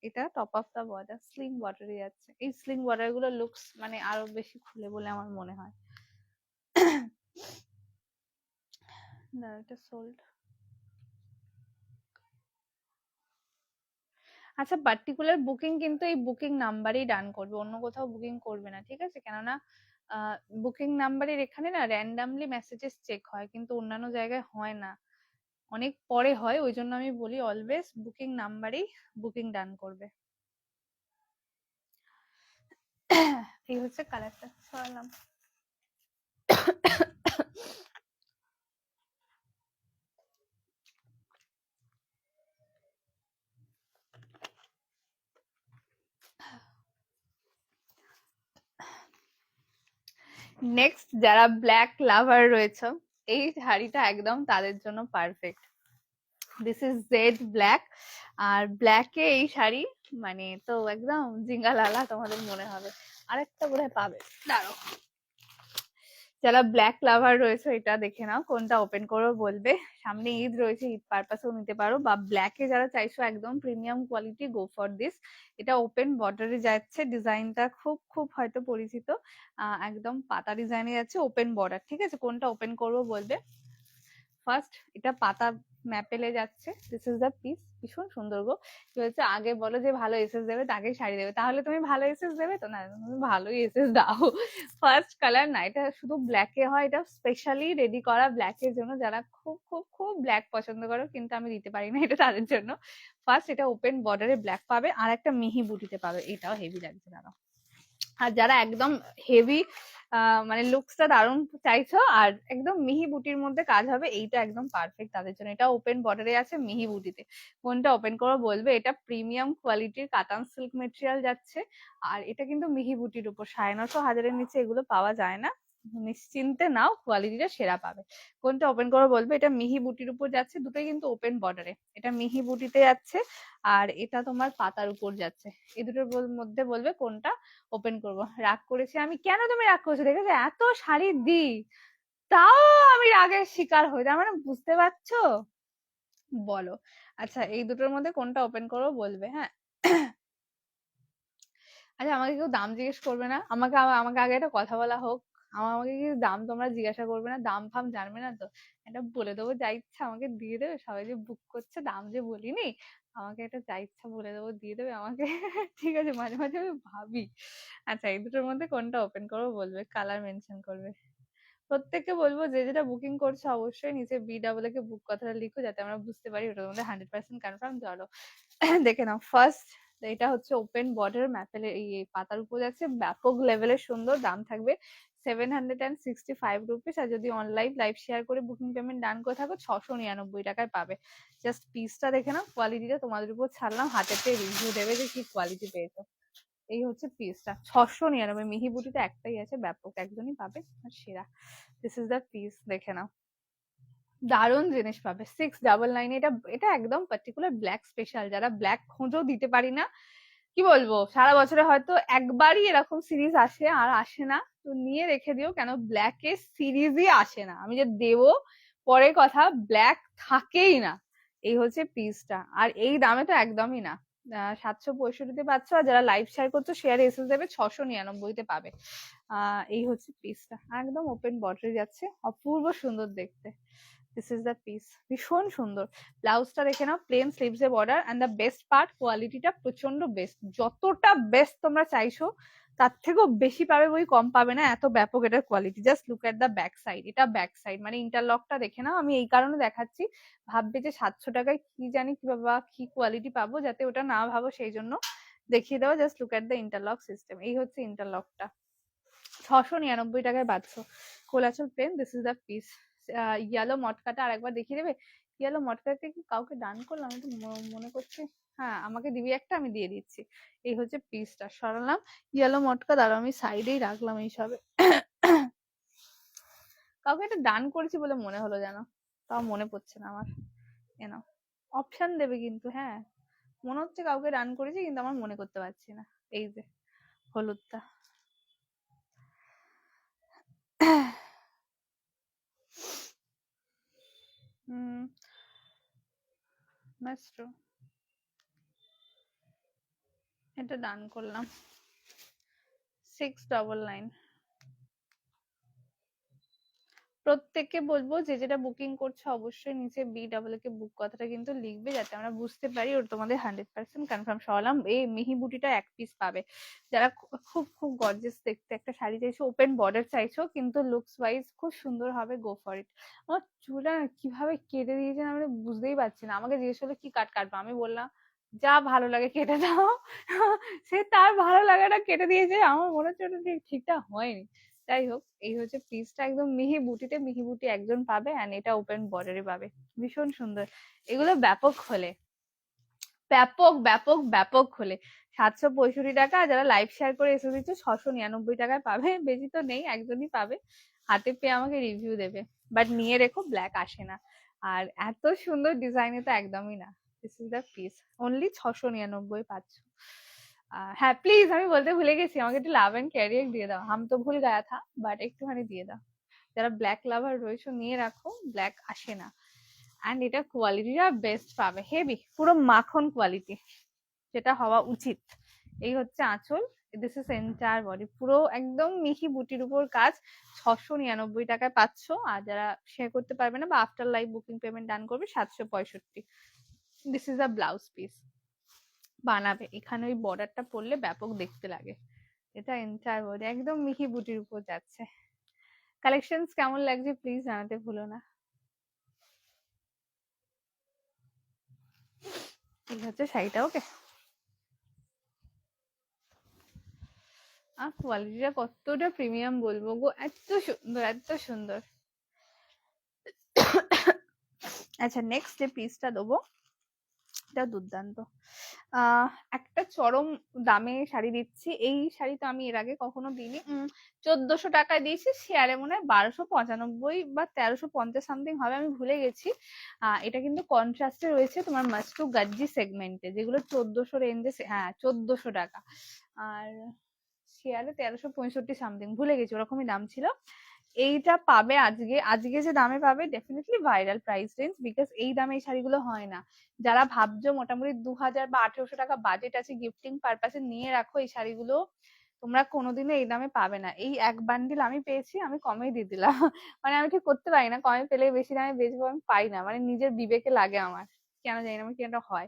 এটা top of the border, sling বর্ডারই যাচ্ছে। এই স্লিং বর্ডার গুলো লুকস মানে আরো বেশি খুলে বলে আমার মনে হয়। না এটা সোল্ড। আচ্ছা পার্টিকুলার বুকিং কিন্তু এই বুকিং নাম্বারেই ডান করবে, অন্য কোথাও বুকিং করবে না, ঠিক আছে। কেননা বুকিং নাম্বারের এখানে না র্যান্ডামলি মেসেজেস চেক হয়, কিন্তু অন্যান্য জায়গায় হয় না, অনেক পরে হয়। ওই জন্য আমি বলি অলওয়েজ বুকিং নাম্বারেই বুকিং ডান করবে। এই হচ্ছে কালারটা। সরালাম। নেক্সট যারা ব্ল্যাক লাভার রয়েছে, এই শাড়িটা একদম তাদের জন্য perfect. This is jet black, আর ব্ল্যাকে এই শাড়ি মানে তো একদম জিঙ্গালালা তোমাদের মনে হবে। আরেকটা বোধহয় পাবে, দাঁড়াও। যারা ব্ল্যাক লাভার রয়েছে এটা দেখে নাও কোনটা ওপেন করো বলবে। সামনে ঈদ রয়েছে, ঈদ পারপাসেও নিতে পারো, বা ব্ল্যাকে যারা চাইছো একদম premium quality, go for this. এটা ওপেন বর্ডারে যাচ্ছে, ডিজাইনটা খুব খুব হয়তো পরিচিত, একদম পাতা ডিজাইনে যাচ্ছে, ওপেন বর্ডার। ঠিক আছে, কোনটা ওপেন করবো বলবে। ফার্স্ট এটা পাতা ম্যাপেলে যাচ্ছে, দিস ইজ দ্য পিস। ভীষণ সুন্দর গো। কি হচ্ছে, আগে বলো যে ভালো এসএস দেবে তাকে শাড়ি দেবে, তাহলে তুমি ভালো এসএস দেবে তো? না, তুমি ভালোই এসএস দাও। ফার্স্ট কালার না, এটা শুধু ব্ল্যাকে হয়, এটা স্পেশালি রেডি করা ব্ল্যাকের জন্য, যারা খুব খুব খুব ব্ল্যাক পছন্দ করো, কিন্তু আমি দিতে পারি না, এটা তাদের জন্য। ফার্স্ট এটা ওপেন বর্ডারে ব্ল্যাক পাবে, আর একটা মিহি বুটিতে পাবে, এটাও হেভি লাগছে দাঁড়াও। আর যারা একদম হেভি মানে লুকসটা দারুণ চাইছো আর একদম মিহি বুটির মধ্যে কাজ হবে, এইটা একদম পারফেক্ট তাদের জন্য। এটা ওপেন বর্ডারে আছে, মিহি বুটিতে। কোনটা ওপেন করো বলবে। এটা প্রিমিয়াম কোয়ালিটির কাতান সিল্ক মেটেরিয়াল যাচ্ছে, আর এটা কিন্তু মিহি বুটির উপর। 950-1000-এর নিচে এগুলো পাওয়া যায় না, নিশ্চিন্তে নাও, কোয়ালিটিটা সেরা পাবে। কোনটা ওপেন করো বলবে। এটা মিহি বুটির উপর যাচ্ছে, দুটোই কিন্তু ওপেন বর্ডারে। এটা মিহি বুটিতে যাচ্ছে, আর এটা তোমার পাতার উপর যাচ্ছে। এই দুটোর মধ্যে বলবে কোনটা ওপেন করব। রাগ করেছি আমি, কেন তুমি রাগ করেছো? দেখেছো এত শাড়ি দিই, তাও আমি রাগের শিকার হই, তার মানে বুঝতে পারছো? বলো। আচ্ছা, এই দুটোর মধ্যে কোনটা ওপেন করবো বলবে, হ্যাঁ। আচ্ছা, আমাকে কেউ দাম জিজ্ঞেস করবে না? আমাকে আমাকে আগে একটা কথা বলা হোক। আমাকে কি দাম তোমরা জিজ্ঞাসা করবে না? দাম ফাম জানবে না তো? এটা বলে দেবো, যা ইচ্ছা আমাকে দিয়ে দেবে। সবাই যে বুক করছে, দাম যে বলিনি, আমাকে এটা যা ইচ্ছা বলে দেবো, দিয়ে দেবে আমাকে। ঠিক আছে, মাঝে মাঝে আমি ভাবি। আচ্ছা, এই দুটোর মধ্যে কোনটা ওপেন করবো বলবে, কালার মেনশন করবে। প্রত্যেককে বলবো যে যেটা বুকিং করছে অবশ্যই নিচে BAA কে বুক কথাটা লিখো, যাতে আমরা বুঝতে পারি ওটার মধ্যে 100% কনফার্ম। চলো দেখে নাও। ফার্স্ট এটা হচ্ছে ওপেন বর্ডার ম্যাপেল, এই পাতার উপর যাচ্ছে, ব্যাপক লেভেলের সুন্দর। দাম থাকবে 765 রুপিস, আর যদি অনলাইন লাইভ শেয়ার করে বুকিং পেমেন্ট ডান করে থাকো 699 টাকায় পাবে। জাস্ট পিসটা দেখে নাও, কোয়ালিটিটা তোমাদের উপর ছাড়লাম, হাতেতে রিভিউ দেবে যে কি কোয়ালিটি পেয়েছো। এই হচ্ছে পিসটা, 699। মিহি বুটিটা একটাই আছে, ব্যাপক একজনই পাবে, আর সেরা। দিস ইজ দ্য পিস, দেখে নাও। দারুণ জিনিস পাবে 699। এটা এটা একদম পার্টিকুলার ব্ল্যাক স্পেশাল, যারা ব্ল্যাক খোঁজও দিতে পারি না। কি বলবো, সারা বছরে হয়তো একবারই এরকম সিরিজ আসে, আর আসে না, তো নিয়ে রেখে দিও, কেন ব্ল্যাকের সিরিজই আসে না। আমি যে দেবো পরে কথা, ব্ল্যাক থাকেই না। এই হচ্ছে পিসটা, আর এই দামে তো একদমই না। 765-তে পাচ্ছ, আর যারা লাইভ শেয়ার করছো শেয়ারে এসে দেবে 699-তে পাবে। এই হচ্ছে পিসটা, একদম ওপেন বর্ডারে যাচ্ছে, অপূর্ব সুন্দর দেখতে। দিস ইজ দ্য পিস, ভীষণ সুন্দর। ব্লাউজটা দেখে নাও, প্লেন স্লিভস এ border, and the best part, কোয়ালিটিটা প্রচন্ড বেস্ট। যতটা বেস্ট তোমরা চাইছো তার থেকেও বেশি পাবে, বই কম পাবে না, এত ব্যাপক এটার quality. Just look at the back side. এটা ব্যাক সাইড মানে ইন্টারলকটা দেখে নাও। আমি এই কারণে দেখাচ্ছি, ভাববে যে 700 টাকায় কি জানি কি বাবা কি কোয়ালিটি পাবো, যাতে ওটা না ভাবো সেই জন্য দেখিয়ে দেওয়া। Just look at the interlock system. এই হচ্ছে ইন্টারলকটা, 699 টাকায় পাচ্ছ। কোলাচল plain, this is the piece. Yellow মটকাটা আর একবার দেখিয়ে দেবে। ইয়েলো মটকাতে কি কাউকে ডান করলাম একটু মনে করছি। হ্যাঁ, আমাকে দিবি একটা, আমি দিয়ে দিচ্ছি। এই হচ্ছে পিসটা, সরালাম। ইয়েলো মটকা দাঁড়াও, আমি সাইডেই রাখলাম এইসবে। কাউকে একটা ডান করেছি বলে মনে হলো যেন, তাও মনে পড়ছে না আমার। এনাও অপশন দেবে কিন্তু, হ্যাঁ, মনে হচ্ছে কাউকে ডান করেছি, কিন্তু আমার মনে করতে পারছি না। এই যে হলুদটা। হুম, মাস্ট্রো, এটা ডান করলাম। 699। প্রত্যেককে বলবো যে যেটা বুকিং করছো অবশ্যই নিচে BAA কে বুক কথাটা কিন্তু লিখবে, যাতে আমরা বুঝতে পারি ওর তোমাদের 100% কনফার্ম। সরালাম। এই মিহি বুটিটা এক পিস পাবে। যারা খুব খুব গর্জিয়াস দেখতে একটা শাড়ি চাইছো, ওপেন বর্ডার চাইছো, কিন্তু লুকস ওয়াইজ খুব সুন্দর হবে, গো ফর ইট। আমার চুলটা কিভাবে কেটে দিয়েছেন আমি বুঝতেই পারছি না। আমাকে জিজ্ঞেস করলো কি কাট কাটবো, আমি বললাম যা ভালো লাগে কেটে দাও। সে তার ভালো লাগাটা কেটে দিয়েছে, আমার মনে হচ্ছে ওটা ঠিকঠাক হয়নি। যাই হোক, এই হচ্ছে পিসটা, একদম মিহি বুটিতে। মিহি বুটি একজন পাবে, এন্ড এটা ওপেন বর্ডারে পাবে, ভীষণ সুন্দর। এগুলো ব্যাপক হলে, ব্যাপক ব্যাপক ব্যাপক হলে 765 টাকা। আর যারা লাইভ শেয়ার করে এসে দিচ্ছে 699 টাকায় পাবে। বেশি তো নেই, একজনই পাবে, হাতে পেয়ে আমাকে রিভিউ দেবে। বাট নিয়ে রেখো, ব্ল্যাক আসে না। আর এত সুন্দর ডিজাইনে তো একদমই না। This is the piece, only 699 পাচ্ছ। হ্যাঁ প্লিজ, আমি বলতে ভুলে গেছি, আমাকে একটু লাভ এন্ড ক্যারিয়ার দিয়ে দাও। হাম তো ভুল গায়া থা, বাট একটুখানি দিয়ে দাও। যারা ব্ল্যাক লাভার রয়েছে নিয়ে রাখো, ব্ল্যাক আসে না। অ্যান্ড এটা কোয়ালিটিটা বেস্ট পাবে, হেভি, পুরো মাখন কোয়ালিটি, যেটা হওয়া উচিত। এই হচ্ছে আঁচল, দিস ইজ এন্টায়ার বডি, পুরো একদম মিহি বুটির উপর কাজ। 699 টাকায় পাচ্ছ। আর যারা শেয়ার করতে পারবে না বা after live booking payment done করবে 765। This is a blouse piece, বানাবে এখানে ওই বর্ডারটা পরলে ব্যাপক দেখতে লাগে। এটা এন্টায়ার বডি একদম মিহি বুটির উপর যাচ্ছে। কালেকশনস কেমন লাগছে প্লিজ জানাতে ভুলো না। এই হচ্ছে শাড়িটা। ওকে, আর কোয়ালিটিটা কতটা প্রিমিয়াম বলবো গো, এত সুন্দর এত সুন্দর। আচ্ছা, নেক্সট যে পিসটা দেবো এটা দুর্দান্ত। একটা চরম দামে শাড়ি দিচ্ছি। এই শাড়ি তো আমি এর আগে কখনো দিইনি। 1400 টাকায় দিয়েছি, শেয়ারে মনে হয় 1295 বা 1350 সামথিং হবে, আমি ভুলে গেছি। এটা কিন্তু কন্ট্রাস্টে রয়েছে তোমার মাস্টু গাজ্জি সেগমেন্টে, যেগুলো 1400 রেঞ্জে, হ্যাঁ 1400 টাকা। আর শেয়ারে 1365 সামথিং, ভুলে গেছি, ওরকমই দাম ছিল। এইটা পাবে আজকে, আজকে যে দামে পাবে definitely viral price range, because এই দামে এই শাড়িগুলো হয় না। যারা ভাবছো মোটামুটি 2000 বা 1800 টাকা বাজেট আছে, গিফটিং পারপাসে নিয়ে রাখো, এই শাড়িগুলো তোমরা কোনোদিনও এই দামে পাবে না। এই এক বান্ডিল আমি পেয়েছি, আমি কমে দিয়ে দিলাম। মানে আমি ঠিক করতে পারি না, কমে পেলে বেশি দামে বেচবো, আমি পাই না, মানে নিজের বিবেকে লাগে আমার, কেন জানি না আমার কি একটা হয়।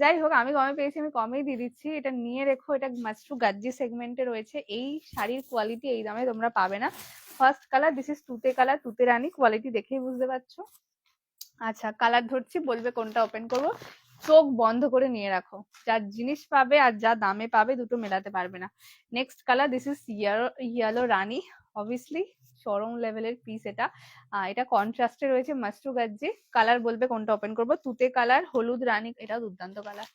যাই হোক, আমি কমে পেয়েছি, আমি কমেই দিয়ে দিচ্ছি। এটা নিয়ে রেখো, এটা মাস্টু গাজ্জি সেগমেন্টে রয়েছে। এই শাড়ির কোয়ালিটি এই দামে তোমরা পাবে না। ফার্স্ট কালার, দিস ইজ তুতে কালার, তুতে রানী, কোয়ালিটি দেখেই বুঝতে পারছো। আচ্ছা, কালার ধরছি, বলবে কোনটা ওপেন করবো। চোখ বন্ধ করে নিয়ে রাখো, যা জিনিস পাবে আর যা দামে পাবে দুটো মেলাতে পারবে না। Next colour, this is yellow Rani, obviously চরম লেভেলের পিস এটা। এটা কন্ট্রাস্টে রয়েছে মাস্টু গাজ্জি। কালার বলবে কোনটা ওপেন করবো। তুতে কালার, হলুদ রানী, এটা দুর্দান্ত কালার।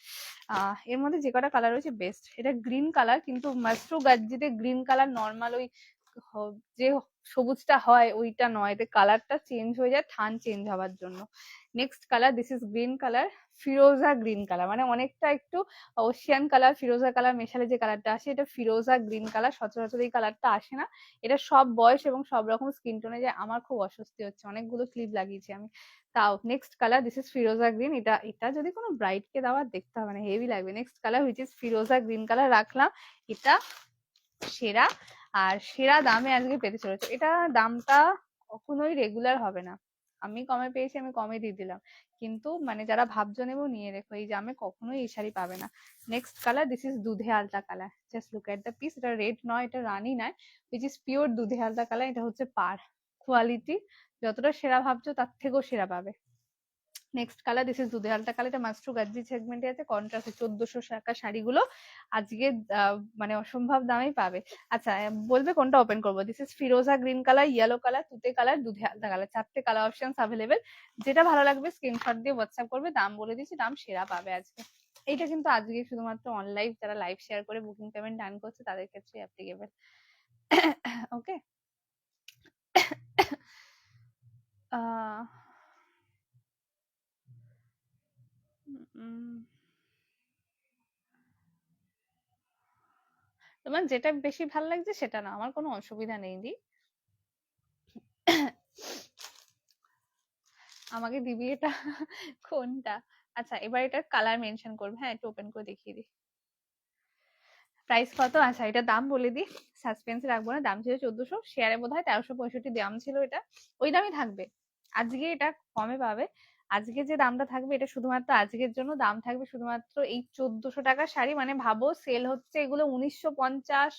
এর মধ্যে যে কটা কালার রয়েছে বেস্ট। এটা গ্রিন কালার, কিন্তু মাস্টু গাজ্জিতে গ্রিন কালার নর্মাল ওই যে সবুজটা হয় ওইটা নয়, এতে কালারটা চেঞ্জ হয়ে যায় থান চেঞ্জ হওয়ার জন্য। Next colour, this is green colour, Firoza green colour, মানে অনেকটা একটু ওশিয়ান কালার ফিরোজা কালার মেশালে যে কালারটা আসে, এটা ফিরোজা গ্রিন কালার। সচরাচর এই কালারটা আসে না। এটা সব বয়স এবং সব রকম স্কিন টোনে যায়, আমার খুব অস্বস্তি হচ্ছে, অনেকগুলো ক্লিপ লাগিয়েছি আমি তাও। নেক্সট কালার, দিস ইজ ফিরোজা গ্রিন, এটা এটা যদি কোনো ব্রাইট কে দেওয়া দেখতে হবে না, হেভি লাগবে। নেক্সট কালার হুইচ ইজ ফিরোজা গ্রিন কালার রাখলাম, এটা সেরা। আর সেরা দামে আজকে পেতে চলেছে। এটা দামটা কখনোই রেগুলার হবে না, আমি কমে পেয়েছি আমি কমে দিয়ে দিলাম, কিন্তু মানে যারা ভাবছো নেবো নিয়ে রেখো, এই দামে কখনোই এই শাড়ি পাবে না। নেক্সট কালার, দিস ইজ দুধে আলতা colour, just look at the piece. এটা রেড নয়, এটা রানী নয়, উইচ ইজ পিওর দুধে আলতা কালার। এটা হচ্ছে পার কোয়ালিটি, যতটা সেরা ভাবছো তার থেকেও সেরা পাবে। নেক্সট কালার, দিস ইজ দুধে আলতা কালার, এটা মাস্টু গাজ্জি সেগমেন্টে আছে, কন্ট্রাস্টে 1400 টাকা শাড়িগুলো আজকে মানে অসম্ভব দামেই পাবে। আচ্ছা, বলবে কোনটা ওপেন করবো। দিস ইজ ফিরোজা গ্রিন কালার, ইয়েলো কালার, তুতে কালার, দুধে আলতা কালার, 4টে কালার অপশন অ্যাভেলেবেল। যেটা ভালো লাগবে স্ক্রিনশট দিয়ে হোয়াটসঅ্যাপ করবে, দাম বলে দিচ্ছি, দাম সেরা পাবে আজকে। এইটা কিন্তু আজকে শুধুমাত্র অনলাইন যারা লাইভ শেয়ার করে বুকিং পেমেন্ট ডান করছে তাদের ক্ষেত্রে অ্যাপ্লিকেবল। ওকে। তোমার যেটা বেশি ভালো লাগছে সেটা না, আমার কোনো অসুবিধা নেই দি। আমাকে দিবি এটা কোনটা। আচ্ছা, এবার এটার কালার মেনশন করবে। হ্যাঁ, একটু ওপেন করে দেখিয়ে দিই। প্রাইস কত? আচ্ছা, এটা দাম বলে দিই, সাসপেন্সে রাখবো না। দাম ছিল 1400, শেয়ারে বোধ হয় 1365 দাম ছিল। এটা ওই দামই থাকবে আজকে, এটা কমে পাবে। আজকে যে দামটা থাকবে এটা শুধুমাত্র আজকের জন্য, দাম থাকবে শুধুমাত্র এই 1400 টাকার শাড়ি। মানে ভাবো সেল হচ্ছে এগুলো 1950,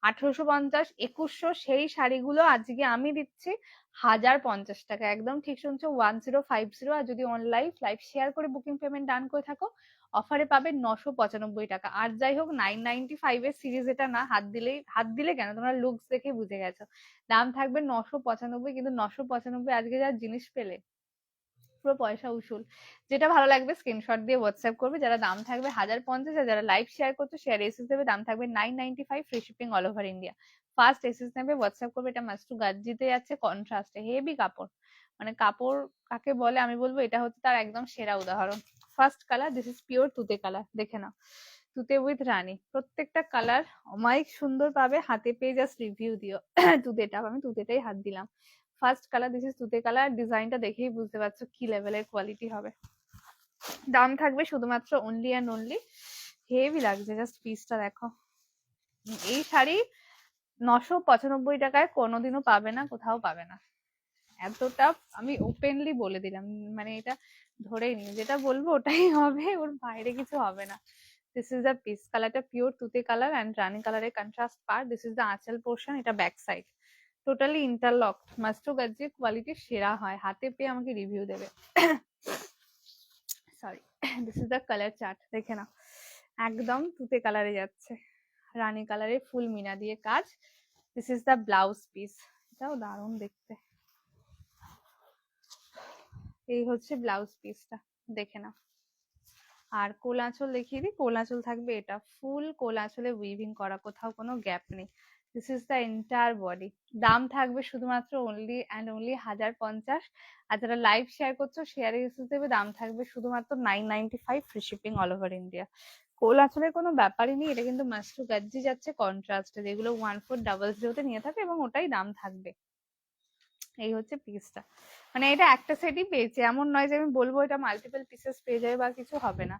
1850, 2100, সেই শাড়িগুলো আজকে আমি দিচ্ছি 1050 টাকা। একদম ঠিক শুনছো, 1050। আর যদি অনলাইন লাইভ শেয়ার করে বুকিং পেমেন্ট ডান করে থাকো, অফারে পাবে 995 টাকা। আর যাই হোক, 995 এর সিরিজ এটা না, হাত দিলে কেন, তোমরা লুকস দেখে বুঝে গেছো। দাম থাকবে 995, কিন্তু 995 আজকে যা জিনিস পেলে পুরো পয়সা উসুল। যেটা ভালো লাগবে স্ক্রিনশট দিয়ে হোয়াটসঅ্যাপ করবে। যারা দাম থাকবে 1050, আর যারা লাইভ শেয়ার করছো শেয়ার এসএস দেবে, দাম থাকবে 995, free shipping all over India. First SS নেবে হোয়াটসঅ্যাপ করবে। এটা মাস্টু গাজ্জিতে যাচ্ছে, কন্ট্রাস্টে, হেভি কাপড়। মানে কাপড় কাকে বলে আমি বলবো এটা হচ্ছে তার একদম সেরা উদাহরণ। First colour, this is pure তুতে কালার, দেখে নাও। তুতে উইথ রানী, প্রত্যেকটা কালার অমায়িক সুন্দর পাবে। হাতে পেয়ে জাস্ট রিভিউ দিও। তুতেটা, আমি তুতেটাই হাত দিলাম। ফার্স্ট কালার, দিস ইজ তুতে কালার। ডিজাইনটা দেখেই বুঝতে পারছো কি লেভেলের কোয়ালিটি হবে। দাম থাকবে শুধুমাত্র অনলি অ্যান্ড অনলি, হেভি লাগছে, জাস্ট পিসটা দেখো। এই শাড়ি 995 টাকায় কোনোদিনও পাবে না, কোথাও পাবে না। এতটা আমি ওপেনলি বলে দিলাম, মানে এটা ধরেই নিও, যেটা বলবো ওটাই হবে, ওর বাইরে কিছু হবে না। This is the piece. কালারটা পিওর তুতে কালার অ্যান্ড রানি কালারের contrast part. This is the আঁচল পোর্শন, এটা ব্যাক সাইড, টোটালি ইন্টারলক। মাস্টু গাজ্জির কোয়ালিটি সেরা হয়, হাতে পেয়ে আমাকে রিভিউ দেবে। Sorry, this is the colour chart, দেখে নাও। একদম তুতে কালারে যাচ্ছে, রানী কালারে ফুল মিনা দিয়ে কাজ। This is the blouse piece, এটাও দারুণ দেখতে। এই হচ্ছে ব্লাউজ পিসটা, দেখে নাও। আর কোল আঁচল দেখিয়ে দিই, কোল আঁচল থাকবে এটা, ফুল কোল আঁচলে উইভিং করা, কোথাও কোনো গ্যাপ নেই। This is the entire body. দাম থাকবে শুধুমাত্র অনলি অ্যান্ড অনলি 1050। আর যারা লাইভ শেয়ার করছো শেয়ারে এসে দেবে, দাম থাকবে শুধুমাত্র 995, free shipping all over India. কোল আঁচলের কোনো ব্যাপারই নেই, এটা কিন্তু মাস্টু গাজ্জি যাচ্ছে কন্ট্রাস্টে, যেগুলো 1400 নিয়ে থাকে, এবং ওটাই দাম থাকবে। এই হচ্ছে পিসটা, মানে এটা একটা সেটই পেয়েছে, এমন নয় যে আমি বলবো এটা মাল্টিপল পিসেস পেয়ে যাবে বা কিছু হবে না।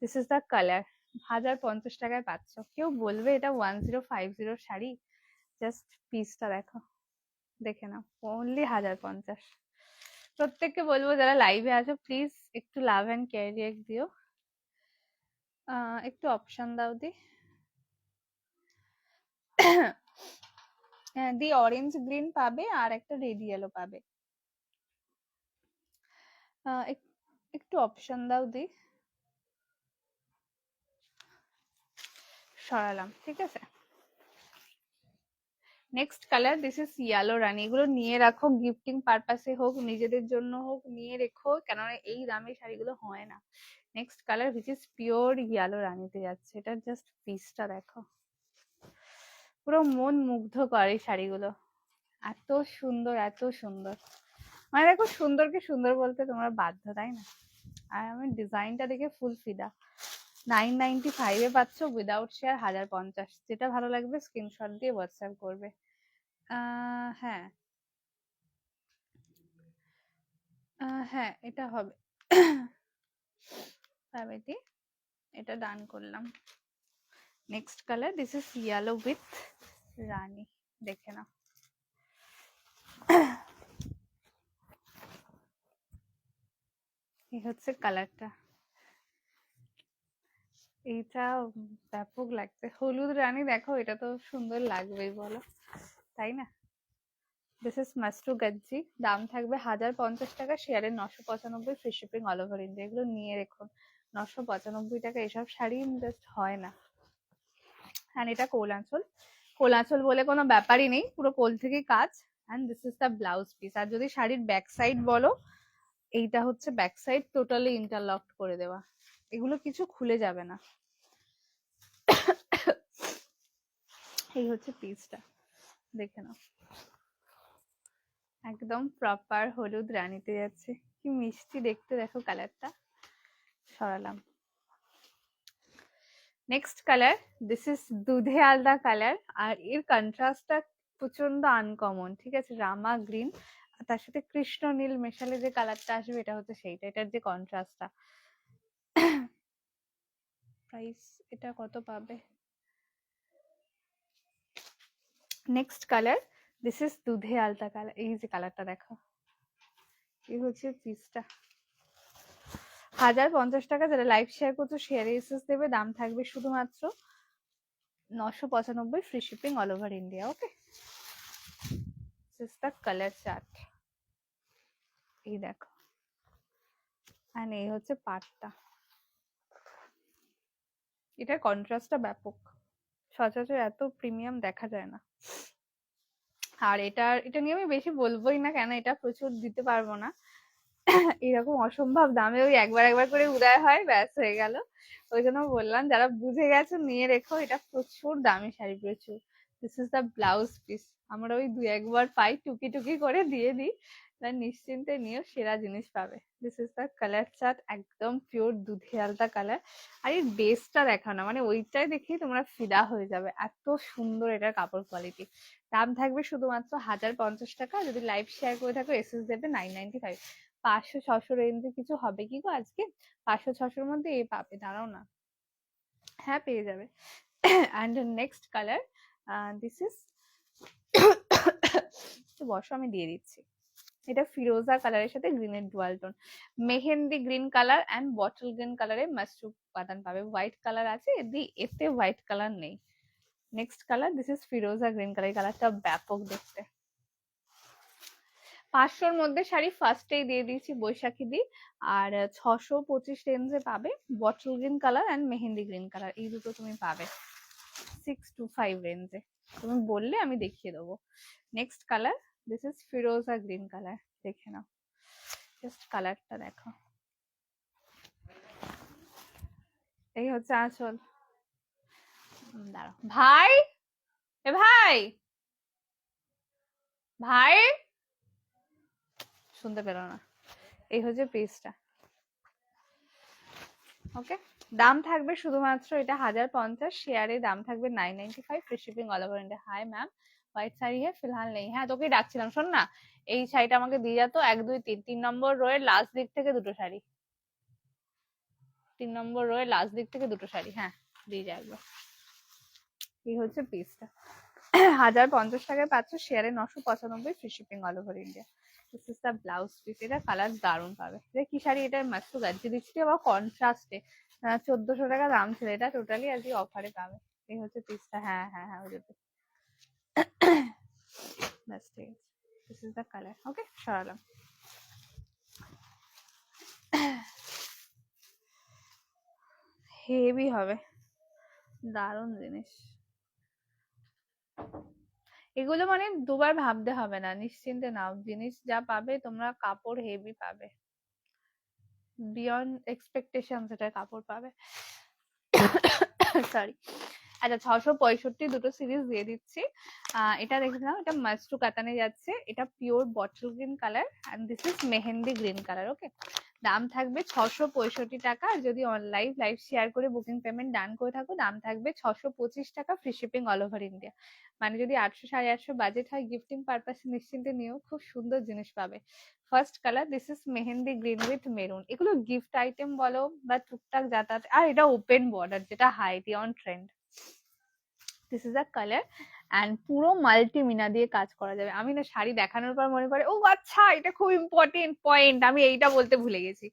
This is the colour. 1050 টাকায় পাচ্ছ, কেউ বলবে এটা 1050 শাড়ি? জাস্ট পিসটা দেখো, দেখে নাও, অনলি 1050। প্রত্যেককে বলবো যারা লাইভে আছো প্লিজ একটু লাভ অ্যান্ড কেয়ার রিয়েক্ট দিও। একটু অপশন দাও দি। দি অরেঞ্জ গ্রিন পাবে আর একটা রেড ইয়েলো পাবে। একটু অপশন দাও দি। সরালাম, ঠিক আছে। Next colour, this is yellow রানি। এগুলো নিয়ে রাখো, গিফটিং পারপাসে হোক, নিজেদের জন্য হোক, নিয়ে রেখো, কেননা এই দামে শাড়িগুলো হয় না। Next colour which is pure yellow রানিতে যাচ্ছে, এটা জাস্ট পিসটা দেখো, পুরো মন মুগ্ধ করে এই শাড়িগুলো, এত সুন্দর, এত সুন্দর। মানে দেখো, সুন্দরকে সুন্দর বলতে তোমরা বাধ্য, তাই না? আর আমি ডিজাইনটা দেখে ফুল ফিদা। 995 পাচ্ছ উইদাউট শেয়ার, 1050। যেটা ভালো লাগবে স্ক্রিনশট দিয়ে হোয়াটসঅ্যাপ করবে। হ্যাঁ, হ্যাঁ এটা হবে। ভাবেটি, এটা ডান করলাম। Next colour, this is yellow with রানী, দেখে নাও। এই হচ্ছে কালারটা, এইটা ব্যাপক লাগছে। হলুদ রানী দেখো, এটা তো সুন্দর লাগবেই বলো, তাই না? দিস ইজ মাস্টু গাজ্জি। দাম থাকবে 1050 টাকা, শেয়ারে 995, free shipping all over India. এগুলো নিয়ে রেখো, 995 টাকা এসব শাড়ি জাস্ট হয় না। অ্যান্ড এটা কোল আঁচল, কোল আঁচল বলে কোনো ব্যাপারই নেই, পুরো কোল থেকেই কাজ। And this is the blouse piece. আর যদি শাড়ির ব্যাক সাইড বলো, এইটা হচ্ছে ব্যাক সাইড, টোটালি ইন্টারলক করে দেওয়া, এগুলো কিছু খুলে যাবে না। এই হচ্ছে পিসটা, দেখে নাও, একদম প্রপার হলুদ রানীতে যাচ্ছে, কি মিষ্টি দেখতে, দেখো কালারটা। সরালাম। নেক্সট কালার, দিস ইজ দুধে আলদা কালার, আর এর কন্ট্রাস্টটা প্রচন্ড আনকমন, ঠিক আছে? রামা গ্রিন আর তার সাথে কৃষ্ণ নীল মেশালে যে কালারটা আসবে, এটা হচ্ছে সেইটা, এটার যে কন্ট্রাস্টটা। প্রাইস এটা কত পাবে? নেক্সট কালার, দিস ইজ দুধে আলতা কালার। এই যে কালারটা দেখো, এই হচ্ছে পিসটা। 1050 টাকা। যারা লাইভ শেয়ার করছো শেয়ারে এসএস দেবে, দাম থাকবে শুধুমাত্র 995, free shipping all over India. Okay, this is the colour chart, এই দেখো। আর এই হচ্ছে পাটটা, এটার কন্ট্রাস্টটা ব্যাপক, সচরাচর এত প্রিমিয়াম দেখা যায় না। আর এটা নিয়ে আমি বেশি বলবোই না, কেন এটা প্রচুর দিতে পারবো না। এরকম অসম্ভব দামে ওই একবার একবার করে উদয় হয়, ব্যাস হয়ে গেল। ওই জন্য বললাম যারা বুঝে গেছো নিয়ে রেখো, এটা প্রচুর দামি শাড়ি, প্রচুর। This is the blouse piece. আমরা ওই দুই একবার পাই, টুকি টুকি করে দিয়ে দিই, নিশ্চিন্তে নিও, সেরা জিনিস পাবে। This is the colour chart, একদম পিওর দুধে আলতা কালার। আর এই বেসটা দেখো না, মানে ওইটাই দেখেই তোমরা ফিদা হয়ে যাবে, এত সুন্দর এটার কাপড় কোয়ালিটি। দাম থাকবে শুধুমাত্র 1050 টাকা। যদি লাইভ শেয়ার করে থাকো এসএস দেবে 995। 500-600 রেঞ্জে কিছু হবে কি গো আজকে? 500-600-র মধ্যে এ পাবে, দাঁড়াও না, হ্যাঁ পেয়ে যাবে। And next colour, this is, বসো আমি দিয়ে দিচ্ছি। এটা ফিরোজা কালারের সাথে গ্রিনের dual tone, mehendi green colour and bottle green কালারে মাশরুম বাদান পাবে। হোয়াইট কালার আছে, এতে হোয়াইট কালার নেই। নেক্সট কালার, দিস ইজ ফিরোজা গ্রিন কালার, কালারটা ব্যাপক দেখতে। 500-র মধ্যে শাড়ি ফার্স্টেই দিয়ে দিয়েছি বৈশাখী দি। আর 625 রেঞ্জে পাবে bottle green colour and mehendi green colour, এই দুটো তুমি পাবে 625 রেঞ্জে। তুমি বললে আমি দেখিয়ে দেবো। নেক্সট কালার, দিস ইজ ফিরোজা গ্রিন কালার, দেখে নাও, জাস্ট কালারটা দেখো। এই হচ্ছে আঁচল। দাঁড়াও ভাই, এ ভাই, ভাই শুনতে পেল না। এই হচ্ছে পিসটা, ওকে। দাম থাকবে শুধুমাত্র এটা 1050, শেয়ারে দাম থাকবে 995, free shipping all over India. Hi ma'am, white sari হ্যাঁ ফিলহাল নেই। হ্যাঁ তোকেই ডাকছিলাম, শোন না, এই শাড়িটা আমাকে দিয়ে যেত 1 2 3, 3 নম্বর রোয়ের লাস্ট দিক থেকে দুটো শাড়ি, 3 নম্বর রোয়ের লাস্ট দিক থেকে দুটো শাড়ি, হ্যাঁ দিয়ে যায় একবার। এই হচ্ছে পিসটা, 1050 টাকায় পাচ্ছ, শেয়ারে 995, free shipping all over India. This is the blouse piece, এটা কালার দারুণ পাবে। এটা কি শাড়ি? এটা মাস্ট গাজ্জি দিচ্ছি, আবার কন্ট্রাস্টে। 1400 টাকা দাম ছিল, এটা টোটালি আজকে অফারে পাবে। এই হচ্ছে পিসটা, হ্যাঁ হ্যাঁ হ্যাঁ, ওই ব্যাস ঠিক আছে। This is the colour, okay সরালাম। হেভি হবে, দারুণ জিনিস। এগুলো মানে দুবার ভাবতে হবে না, নিশ্চিন্তে নাও, জিনিস যা পাবে তোমরা, কাপড় হেভি পাবে, বিয়ন্ড এক্সপেকটেশন এটার কাপড় পাবে। সরি। আচ্ছা 665 দুটো সিরিজ দিয়ে দিচ্ছি। এটা দেখে নাও, এটা মাস্টু কাতানে যাচ্ছে, এটা pure bottle green colour and this is mehendi green colour, okay. দাম থাকবে 665 টাকা। আর যদি অনলাইন লাইভ শেয়ার করে বুকিং পেমেন্ট ডান করে থাকো, দাম থাকবে 625 টাকা, free shipping all over India. মানে যদি 800 850 বাজেট হয়, গিফটিং পারপাসে নিশ্চিন্তে নিও, খুব সুন্দর জিনিস পাবে। First colour, this is mehendi green with maroon. এগুলো গিফট আইটেম বলো বা টুকটাক যাতায়াত, আর এটা ওপেন বর্ডার, যেটা হাইটি on trend. This is a colour and পুরো মাল্টি মিনা দিয়ে কাজ করা যাবে। আমি না শাড়ি দেখানোর পর মনে করে, ও আচ্ছা এটা খুব ইম্পর্টেন্ট পয়েন্ট, আমি এইটা বলতে ভুলে গেছি।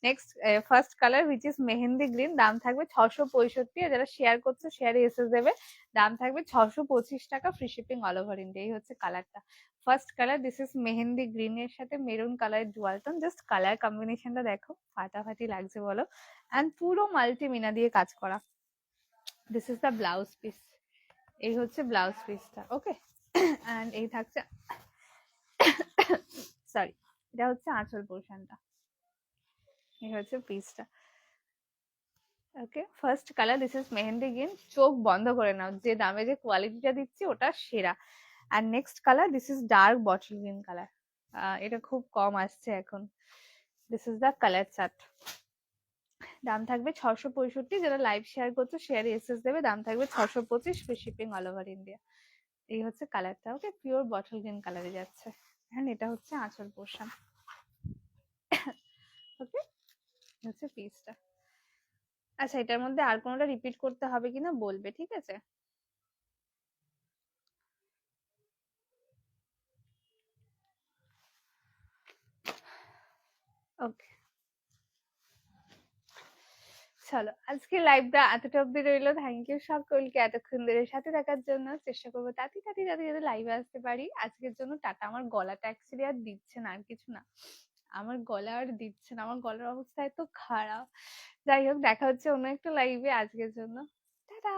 Next first colour which is mehendi green, দাম থাকবে 665। আর যারা শেয়ার করছে শেয়ারে এসে দেবে, দাম থাকবে 625 টাকা, free shipping all over India. এই হচ্ছে কালারটা, first colour. This is mehendi green এর সাথে maroon colour dual tone, just colour কম্বিনেশনটা দেখো, ফাটাফাটি লাগছে বলো। অ্যান্ড পুরো মাল্টি মিনা দিয়ে কাজ করা। This is the blouse piece, এই হচ্ছে ব্লাউজ পিসটা, ওকে। এন্ড এই থাকছে, সরি, এটা হচ্ছে আঁচল পোর্শনটা, এই হচ্ছে পিসটা, okay. First colour, this is mehendi green, চোখ বন্ধ করে নাও, যে দামে যে কোয়ালিটিটা দিচ্ছি ওটা সেরা। আর next colour, this is dark bottle green colour, এটা খুব কম আসছে এখন। This is the colour chart, দাম থাকবে 665। যারা লাইভ শেয়ার করছো শেয়ারে এসএস দেবে, দাম থাকবে 625, free shipping all over India. এই হচ্ছে কালারটা, ওকে, পিওর বটল গ্রিন কালারে যাচ্ছে। হ্যাঁ এটা হচ্ছে আঁচল পোর্শন, ওকে, হচ্ছে পিসটা। আচ্ছা এটার মধ্যে আর কোনোটা রিপিট করতে হবে কিনা বলবে, ঠিক আছে? ওকে, চলো আজকে লাইভটা এতটা অব্দি রইলো। থ্যাংক ইউ সকলকে এতক্ষণ ধরে সাথে থাকার জন্য। চেষ্টা করবো তাড়াতাড়ি তাড়াতাড়ি যাতে যাতে লাইভে আসতে পারি। আজকের জন্য টাটা। আমার গলাটা অ্যাকচুয়ালি আর দিচ্ছে না, আর কিছু না, আমার গলা আর দিচ্ছে না, আমার গলার অবস্থা এত খারাপ। যাই হোক, দেখা হচ্ছে অন্য একটা লাইভে, আজকের জন্য টাটা।